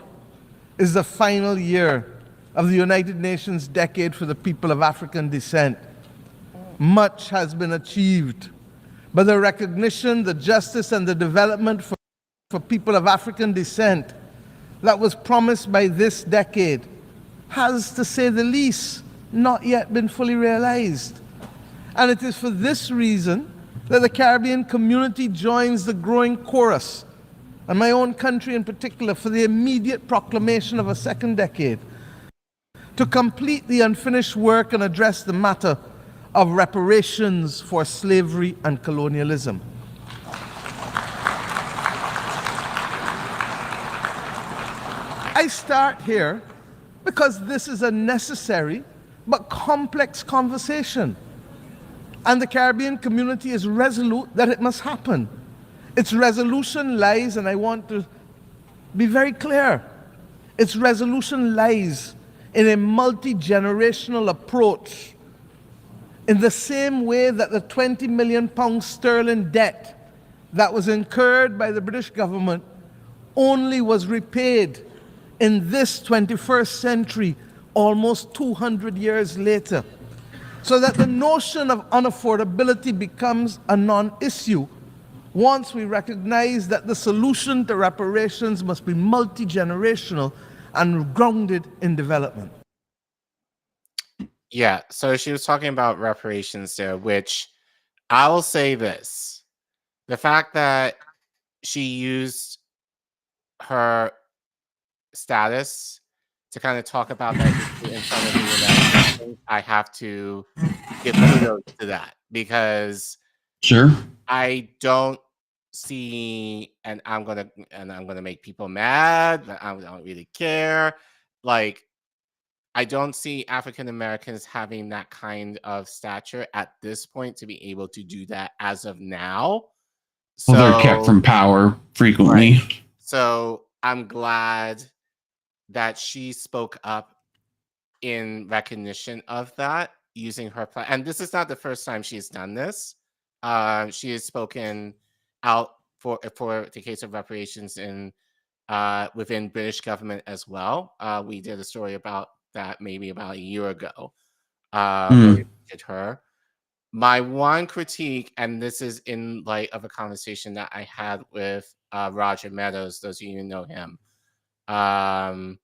I: is the final year of the United Nations Decade for the People of African Descent. Much has been achieved, but the recognition, the justice, and the development for people of African descent that was promised by this decade has, to say the least, not yet been fully realized. And it is for this reason that the Caribbean community joins the growing chorus, and my own country in particular, for the immediate proclamation of a second decade to complete the unfinished work and address the matter of reparations for slavery and colonialism. I start here because this is a necessary but complex conversation, and the Caribbean community is resolute that it must happen. Its resolution lies, and I want to be very clear, its resolution lies in a multi-generational approach, in the same way that the 20 million pounds sterling debt that was incurred by the British government only was repaid in this 21st century, almost 200 years later, so that the notion of unaffordability becomes a non-issue once we recognize that the solution to reparations must be multi-generational and grounded in development.
B: Yeah, so she was talking about reparations there, which I will say this. The fact that she used her status to kind of talk about that issue in front of the United Nations, I have to give kudos to that, because
A: Sure.
B: I don't see, and I'm gonna make people mad, but I don't really care. Like, I don't see African Americans having that kind of stature at this point to be able to do that as of now.
A: Well, they're kept from power frequently.
B: Right. So I'm glad that she spoke up in recognition of that, using her and this is not the first time she's done this. She has spoken out for the case of reparations in within British government as well. We did a story about that maybe about a year ago. Where we did her. My one critique, and this is in light of a conversation that I had with Roger Meadows, those of you who know him, about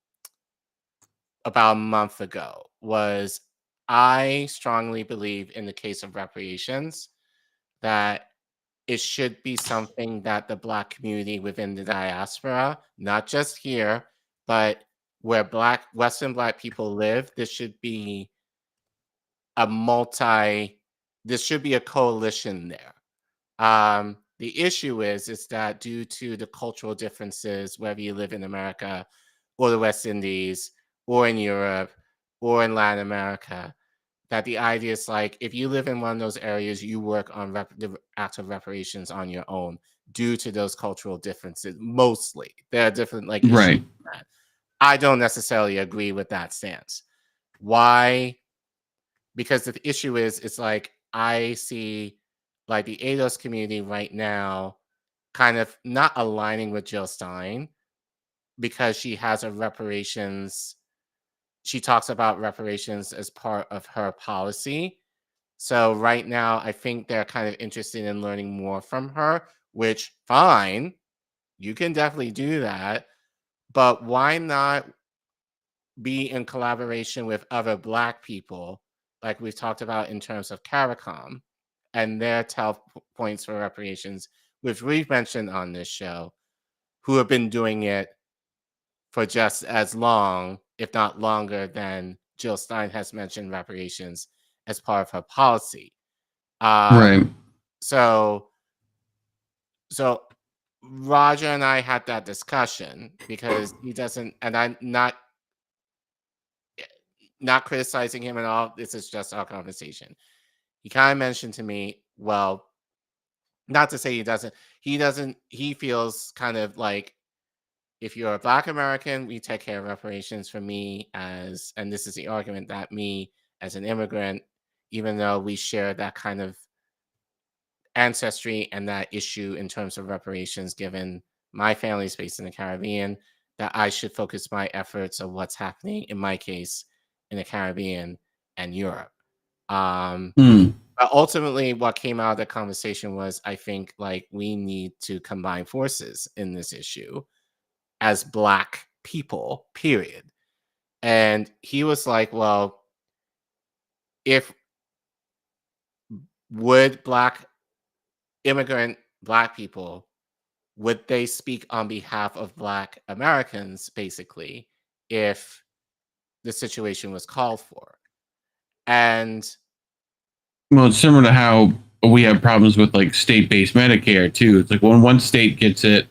B: a month ago, was I strongly believe in the case of reparations that it should be something that the Black community within the diaspora, not just here, but where Western Black people live, this should be a coalition there. The issue is that due to the cultural differences, whether you live in America or the West Indies or in Europe or in Latin America, that the idea is like, if you live in one of those areas, you work on the act of reparations on your own due to those cultural differences. Mostly, there are different issues
A: Right.
B: with that. I don't necessarily agree with that stance. Why? Because the issue is, it's like I see like the ADOS community right now kind of not aligning with Jill Stein because she has a reparations. She talks about reparations as part of her policy. So right now, I think they're kind of interested in learning more from her, which fine, you can definitely do that. But why not be in collaboration with other Black people, like we've talked about in terms of CARICOM and their 12 points for reparations, which we've mentioned on this show, who have been doing it for just as long, if not longer, than Jill Stein has mentioned reparations as part of her policy.
A: Right.
B: So Roger and I had that discussion because he doesn't, and I'm not criticizing him at all. This is just our conversation. He kind of mentioned to me, well, not to say he doesn't, he feels kind of like, if you're a Black American, we take care of reparations for me as, and this is the argument that me as an immigrant, even though we share that kind of ancestry and that issue in terms of reparations, given my family's based in the Caribbean, that I should focus my efforts of what's happening in my case in the Caribbean and Europe. But ultimately, what came out of the conversation was, I think, like, we need to combine forces in this issue as Black people, period. And he was like, well, would immigrant Black people, would they speak on behalf of Black Americans, basically, if the situation was called for? And
A: well, it's similar to how we have problems with like state-based Medicare too. It's like when one state gets it,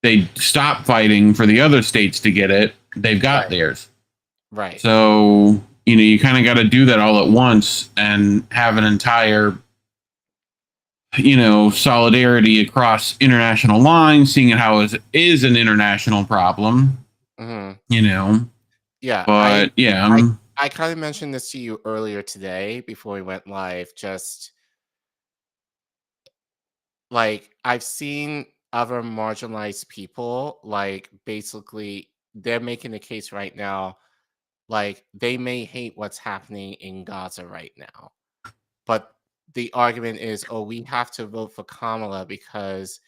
A: they stop fighting for the other states to get it. They've got theirs.
B: Right.
A: So, you kind of got to do that all at once and have an entire, solidarity across international lines, seeing it how it is an international problem,
B: Yeah.
A: But
B: I kind of mentioned this to you earlier today before we went live. Just like, I've seen other marginalized people, like, basically, they're making the case right now, like, they may hate what's happening in Gaza right now, but the argument is, oh, we have to vote for Kamala because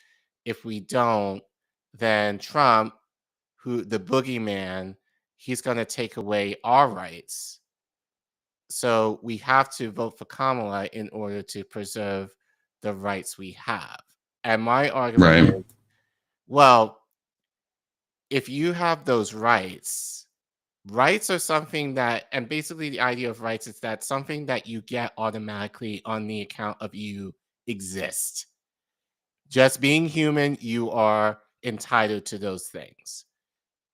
B: if we don't, then Trump, who the boogeyman, he's going to take away our rights. So we have to vote for Kamala in order to preserve the rights we have. And my argument is, well, if you have those rights are something that, and basically the idea of rights is that something that you get automatically on the account of you exist. Just being human, you are entitled to those things.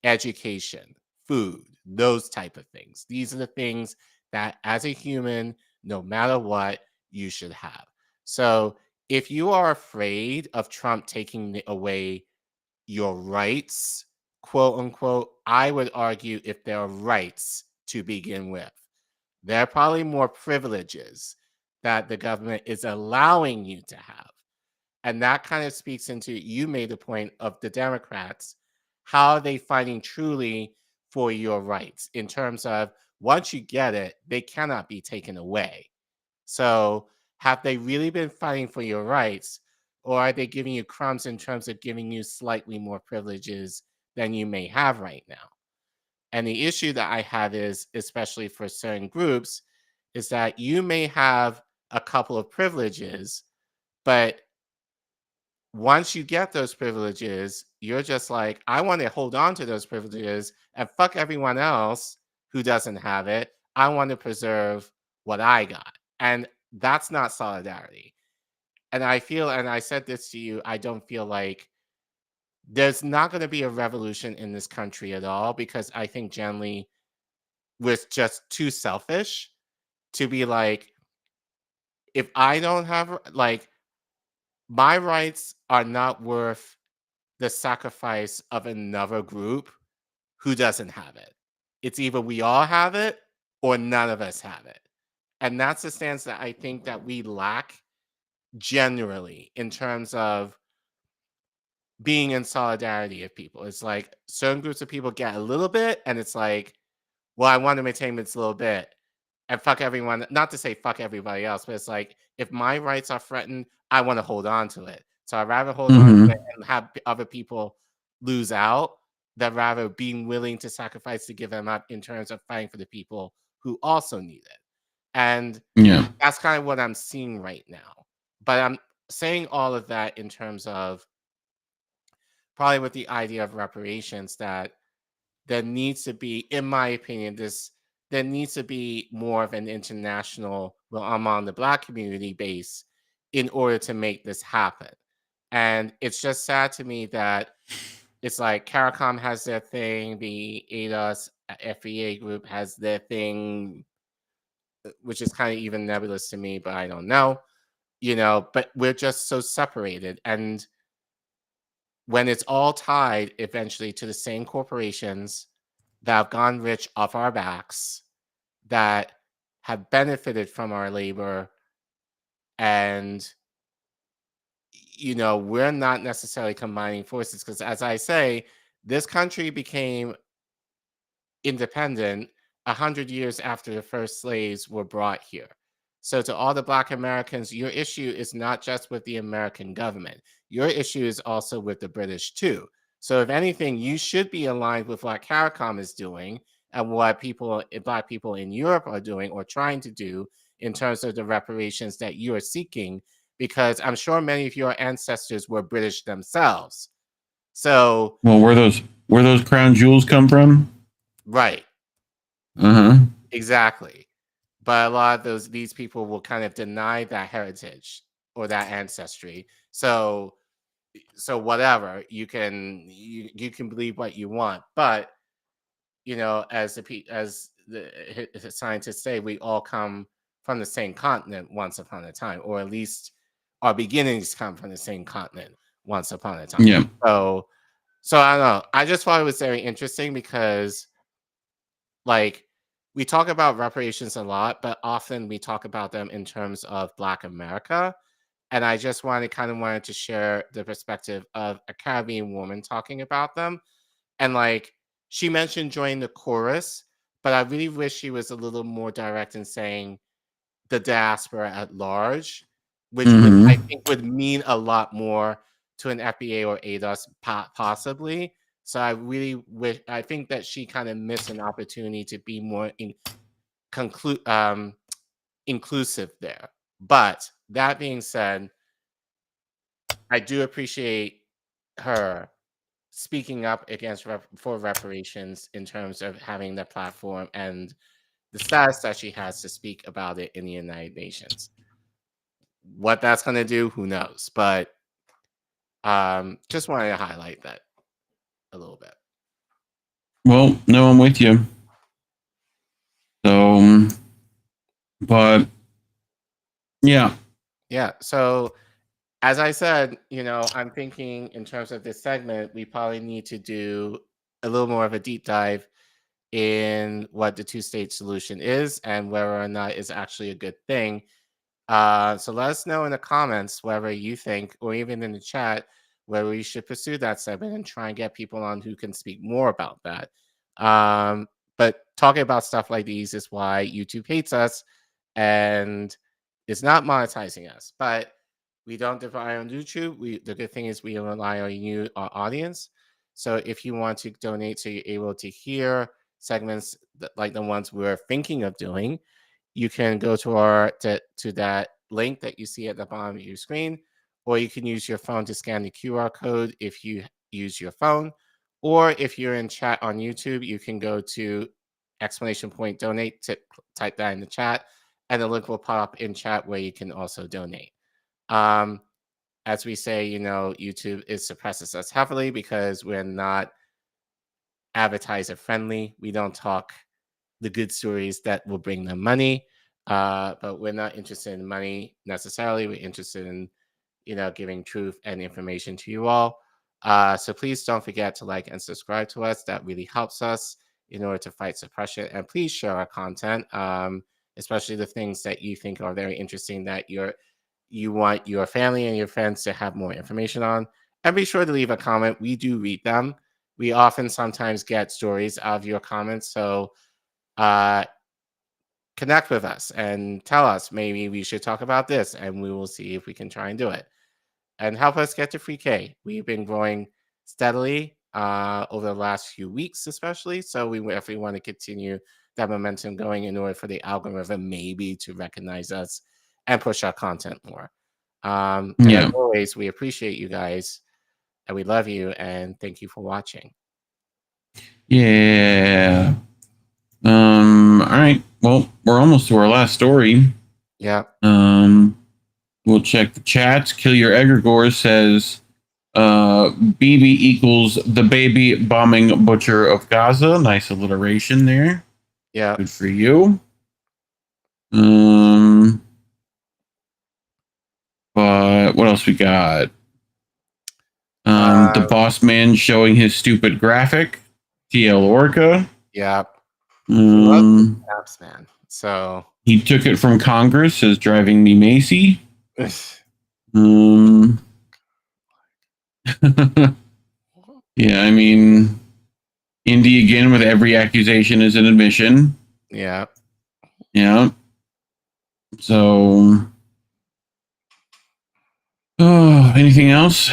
B: Education, food, those type of things. These are the things that as a human, no matter what, you should have. So if you are afraid of Trump taking away your rights, quote unquote, I would argue if there are rights to begin with, there are probably more privileges that the government is allowing you to have. And that kind of speaks into, you made the point of the Democrats. How are they fighting truly for your rights in terms of once you get it, they cannot be taken away? So have they really been fighting for your rights, or are they giving you crumbs in terms of giving you slightly more privileges than you may have right now? And the issue that I have is, especially for certain groups, is that you may have a couple of privileges, but once you get those privileges, you're just like, I want to hold on to those privileges and fuck everyone else who doesn't have it. I want to preserve what I got. And that's not solidarity. And I feel, and I said this to you, I don't feel like there's not going to be a revolution in this country at all, because I think generally we're just too selfish to be like, if I don't have, like, my rights are not worth the sacrifice of another group who doesn't have it. It's either we all have it or none of us have it. And that's the stance that I think that we lack generally in terms of being in solidarity of people. It's like certain groups of people get a little bit, and it's like, well, I want to maintain this little bit and fuck everyone. Not to say fuck everybody else, but it's like, if my rights are threatened, I want to hold on to it. So I'd rather hold on to it and have other people lose out than rather being willing to sacrifice to give them up in terms of fighting for the people who also need it. And that's kind of what I'm seeing right now. But I'm saying all of that in terms of probably with the idea of reparations, that there needs to be, in my opinion, there needs to be more of an international, well, among the Black community base in order to make this happen. And it's just sad to me that it's like CARICOM has their thing, the ADOS FEA group has their thing, which is kind of even nebulous to me, but I don't know, but we're just so separated. And when it's all tied eventually to the same corporations that have gone rich off our backs, that have benefited from our labor, and we're not necessarily combining forces, because as I say, this country became independent 100 years after the first slaves were brought here. So to all the Black Americans, your issue is not just with the American government. Your issue is also with the British too. So if anything, you should be aligned with what CARICOM is doing and what Black people in Europe are doing or trying to do in terms of the reparations that you are seeking, because I'm sure many of your ancestors were British themselves. So,
A: well, where those crown jewels come from?
B: Right.
A: Uh-huh.
B: Exactly. But a lot of these people will kind of deny that heritage or that ancestry. So whatever, you can believe what you want, but as the scientists say, we all come from the same continent once upon a time, or at least our beginnings come from the same continent once upon a time.
A: Yeah.
B: So I don't know. I just thought it was very interesting because, like, we talk about reparations a lot, but often we talk about them in terms of Black America. And I just wanted to share the perspective of a Caribbean woman talking about them. And like, she mentioned joining the chorus, but I really wish she was a little more direct in saying the diaspora at large, which I think would mean a lot more to an FBA or ADOS possibly. So I think that she kind of missed an opportunity to be more inclusive there. But that being said, I do appreciate her speaking up for reparations in terms of having the platform and the status that she has to speak about it in the United Nations. What that's going to do, who knows? But just wanted to highlight that a little bit.
A: Well, no, I'm with you. So, but yeah.
B: Yeah. So as I said, I'm thinking in terms of this segment, we probably need to do a little more of a deep dive in what the two-state solution is and whether or not it's actually a good thing. So let us know in the comments whether you think, or even in the chat, whether we should pursue that segment and try and get people on who can speak more about that. But talking about stuff like these is why YouTube hates us and is not monetizing us. But we don't rely on YouTube. The good thing is we rely on our audience. So if you want to donate so you're able to hear segments like the ones we're thinking of doing, you can go to that link that you see at the bottom of your screen, or you can use your phone to scan the QR code if you use your phone, or if you're in chat on YouTube, you can go to !donate to type that in the chat, and the link will pop up in chat where you can also donate. As we say, YouTube suppresses us heavily because we're not advertiser friendly. We don't talk the good stories that will bring them money, but we're not interested in money necessarily. We're interested in, giving truth and information to you all. So please don't forget to like and subscribe to us. That really helps us in order to fight suppression. And please share our content, especially the things that you think are very interesting that you want your family and your friends to have more information on. And be sure to leave a comment. We do read them. We sometimes get stories out of your comments. So connect with us and tell us maybe we should talk about this, and we will see if we can try and do it. And help us get to free K. We've been growing steadily over the last few weeks, especially. So we definitely want to continue that momentum going in order for the algorithm maybe to recognize us and push our content more. And as always, we appreciate you guys, and we love you, and thank you for watching.
A: Yeah. All right. Well, we're almost to our last story.
B: Yeah.
A: We'll check the chats. Kill Your Egregore says BB equals the baby bombing butcher of Gaza. Nice alliteration there.
B: Yeah.
A: Good for you. But what else we got? The boss man showing his stupid graphic. TL Orca.
B: Yeah.
A: Apps,
B: man. So
A: he took it from Congress as driving me Macy. Yeah, I mean, Indy again with every accusation is an admission.
B: Yeah.
A: Yeah. So, anything else?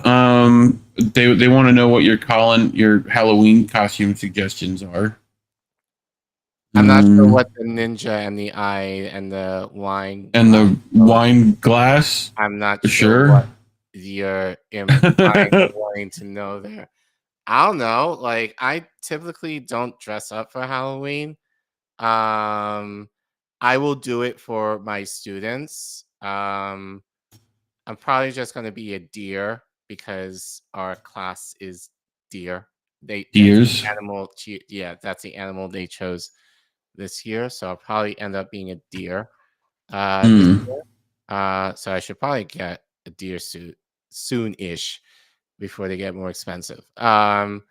A: They want to know what your Halloween costume suggestions are.
B: I'm not sure what the ninja and the eye and the wine
A: and the wine glass.
B: I'm not
A: sure
B: what you're wanting to know there. I don't know. Like, I typically don't dress up for Halloween. I will do it for my students. I'm probably just going to be a deer because our class is deer.
A: Deers.
B: Animal. Yeah, that's the animal they chose this year. So I'll probably end up being a deer. This year. So I should probably get a deer suit soon-ish before they get more expensive. But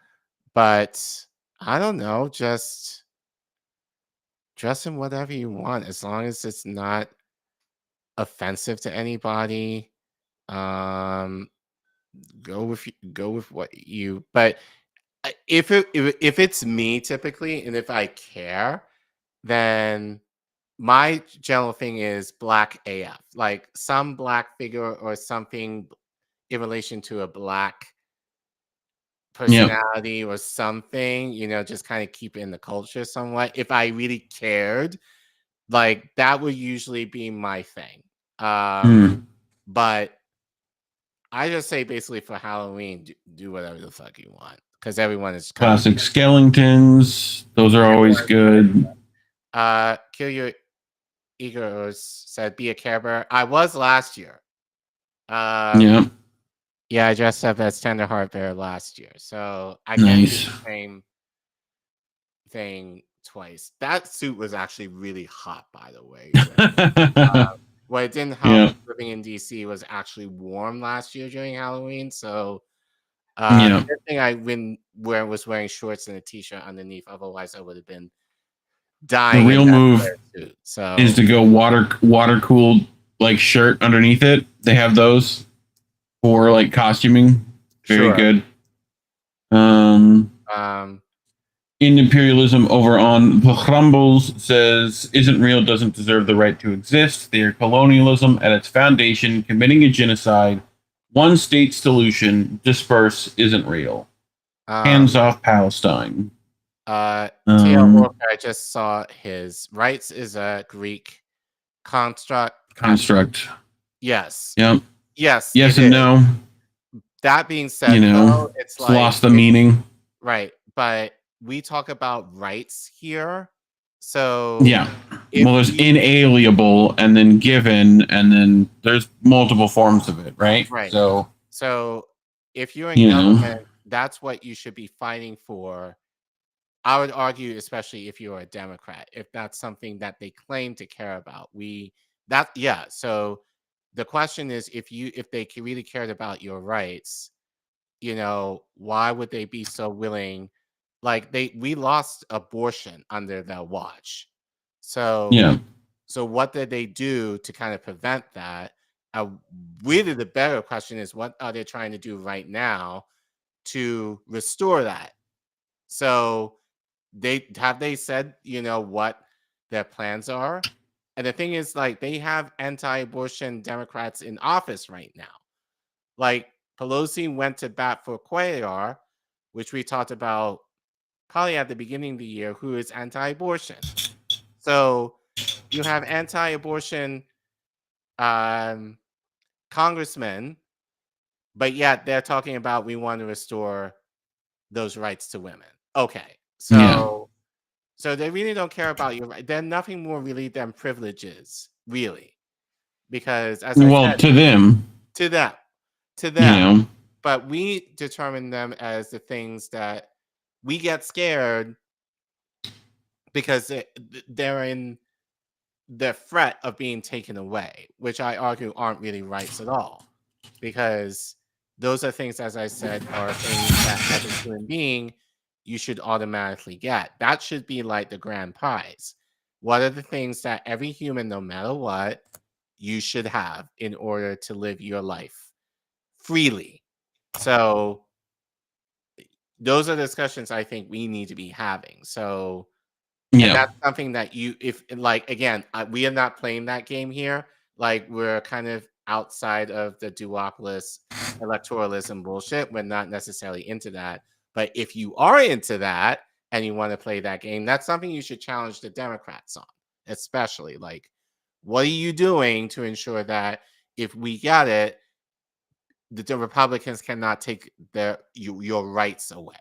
B: I don't know, just dress in whatever you want as long as it's not offensive to anybody. Go with what you. But if it's me typically, and if I care, then my general thing is black AF, like some black figure or something in relation to a black personality or something, just kind of keep it in the culture somewhat. If I really cared, like that would usually be my thing. But I just say basically for Halloween, do whatever the fuck you want because everyone is
A: classic skeletons. Those are always good.
B: Kill Your Egos said be a Care Bear. I was last year. Yeah, I dressed up as Tenderheart Bear last year, so I can't do the same thing twice. That suit was actually really hot, by the way. What it didn't help living in DC was actually warm last year during Halloween, so good thing I was wearing shorts and a t-shirt underneath. Otherwise, I would have been dying.
A: The real move is to go water cooled like shirt underneath it. They have those for like costuming. Very good. In Imperialism over on the Crumbles says isn't real, doesn't deserve the right to exist. They are colonialism at its foundation, committing a genocide. One state solution, disperse, isn't real. Hands off Palestine.
B: I just saw his rights is a Greek construct. Yes.
A: Yep.
B: Yes.
A: Yes and no.
B: That being said, though, it's like
A: lost the meaning.
B: Right. But we talk about rights here. So
A: well, there's inalienable and then given, and then there's multiple forms of it, right?
B: Right.
A: So
B: if you're in government, that's what you should be fighting for. I would argue, especially if you're a Democrat, if that's something that they claim to care about. So the question is, if they really cared about your rights, why would they be so willing? Like we lost abortion under their watch. So what did they do to kind of prevent that? Really, the better question is, what are they trying to do right now to restore that? So they said, what their plans are? And the thing is, like, they have anti-abortion Democrats in office right now. Like, Pelosi went to bat for Cuellar, which we talked about probably at the beginning of the year, who is anti-abortion. So you have anti-abortion congressmen, but yet they're talking about we want to restore those rights to women. Okay. So they really don't care about your right. They're nothing more really than privileges, really. because as I said,
A: to them,
B: to them,
A: you know,
B: but we determine them as the things that we get scared because they're in the threat of being taken away, which I argue aren't really rights at all, because those are things, as I said, are things that as a human being you should automatically get. That should be like the grand prize. What are the things that every human, no matter what, you should have in order to live your life freely? So those are discussions I think we need to be having. So and that's something that if like, again, we are not playing that game here. Like, we're kind of outside of the duopolis electoralism bullshit. We're not necessarily into that. But if you are into that and you want to play that game, that's something you should challenge the Democrats on, especially. Like, what are you doing to ensure that if we get it, the Republicans cannot take your rights away?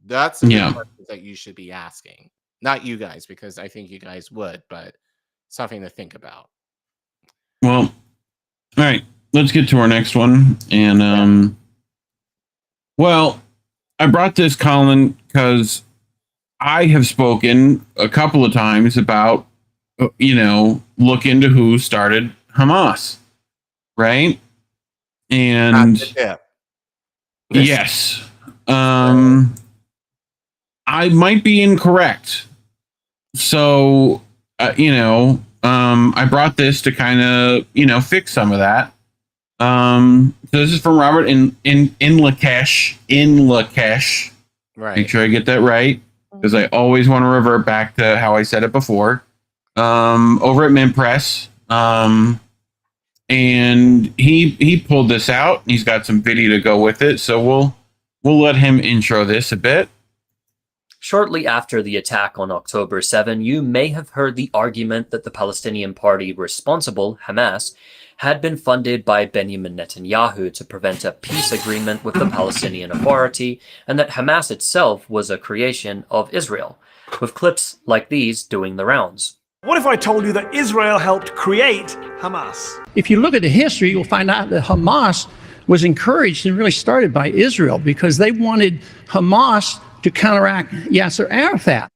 B: That's the questions that you should be asking. Not you guys, because I think you guys would, but something to think about.
A: Well, all right, let's get to our next one. And, well, I brought this, Collin, because I have spoken a couple of times about, look into who started Hamas, right? And yes, I might be incorrect. So, I brought this to kind of, fix some of that. So this is from Robert in Lakesh. Right. Make sure I get that right, because I always want to revert back to how I said it before. Over at Mint Press. And he pulled this out. He's got some video to go with it. So we'll let him intro this a bit.
J: Shortly after the attack on October 7, you may have heard the argument that the Palestinian party responsible, Hamas, had been funded by Benjamin Netanyahu to prevent a peace agreement with the Palestinian Authority, and that Hamas itself was a creation of Israel, with clips like these doing the rounds.
K: What if I told you that Israel helped create Hamas?
L: If you look at the history, you'll find out that Hamas was encouraged and really started by Israel because they wanted Hamas to counteract Yasser Arafat.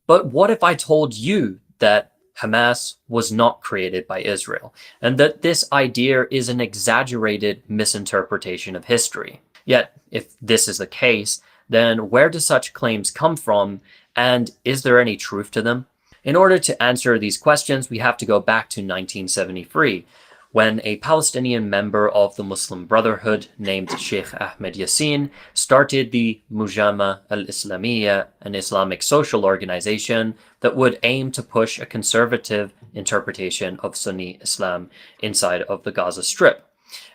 J: But what if I told you that Hamas was not created by Israel, and that this idea is an exaggerated misinterpretation of history? Yet, if this is the case, then where do such claims come from, and is there any truth to them? In order to answer these questions, we have to go back to 1973, when a Palestinian member of the Muslim Brotherhood named Sheikh Ahmed Yassin started the Mujama al-Islamiyya, an Islamic social organization that would aim to push a conservative interpretation of Sunni Islam inside of the Gaza Strip.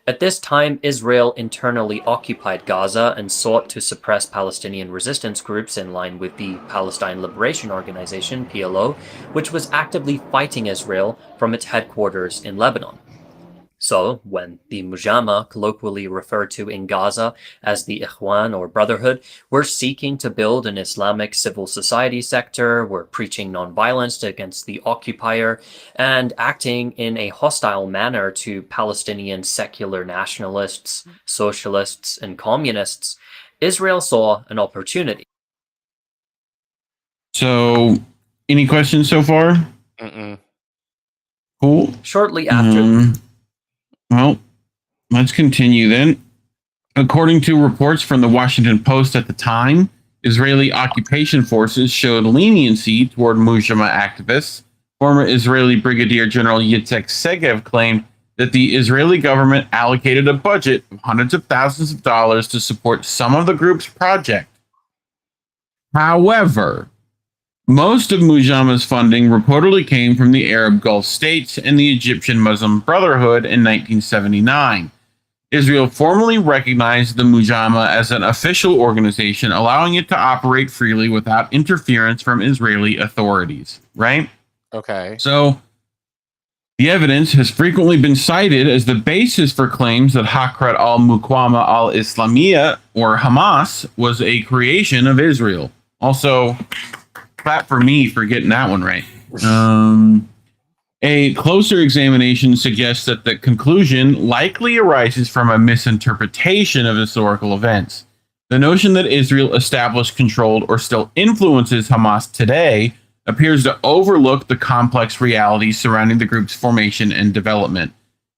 J: At this time, Israel internally occupied Gaza and sought to suppress Palestinian resistance groups in line with the Palestine Liberation Organization, PLO, which was actively fighting Israel from its headquarters in Lebanon. So, when the Mujama, colloquially referred to in Gaza as the Ikhwan or Brotherhood, were seeking to build an Islamic civil society sector, were preaching nonviolence against the occupier, and acting in a hostile manner to Palestinian secular nationalists, socialists, and communists, Israel saw an opportunity.
A: So, any questions so far? Cool.
J: Shortly after...
A: Well, let's continue then. According to reports from the Washington Post at the time, Israeli occupation forces showed leniency toward Mujama activists. Former Israeli Brigadier General Yitzhak Segev claimed that the Israeli government allocated a budget of hundreds of thousands of dollars to support some of the group's project. However, most of Mujama's funding reportedly came from the Arab Gulf states and the Egyptian Muslim Brotherhood in 1979. Israel formally recognized the Mujama as an official organization, allowing it to operate freely without interference from Israeli authorities, right?
B: Okay.
A: So, the evidence has frequently been cited as the basis for claims that Hakrat al-Muqawama al-Islamiyya, or Hamas, was a creation of Israel. Also, clap for me for getting that one right. A closer examination suggests that the conclusion likely arises from a misinterpretation of historical events. The notion that Israel established, controlled, or still influences Hamas today appears to overlook the complex realities surrounding the group's formation and development.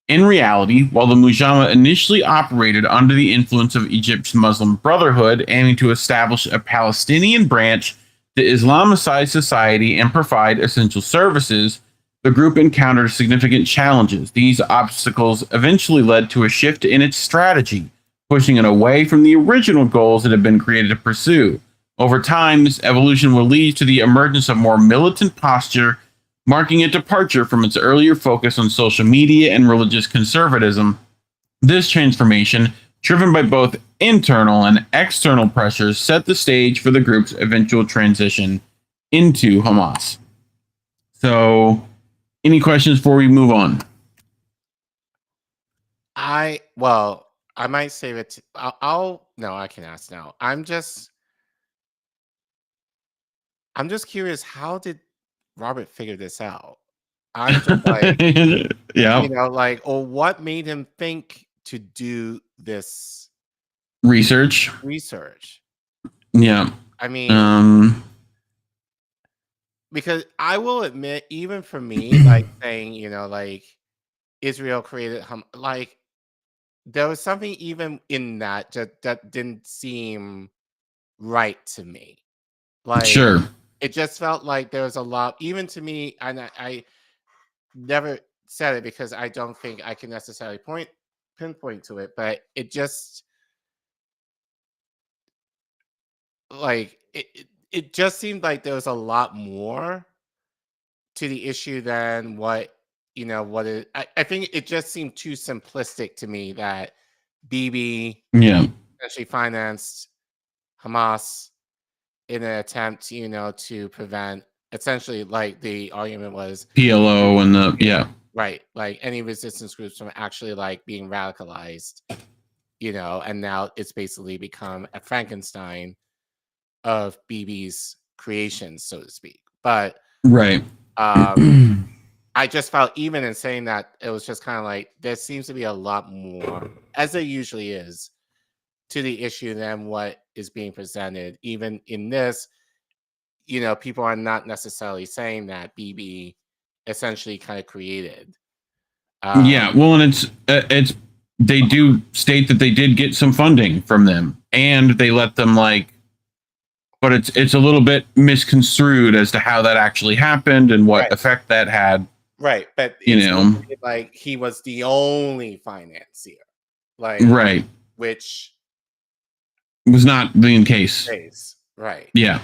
A: In reality, while the Mujahideen initially operated under the influence of Egypt's Muslim Brotherhood, aiming to establish a Palestinian branch to Islamicize society and provide essential services, the group encountered significant challenges. These obstacles eventually led to a shift in its strategy, pushing it away from the original goals it had been created to pursue. Over time, this evolution will lead to the emergence of more militant posture, marking a departure from its earlier focus on social media and religious conservatism. This transformation, driven by both internal and external pressures, set the stage for the group's eventual transition into Hamas. So, any questions before we move on?
B: I might save it. No, I can ask now. I'm just curious. How did Robert figure this out? I'm just like,
A: Yeah.
B: or what made him think to do this
A: Research.
B: Yeah. I mean, because I will admit, even for me, saying, Israel created there was something even in that that didn't seem right to me.
A: Sure.
B: It just felt like there was a lot, even to me, and I never said it because I don't think I can necessarily pinpoint to it, but it just it just seemed like there was a lot more to the issue than what I think it just seemed too simplistic to me that BIBI actually financed Hamas in an attempt, to prevent, essentially, the argument was
A: PLO and
B: right, any resistance groups from actually being radicalized, and now it's basically become a Frankenstein of BB's creations, so to speak. But
A: right.
B: I just felt, even in saying that, it was just kind of there seems to be a lot more, as there usually is, to the issue than what is being presented. Even in this, people are not necessarily saying that BB essentially kind of created.
A: Well, and it's they do state that they did get some funding from them, and they let them but it's a little bit misconstrued as to how that actually happened and what effect that had.
B: Right, but he was the only financier,
A: right,
B: which
A: was not the case.
B: Right.
A: Yeah.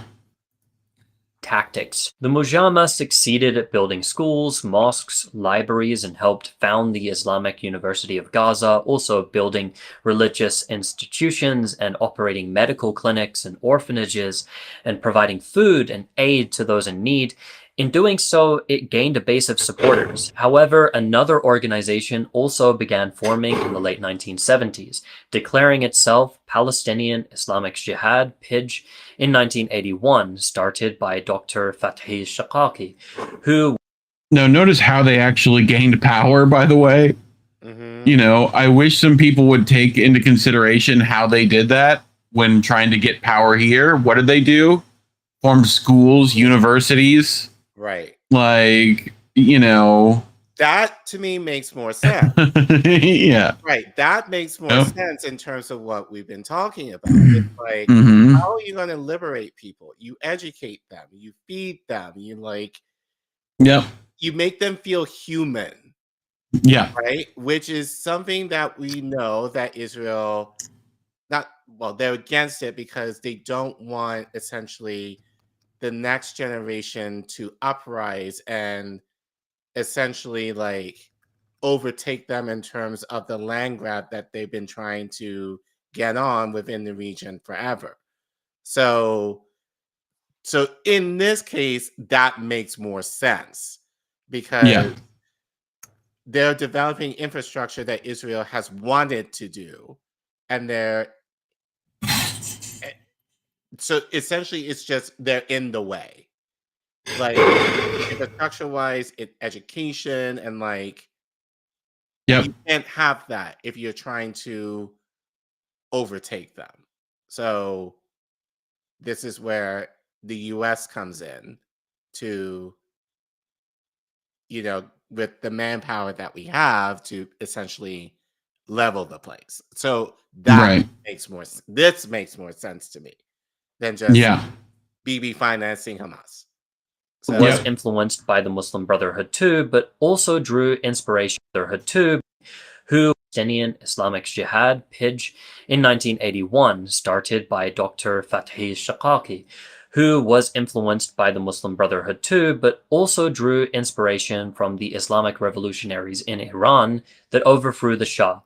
J: Tactics. The Mujahideen succeeded at building schools, mosques, libraries, and helped found the Islamic University of Gaza, also building religious institutions and operating medical clinics and orphanages and providing food and aid to those in need. In doing so, it gained a base of supporters. However, another organization also began forming in the late 1970s, declaring itself Palestinian Islamic Jihad, PIJ, in 1981, started by Dr. Fathi Shaqaqi, who...
A: Now, notice how they actually gained power, by the way. I wish some people would take into consideration how they did that when trying to get power here. What did they do? Formed schools, universities.
B: Right.
A: That
B: to me makes more sense.
A: Yeah.
B: Right. That makes more sense in terms of what we've been talking about. It's how are you going to liberate people? You educate them, you feed them, you make them feel human.
A: Yeah.
B: Right. Which is something that we know that Israel they're against it because they don't want essentially the next generation to uprise and essentially overtake them in terms of the land grab that they've been trying to get on within the region forever. So in this case, that makes more sense because they're developing infrastructure that Israel has wanted to do, and so essentially it's just they're in the way. like infrastructure-wise, education, and like you can't have that if you're trying to overtake them. So this is where the US comes in to, with the manpower that we have to essentially level the place. So that this makes more sense to me than just BIBI financing Hamas.
J: So was influenced by the Muslim Brotherhood too, but also drew inspiration from the Brotherhood too, who Palestinian Islamic Jihad PIJ in 1981, started by Dr. Fathi Shaqaqi, who was influenced by the Muslim Brotherhood too, but also drew inspiration from the Islamic revolutionaries in Iran that overthrew the Shah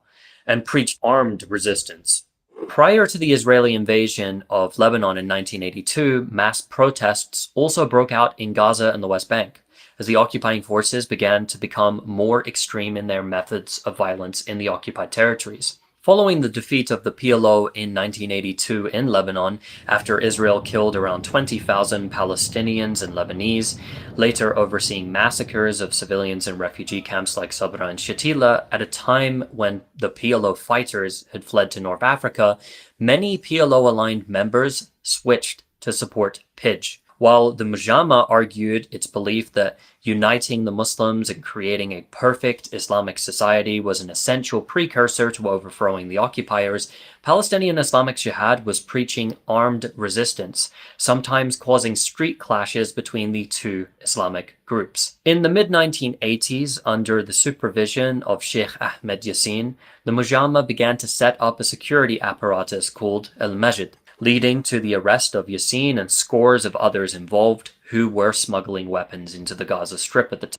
J: and preached armed resistance. Prior to the Israeli invasion of Lebanon in 1982, mass protests also broke out in Gaza and the West Bank, as the occupying forces began to become more extreme in their methods of violence in the occupied territories. Following the defeat of the PLO in 1982 in Lebanon, after Israel killed around 20,000 Palestinians and Lebanese, later overseeing massacres of civilians in refugee camps like Sabra and Shatila, at a time when the PLO fighters had fled to North Africa, many PLO-aligned members switched to support PIJ. While the Mujama argued its belief that uniting the Muslims and creating a perfect Islamic society was an essential precursor to overthrowing the occupiers, Palestinian Islamic Jihad was preaching armed resistance, sometimes causing street clashes between the two Islamic groups. In the mid-1980s, under the supervision of Sheikh Ahmed Yassin, the Mujama began to set up a security apparatus called Al-Majd, leading to the arrest of Yassin and scores of others involved who were smuggling weapons into the Gaza Strip at the time.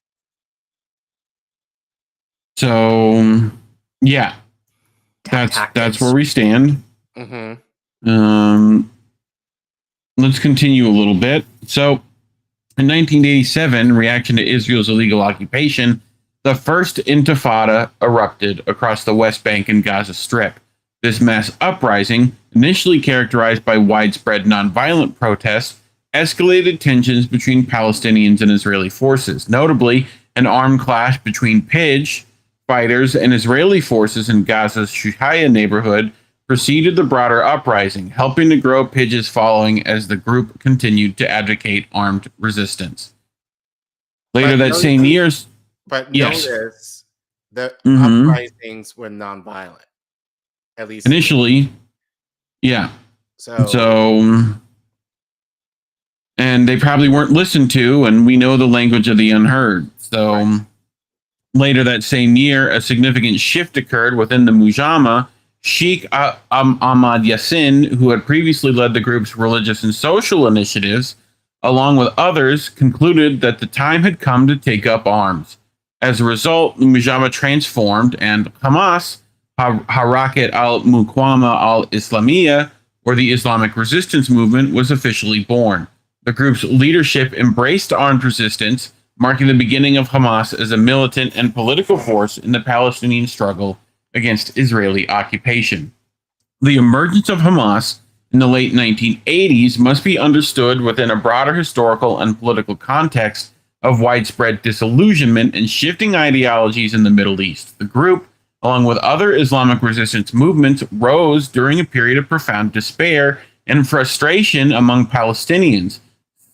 A: So, yeah, that's where we stand. Let's continue a little bit. So, in 1987, in reaction to Israel's illegal occupation, the first Intifada erupted across the West Bank and Gaza Strip. This mass uprising, initially characterized by widespread nonviolent protests, escalated tensions between Palestinians and Israeli forces. Notably, an armed clash between PIJ fighters and Israeli forces in Gaza's Shuhaya neighborhood preceded the broader uprising, helping to grow PIJ's following as the group continued to advocate armed resistance. Later that same year...
B: But notice the uprisings were nonviolent. At least
A: initially, yeah. So, and they probably weren't listened to, and we know the language of the unheard. So, later that same year, a significant shift occurred within the Mujama. Sheikh Ahmad Yassin, who had previously led the group's religious and social initiatives, along with others, concluded that the time had come to take up arms. As a result, the Mujama transformed, and Hamas, Harakat al-Muqawama al-Islamiyya, or the Islamic Resistance Movement, was officially born. The group's leadership embraced armed resistance, marking the beginning of Hamas as a militant and political force in the Palestinian struggle against Israeli occupation. The emergence of Hamas in the late 1980s must be understood within a broader historical and political context of widespread disillusionment and shifting ideologies in the Middle East. The group, along with other Islamic resistance movements, rose during a period of profound despair and frustration among Palestinians,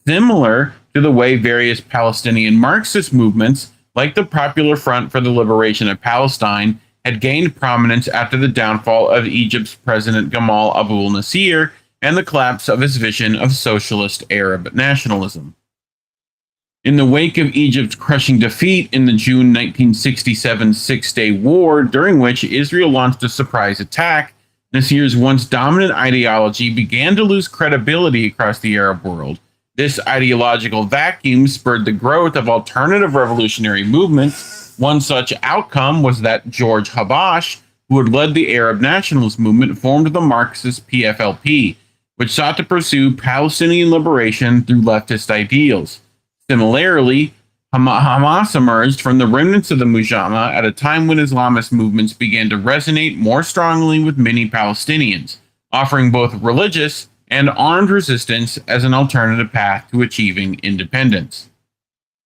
A: similar to the way various Palestinian Marxist movements, like the Popular Front for the Liberation of Palestine, had gained prominence after the downfall of Egypt's President Gamal Abdel Nasser and the collapse of his vision of socialist Arab nationalism. In the wake of Egypt's crushing defeat in the June 1967 Six-Day War, during which Israel launched a surprise attack, Nasser's once dominant ideology began to lose credibility across the Arab world. This ideological vacuum spurred the growth of alternative revolutionary movements. One such outcome was that George Habash, who had led the Arab nationalist movement, formed the Marxist PFLP, which sought to pursue Palestinian liberation through leftist ideals. Similarly, Hamas emerged from the remnants of the Mujama at a time when Islamist movements began to resonate more strongly with many Palestinians, offering both religious and armed resistance as an alternative path to achieving independence.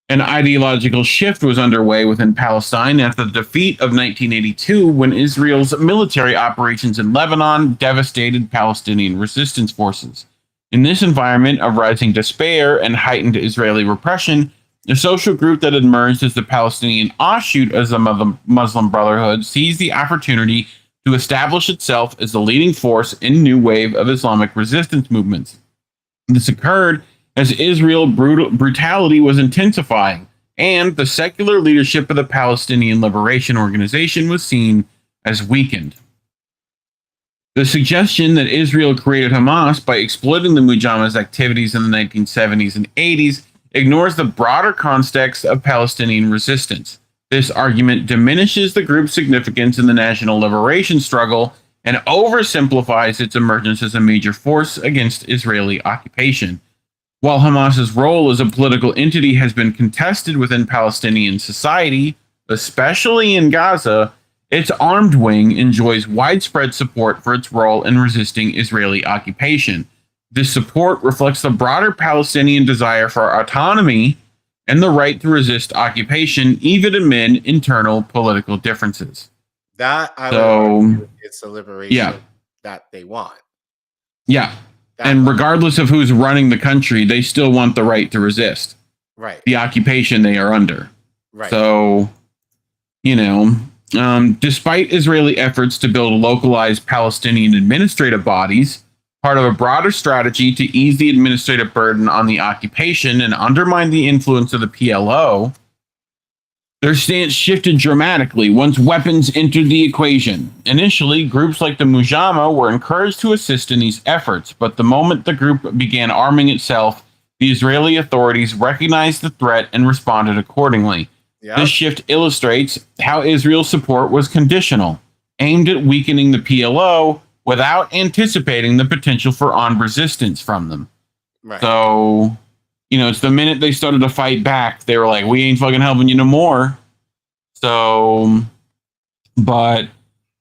A: An ideological shift was underway within Palestine after the defeat of 1982 when Israel's military operations in Lebanon devastated Palestinian resistance forces. In this environment of rising despair and heightened Israeli repression, the social group that emerged as the Palestinian offshoot of the Muslim Brotherhood seized the opportunity to establish itself as the leading force in a new wave of Islamic resistance movements. This occurred as Israel brutality was intensifying, and the secular leadership of the Palestinian Liberation Organization was seen as weakened. The suggestion that Israel created Hamas by exploiting the Mujahideen's activities in the 1970s and 80s ignores the broader context of Palestinian resistance. This argument diminishes the group's significance in the national liberation struggle and oversimplifies its emergence as a major force against Israeli occupation. While Hamas's role as a political entity has been contested within Palestinian society, especially in Gaza, its armed wing enjoys widespread support for its role in resisting Israeli occupation. This support reflects the broader Palestinian desire for autonomy and the right to resist occupation, even amid internal political differences.
B: That I would argue it's a liberation that they want.
A: Yeah. And regardless of who's running the country, they still want the right to resist the occupation they are under. So, despite Israeli efforts to build localized Palestinian administrative bodies, part of a broader strategy to ease the administrative burden on the occupation and undermine the influence of the PLO, their stance shifted dramatically once weapons entered the equation. Initially, groups like the Mujahideen were encouraged to assist in these efforts, but the moment the group began arming itself, the Israeli authorities recognized the threat and responded accordingly. This shift illustrates how Israel's support was conditional, aimed at weakening the PLO without anticipating the potential for armed resistance from them. So, it's the minute they started to fight back, they were like, we ain't fucking helping you no more. So, but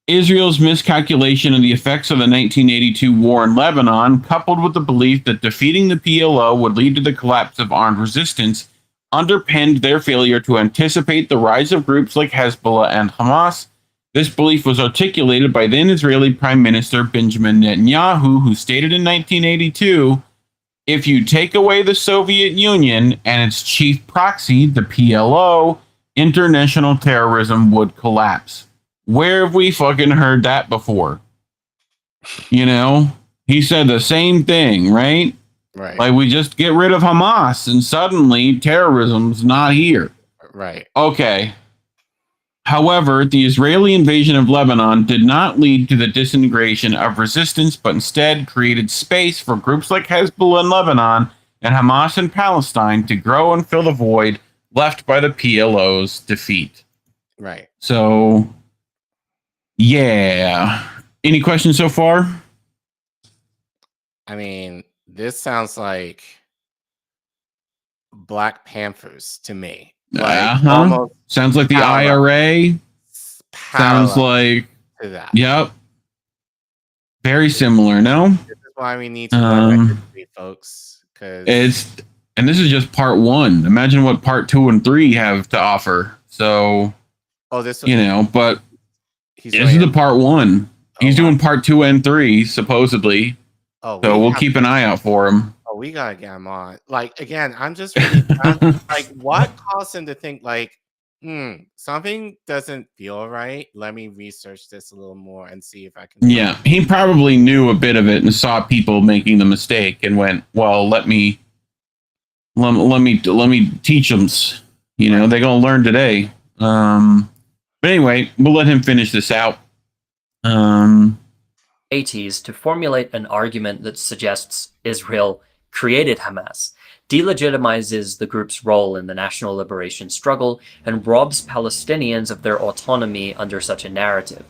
A: Israel's miscalculation of the effects of the 1982 war in Lebanon, coupled with the belief that defeating the PLO would lead to the collapse of armed resistance, underpinned their failure to anticipate the rise of groups like Hezbollah and Hamas. This belief was articulated by then Israeli Prime Minister Benjamin Netanyahu, who stated in 1982, if you take away the Soviet Union and its chief proxy, the PLO, international terrorism would collapse. Where have we fucking heard that before? He said the same thing, right? Like, we just get rid of Hamas and suddenly terrorism's not here. Okay. However, the Israeli invasion of Lebanon did not lead to the disintegration of resistance, but instead created space for groups like Hezbollah in Lebanon and Hamas in Palestine to grow and fill the void left by the PLO's defeat. So, yeah. Any questions so far?
B: I mean, this sounds like Black Panthers to me.
A: Sounds like the IRA. Sounds like
B: to that.
A: Yep. Very similar, no?
B: This is why we need to learn folks. And
A: this is just part 1. Imagine what part 2 and 3 have to offer. So but this is the part 1. He's doing part 2 and 3, supposedly. So we'll keep an eye out for him.
B: Oh, we gotta get him on. Like, again, I'm just really like, what caused him to think like, something doesn't feel right. Let me research this a little more and see if I can.
A: Yeah, he probably knew a bit of it and saw people making the mistake and went, "Well, let me teach them." They're gonna learn today. But anyway, we'll let him finish this out.
J: To formulate an argument that suggests Israel created Hamas, delegitimizes the group's role in the national liberation struggle, and robs Palestinians of their autonomy under such a narrative.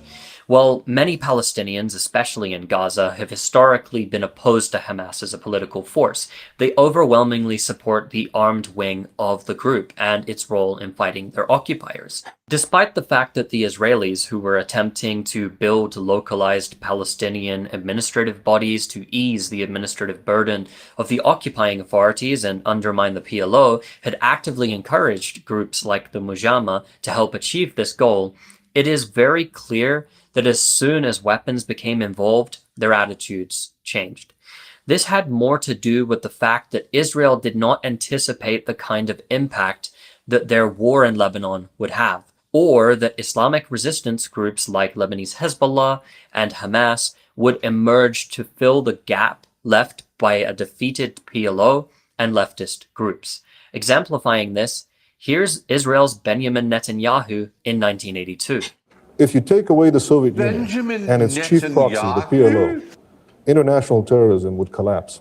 J: While many Palestinians, especially in Gaza, have historically been opposed to Hamas as a political force, they overwhelmingly support the armed wing of the group and its role in fighting their occupiers. Despite the fact that the Israelis, who were attempting to build localized Palestinian administrative bodies to ease the administrative burden of the occupying authorities and undermine the PLO, had actively encouraged groups like the Mujama to help achieve this goal, it is very clear that as soon as weapons became involved, their attitudes changed. This had more to do with the fact that Israel did not anticipate the kind of impact that their war in Lebanon would have, or that Islamic resistance groups like Lebanese Hezbollah and Hamas would emerge to fill the gap left by a defeated PLO and leftist groups. Exemplifying this, here's Israel's Benjamin Netanyahu in 1982.
M: If you take away the Soviet Union and its chief proxy, the PLO, international terrorism would collapse.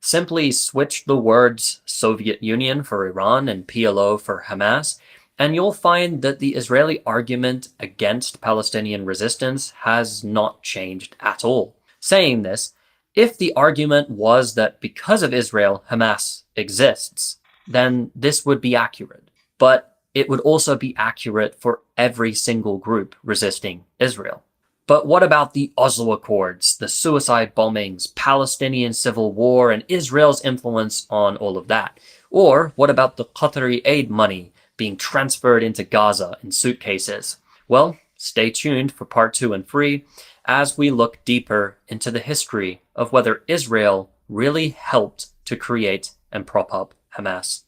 J: Simply switch the words Soviet Union for Iran and PLO for Hamas, and you'll find that the Israeli argument against Palestinian resistance has not changed at all. Saying this, if the argument was that because of Israel, Hamas exists, then this would be accurate. But it would also be accurate for every single group resisting Israel. But what about the Oslo Accords, the suicide bombings, Palestinian civil war, and Israel's influence on all of that? Or what about the Qatari aid money being transferred into Gaza in suitcases? Well, stay tuned for part 2 and 3 as we look deeper into the history of whether Israel really helped to create and prop up Hamas.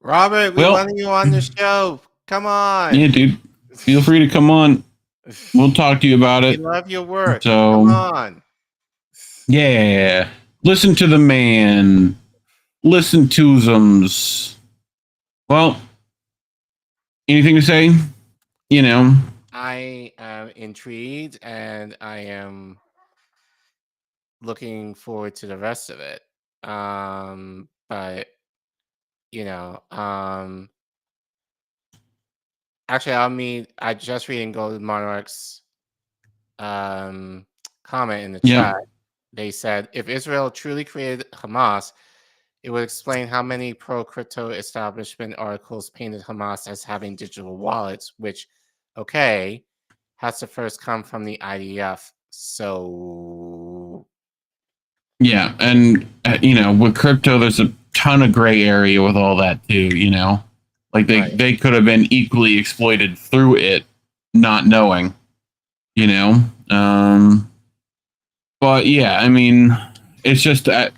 B: Robert, we want you on the show. Come on.
A: Yeah, dude. Feel free to come on. We'll talk to you about it.
B: We love your work.
A: So,
B: come on.
A: Yeah. Listen to the man. Listen to thems. Well, anything to say? You know.
B: I am intrigued and I am looking forward to the rest of it. But you know, actually, I just reading Golden Monarch's comment in the chat. They said, if Israel truly created Hamas, it would explain how many pro-crypto establishment articles painted Hamas as having digital wallets, which, okay, has to first come from the IDF. So...
A: Yeah, and, you know, with crypto, there's a ton of gray area with all that, too, you know? Like, they could have been equally exploited through it, not knowing, you know? But, yeah, I mean, it's just that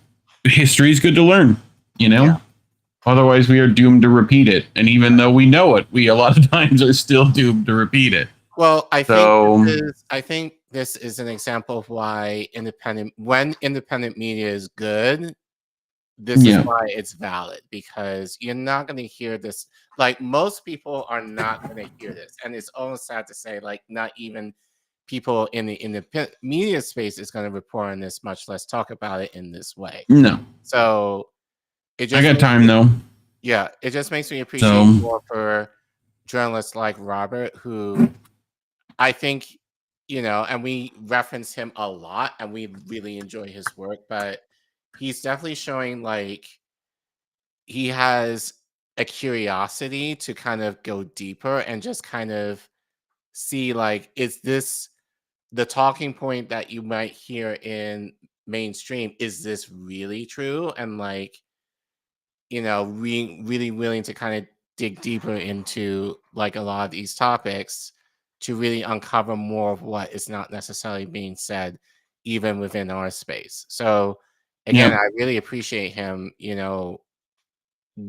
A: history's good to learn, you know? Yeah. Otherwise, we are doomed to repeat it. And even though we know it, we a lot of times are still doomed to repeat it.
B: Well, I think this is an example of why when independent media is good, this is why it's valid, because you're not going to hear this. Like, most people are not going to hear this. And it's almost sad to say, like, not even people in the independent media space is going to report on this, much less talk about it in this way.
A: No.
B: So it just
A: I got time, though.
B: Yeah, it just makes me appreciate more for journalists like Robert, who I think, you know, and we reference him a lot and we really enjoy his work, but he's definitely showing, like, he has a curiosity to kind of go deeper and just kind of see, like, is this the talking point that you might hear in mainstream? Is this really true? And, like, you know, really willing to kind of dig deeper into, like, a lot of these topics to really uncover more of what is not necessarily being said, even within our space. So, again, I really appreciate him, you know,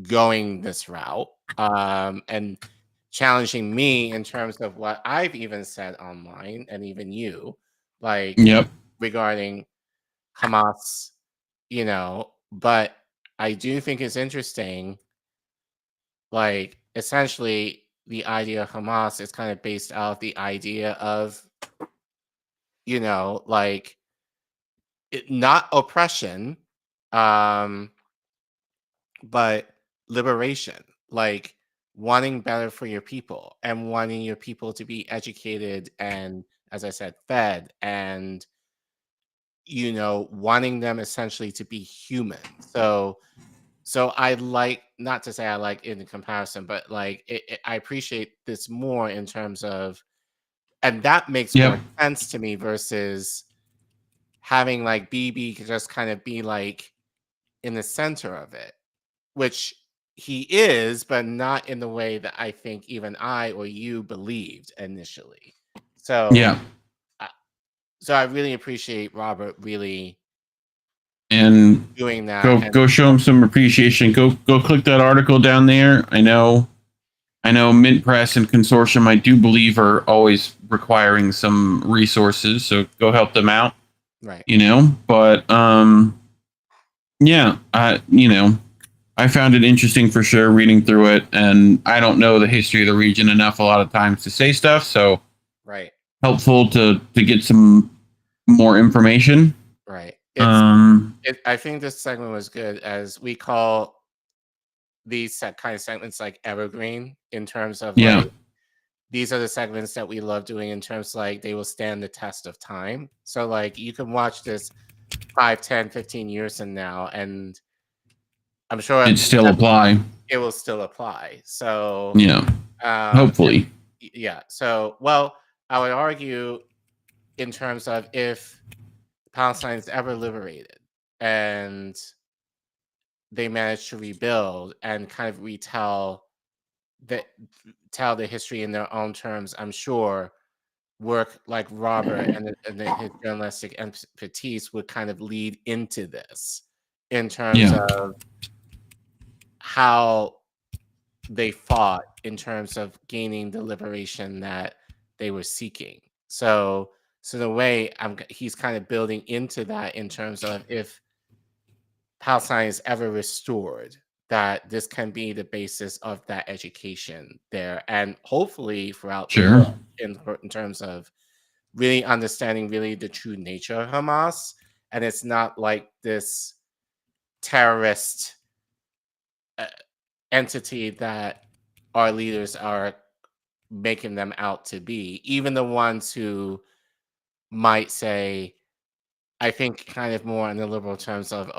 B: going this route and challenging me in terms of what I've even said online, and even you, like, regarding Hamas, you know. But I do think it's interesting, like, essentially, the idea of Hamas is kind of based out of the idea of, you know, like, not oppression, but liberation. Like, wanting better for your people and wanting your people to be educated and, as I said, fed, and wanting them essentially to be human. So I like, not to say I like in comparison, but like I appreciate this more in terms of, and that makes more sense to me versus having like BB just kind of be like in the center of it, which he is, but not in the way that I think even I or you believed initially. So so I really appreciate Robert really
A: and
B: doing that.
A: go show him some appreciation. Go click that article down there. I know Mint Press and Consortium, I do believe, are always requiring some resources, so go help them out.
B: Right.
A: But yeah, I found it interesting for sure reading through it, and I don't know the history of the region enough a lot of times to say stuff, so
B: right.
A: Helpful to get some more information.
B: Right. I think this segment was good, as we call these kind of segments like evergreen, in terms of like, these are the segments that we love doing in terms like they will stand the test of time. So like you can watch this 5, 10, 15 years from now, and I'm sure
A: it still apply.
B: It will still apply. So
A: hopefully.
B: So, well, I would argue in terms of if Palestine is ever liberated and they manage to rebuild and kind of retell the history in their own terms, I'm sure work like Robert and his journalistic expertise would kind of lead into this in terms of how they fought in terms of gaining the liberation that they were seeking. So the way he's kind of building into that in terms of if Palestine is ever restored, that this can be the basis of that education there, and hopefully throughout the world, in terms of really understanding really the true nature of Hamas. And it's not like this terrorist entity that our leaders are making them out to be. Even the ones who might say, I think kind of more in the liberal terms of,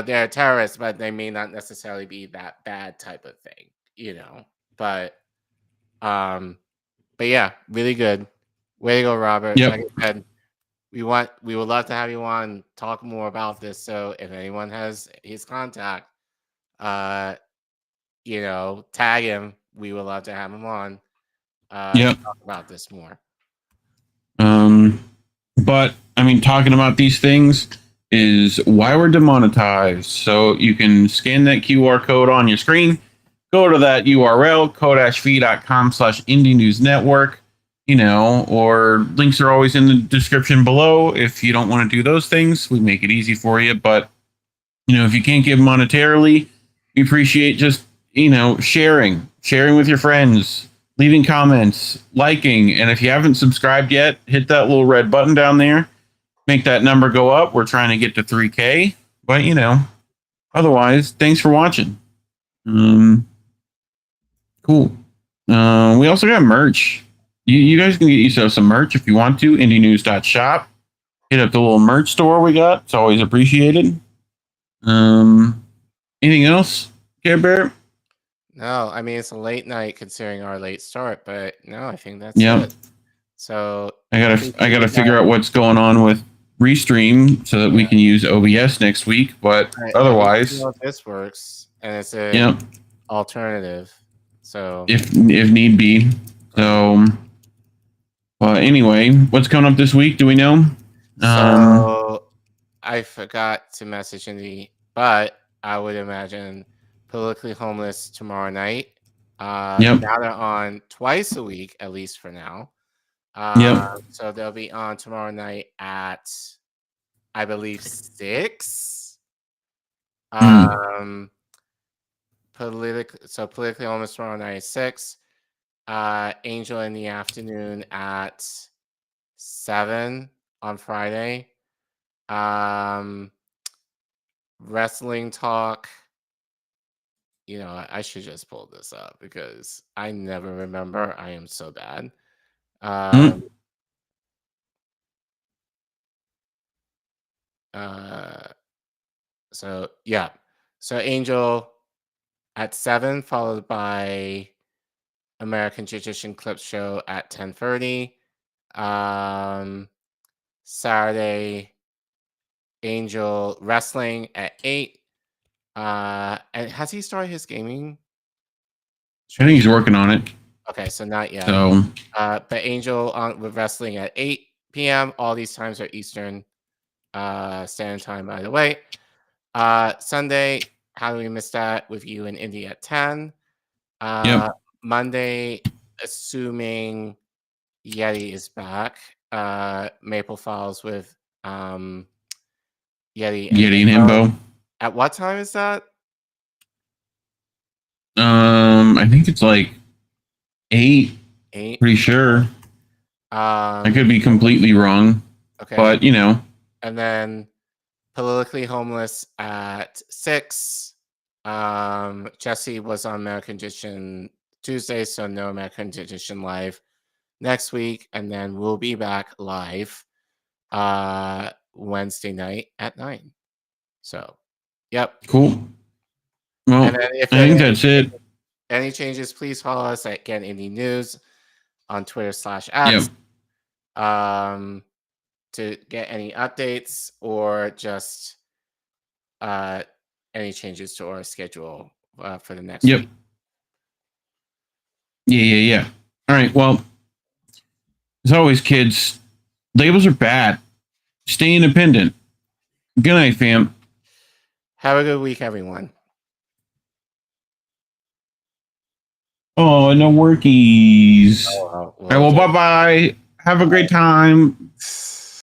B: they're terrorists, but they may not necessarily be that bad type of thing, but yeah, really good. Way to go, Robert. Like I said, we would love to have you on, talk more about this. So if anyone has his contact, tag him. We would love to have him on. To talk about this more.
A: But I mean, talking about these things is why we're demonetized. So you can scan that QR code on your screen, go to that URL, ko-fi.com/indienewsnetwork, or links are always in the description below. If you don't want to do those things, we make it easy for you. But, if you can't give monetarily, we appreciate just, sharing with your friends, leaving comments, liking. And if you haven't subscribed yet, hit that little red button down there. Make that number go up. We're trying to get to 3K. But, otherwise, thanks for watching. Cool. We also got merch. You guys can get yourself some merch if you want to. Indienews.shop. Hit up the little merch store we got. It's always appreciated. Anything else, Care Bear?
B: No, I mean, it's a late night considering our late start, but no, I think that's it. So
A: I gotta figure out what's going on with Restream so that we can use OBS next week. But otherwise,
B: this works, and it's a alternative. So
A: if need be. So anyway, what's coming up this week? Do we know?
B: So I forgot to message but I would imagine Politically Homeless tomorrow night. Now they're on twice a week, at least for now. So they'll be on tomorrow night at, I believe, 6. Politically Homeless tomorrow night at 6. Angel in the afternoon at 7 on Friday. Wrestling Talk you know, I should just pull this up because I never remember. I am so bad. So yeah. So Angel at 7, followed by American Tradition Clip Show at 10:30. Saturday, Angel Wrestling at 8. And has he started his gaming?
A: I think he's working on it.
B: Okay, so not yet.
A: So,
B: but Angel on with wrestling at 8 p.m. All these times are Eastern Standard Time, by the way. Sunday, how do we miss that? With you and Indy at 10.
A: Yep.
B: Monday, assuming Yeti is back. Maple Files with Yeti and
A: Himbo.
B: At what time is that?
A: I think it's like 8.
B: 8.
A: Pretty sure. I could be completely wrong.
B: Okay.
A: But, you know.
B: And then Politically Homeless at 6. Jesse was on American Edition Tuesday, so no American Edition live next week. And then we'll be back live Wednesday night at 9. So, yep.
A: Cool. Well,
B: and then if
A: I think that's it.
B: Any changes, please follow us at Get Indie News on Twitter /X.
A: Yep.
B: To get any updates or just any changes to our schedule for the next week.
A: Yeah. All right. Well, as always, kids, labels are bad. Stay independent. Good night, fam.
B: Have a good week, everyone.
A: Oh, no workies. All right, well, bye-bye. Have a great time.